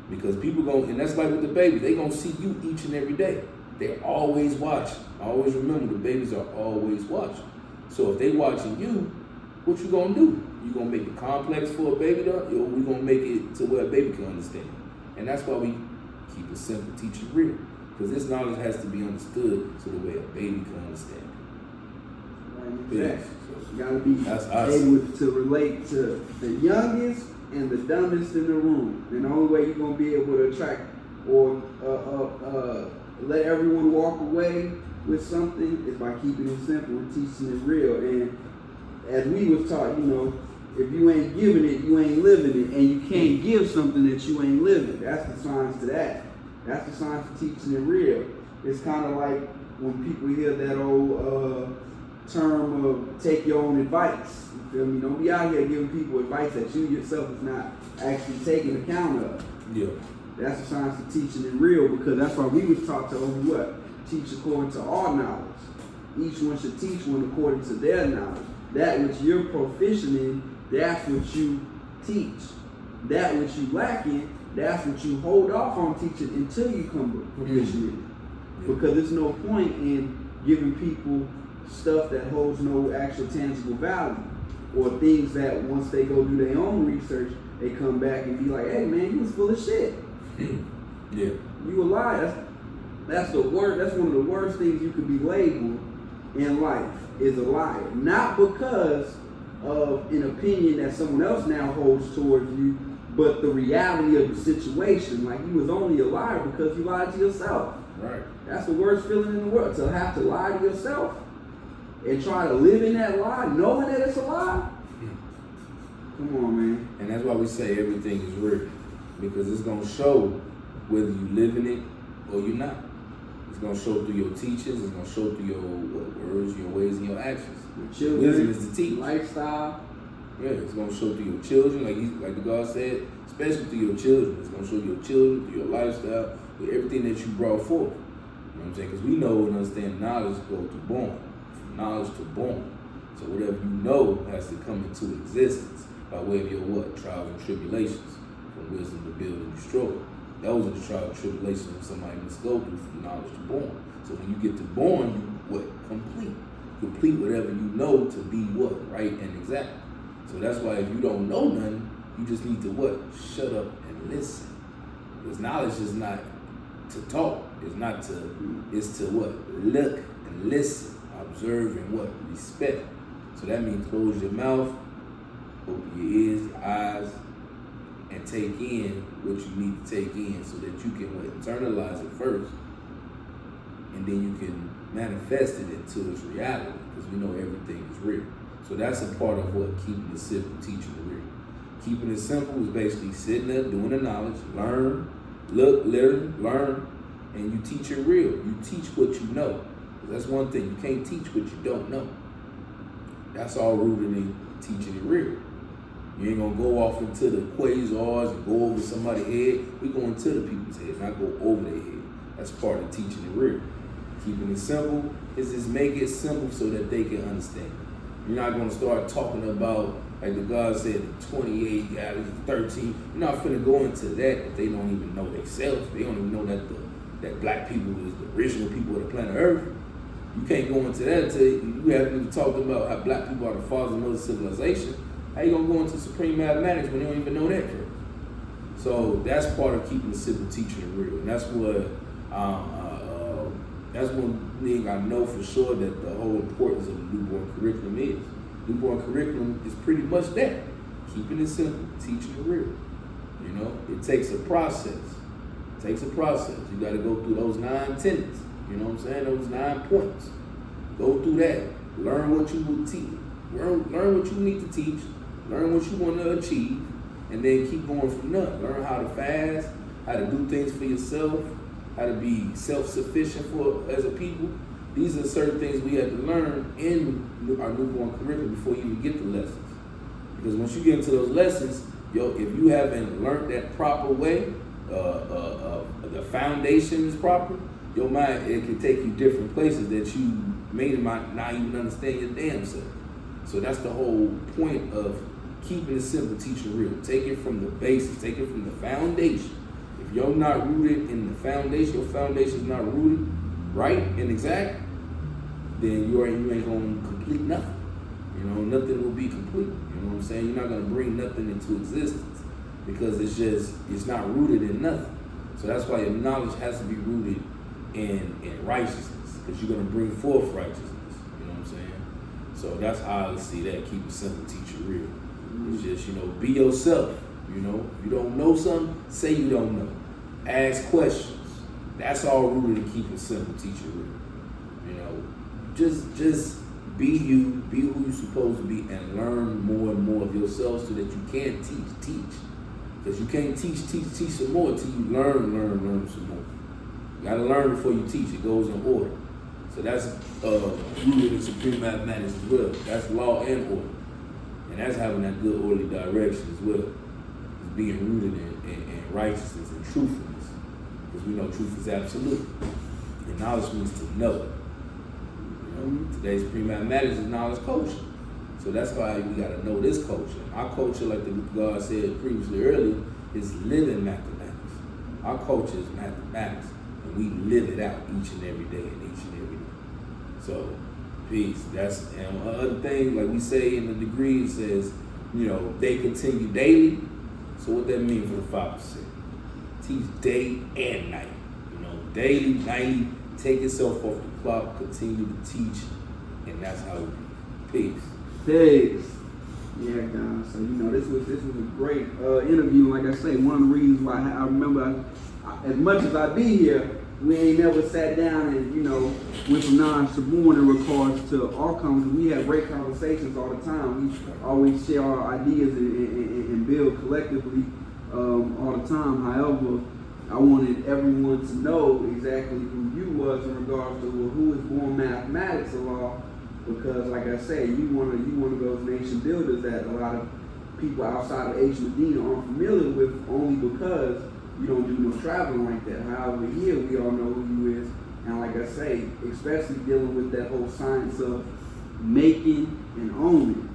Because people and that's like with the babies, they gonna see you each and every day. They're always watching. Always remember, the babies are always watching. So if they watching you, what you gonna do? You gonna make it complex for a baby or we gonna make it to where a baby can understand? And that's why we keep it simple, teach it real. Because this knowledge has to be understood so the way a baby can understand it. Exactly. So you gotta be able to relate to the youngest and the dumbest in the room. And the only way you're gonna be able to attract or let everyone walk away with something is by keeping it simple and teaching it real. And as we was taught, if you ain't giving it, you ain't living it, and you can't give something that you ain't living. That's the science to that. That's the science of teaching it real. It's kind of like when people hear that old term of take your own advice. You feel me? Don't be out here giving people advice that you yourself is not actually taking account of. Yeah. That's the science of teaching it real, because that's why we was taught to what? Teach according to our knowledge. Each one should teach one according to their knowledge. That which you're proficient in, that's what you teach. That which you lack in, that's what you hold off on teaching until you come proficient in it. Because there's no point in giving people stuff that holds no actual tangible value, or things that once they go do their own research, they come back and be like, hey man, you was full of shit. Yeah. You a liar. That's the worst. That's one of the worst things you could be labeled in life, is a liar. Not because of an opinion that someone else now holds towards you, but the reality of the situation. Like, you was only a liar because you lied to yourself. Right. That's the worst feeling in the world, to have to lie to yourself and try to live in that lie, knowing that it's a lie. Come on, man. And that's why we say everything is real, because it's gonna show whether you live in it or you're not. It's gonna show through your teachings. It's gonna show through your words, your ways, and your actions. Your children, wisdom is the teach. lifestyle. Yeah, it's gonna show through your children, like the God said, especially through your children. It's gonna show your children, through your lifestyle, through everything that you brought forth. You know what I'm saying? Because we know and understand knowledge goes to born, from knowledge to born. So whatever you know has to come into existence by way of your what? Trials and tribulations, from wisdom to build and destroy. Those are the trials and tribulations that somebody must go through from knowledge to born. So when you get to born, you what? Complete whatever you know to be what? Right and exact. So that's why if you don't know nothing, you just need to what? Shut up and listen. Because knowledge is not to talk. It's to what? Look and listen, observe and what? Respect. So that means close your mouth, open your ears, your eyes, and take in what you need to take in so that you can what? Internalize it first, and then you can manifest it into its reality, because we know everything is real. So that's a part of what keeping it simple, teaching it real. Keeping it simple is basically sitting there, doing the knowledge, learn, look, learn, and you teach it real. You teach what you know. That's one thing. You can't teach what you don't know. That's all rooted in teaching it real. You ain't gonna go off into the quasars and go over somebody's head. We go into the people's head, not go over their head. That's part of teaching it real. Keeping it simple is just make it simple so that they can understand. You're not gonna start talking about, like the God said, 28 out of 13. You're not finna go into that if they don't even know themselves. They don't even know that black people is the original people of the planet Earth. You can't go into that until you haven't even talked about how black people are the fathers and mothers of civilization. How you gonna go into supreme mathematics when you don't even know that first? So that's part of keeping the simple, teaching it real. And that's what that's one thing I know for sure that the whole importance of the newborn curriculum is. Newborn curriculum is pretty much that. Keeping it simple, teaching it real. You know, it takes a process. You gotta go through those 9 tenets. You know what I'm saying? Those 9 points. Go through that. Learn what you will teach. Learn what you need to teach. Learn what you want to achieve. And then keep going from there. Learn how to fast, how to do things for yourself, how to be self-sufficient as a people. These are certain things we have to learn in our newborn curriculum before you even get the lessons. Because once you get into those lessons, if you haven't learned that proper way, the foundation is proper, your mind, it can take you different places that you might not even understand your damn self. So that's the whole point of keeping it simple, teaching real. Take it from the basics, take it from the foundation. If you're not rooted in the foundation, your foundation is not rooted right and exact, then you ain't gonna complete nothing. You know, nothing will be complete. You know what I'm saying? You're not gonna bring nothing into existence because it's not rooted in nothing. So that's why your knowledge has to be rooted in righteousness, because you're gonna bring forth righteousness. You know what I'm saying? So that's how I see that. Keep it simple, teach it real. It's just, you know, be yourself. You know, if you don't know something, say you don't know. Ask questions. That's all rooted in keeping simple, teach it real. You know, just be you, be who you're supposed to be, and learn more and more of yourself so that you can teach. Because you can't teach some more until you learn some more. You gotta learn before you teach. It goes in order. So that's rooted in supreme mathematics as well. That's law and order. And that's having that good orderly direction as well. It's being rooted in righteousness and truthfulness. Because we know truth is absolute. And knowledge means to know. Today's supreme mathematics is knowledge culture. So that's why we gotta know this culture. Our culture, like the God said previously earlier, is living mathematics. Our culture is mathematics, and we live it out each and every day and each and every day. So, peace. That's, and another thing, like we say in the degree, it says, they continue daily. So what that mean for the 5%? Teach day and night. Daily, nightly, take yourself off the clock, continue to teach, and that's how we peace. Peace. Yeah, guys. So this was a great interview. Like I say, one of the reasons why I remember, as much as I be here, we ain't never sat down and went from non-suborn in regards to our conversation. We have great conversations all the time. We always share our ideas and build collectively all the time. However, I wanted everyone to know exactly who you was in regards to who is Born Mathematics Law, because like I say, you one of those nation builders that a lot of people outside of H. Medina aren't familiar with, only because you don't do no traveling like that. However, here we all know who you is, and like I say, especially dealing with that whole science of making and owning.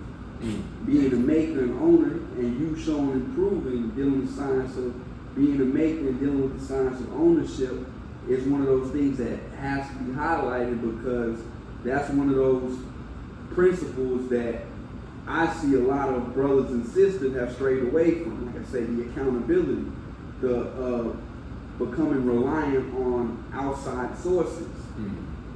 Being a maker and owner, and you showing and proving, dealing with the science of being a maker and dealing with the science of ownership is one of those things that has to be highlighted, because that's one of those principles that I see a lot of brothers and sisters have strayed away from. Like I say, the accountability, the becoming reliant on outside sources.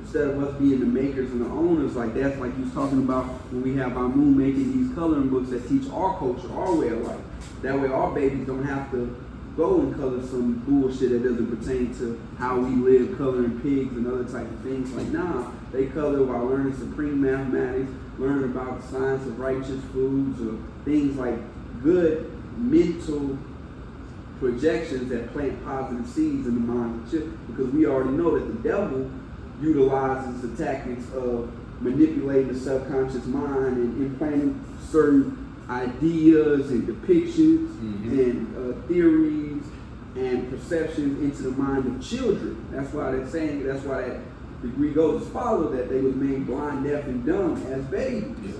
Instead of us being the makers and the owners, like that's like you was talking about when we have our moon making these coloring books that teach our culture, our way of life. That way our babies don't have to go and color some bullshit that doesn't pertain to how we live, coloring pigs and other type of things. Like, nah, they color while learning supreme mathematics, learning about the science of righteous foods, or things like good mental projections that plant positive seeds in the mind of the children. Because we already know that the devil utilizes the tactics of manipulating the subconscious mind and implanting certain ideas and depictions and theories and perceptions into the mind of children. That's why that degree goes as follows, that they was made blind, deaf, and dumb as babies. Yeah.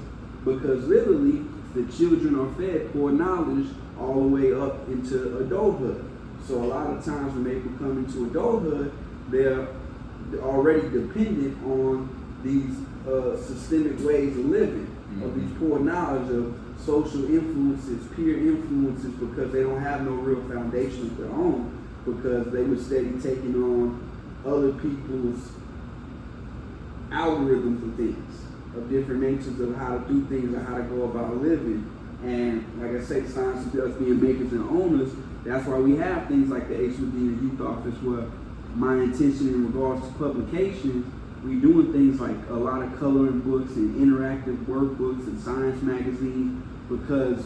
Because literally, the children are fed poor knowledge all the way up into adulthood. So a lot of times when they become into adulthood, they're already dependent on these systemic ways of living, of these poor knowledge of social influences, peer influences, because they don't have no real foundation of their own, because they were steady taking on other people's algorithms of things, of different natures of how to do things and how to go about living. And like I say, science is us being makers and owners. That's why we have things like the H. Medina Youth Office, where my intention in regards to publications, we doing things like a lot of coloring books and interactive workbooks and science magazines, because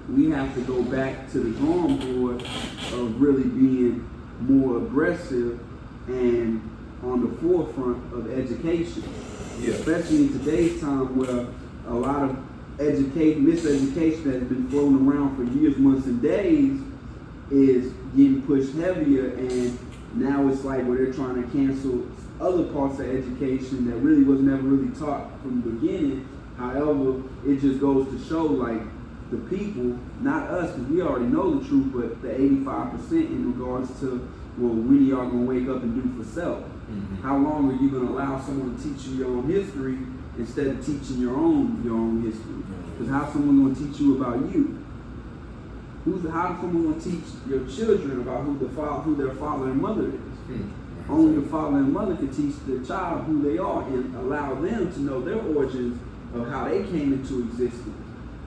we have to go back to the drawing board of really being more aggressive and on the forefront of education. Yeah. Especially in today's time, where a lot of miseducation that has been floating around for years, months, and days is getting pushed heavier, and now it's like where they're trying to cancel other parts of education that really was never really taught from the beginning. However, it just goes to show, like, the people, not us, because we already know the truth, but the 85% in regards to, well, when y'all gonna wake up and do for self? How long are you gonna allow someone to teach you your own history instead of teaching your own history? Because how's someone gonna teach you about you? How's someone gonna teach your children about who their father and mother is? Only the father and mother can teach the child who they are and allow them to know their origins of how they came into existence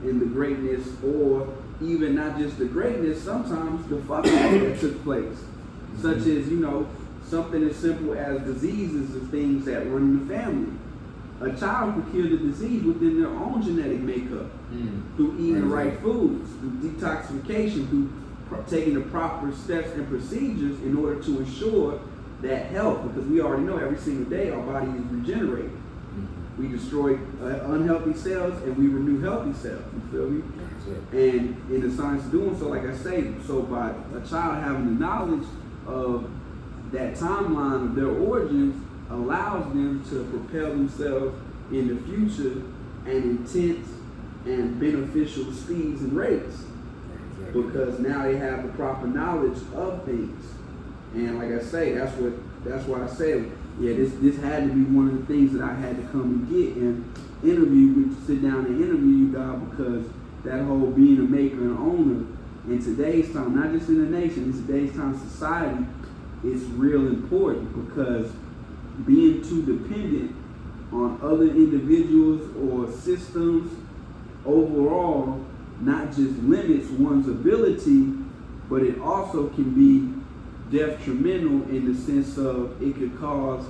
and the greatness, or even not just the greatness, sometimes the fucking that took place. Such as, something as simple as diseases and things that run in the family. A child can cure the disease within their own genetic makeup through eating the right foods, through detoxification, through taking the proper steps and procedures in order to ensure that health, because we already know every single day our body is regenerated. We destroy unhealthy cells and we renew healthy cells. You feel me? And in the science of doing so, like I say, so by a child having the knowledge of that timeline of their origins allows them to propel themselves in the future at intense and beneficial speeds and rates, because now they have the proper knowledge of things. And like I say, that's why I said, yeah, this had to be one of the things that I had to come and get and sit down and interview you guys, because that whole being a maker and owner in today's time, not just in the nation, in today's time society, is real important, because being too dependent on other individuals or systems overall not just limits one's ability, but it also can be detrimental in the sense of it could cause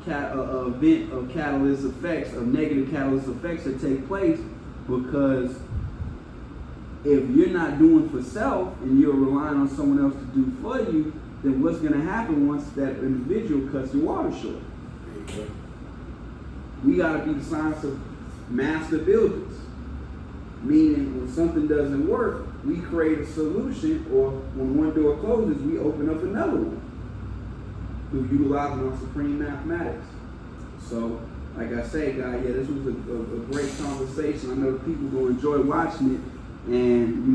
a event of catalyst effects, of negative catalyst effects that take place, because if you're not doing for self and you're relying on someone else to do for you, then what's going to happen once that individual cuts the water short? We got to be the science of master builders, meaning when something doesn't work, we create a solution, or when one door closes, we open up another one through utilizing our supreme mathematics. So, like I say, guys, yeah, this was a great conversation. I know people will enjoy watching it, and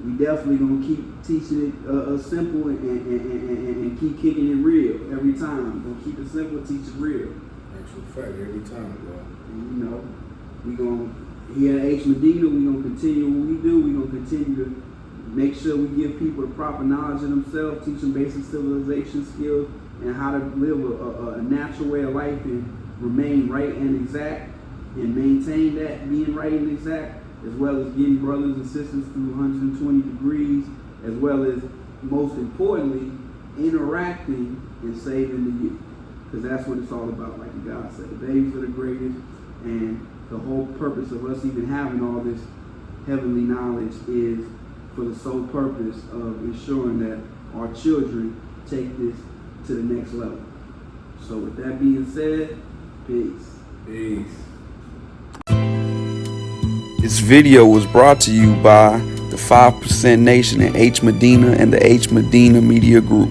we definitely gonna keep teaching it simple and keep kicking it real every time. We're gonna keep it simple, teach it real. Actual fact, every time, bro. And, we gonna here at H. Medina, we gonna continue what we do. We gonna continue to make sure we give people the proper knowledge of themselves, teach them basic civilization skills, and how to live a natural way of life and remain right and exact, and maintain that being right and exact, as well as getting brothers and sisters through 120 degrees, as well as, most importantly, interacting and saving the youth. Because that's what it's all about, like the God said. The babies are the greatest, and the whole purpose of us even having all this heavenly knowledge is for the sole purpose of ensuring that our children take this to the next level. So with that being said, peace. Peace. This video was brought to you by the 5% Nation and H. Medina and the H. Medina Media Group.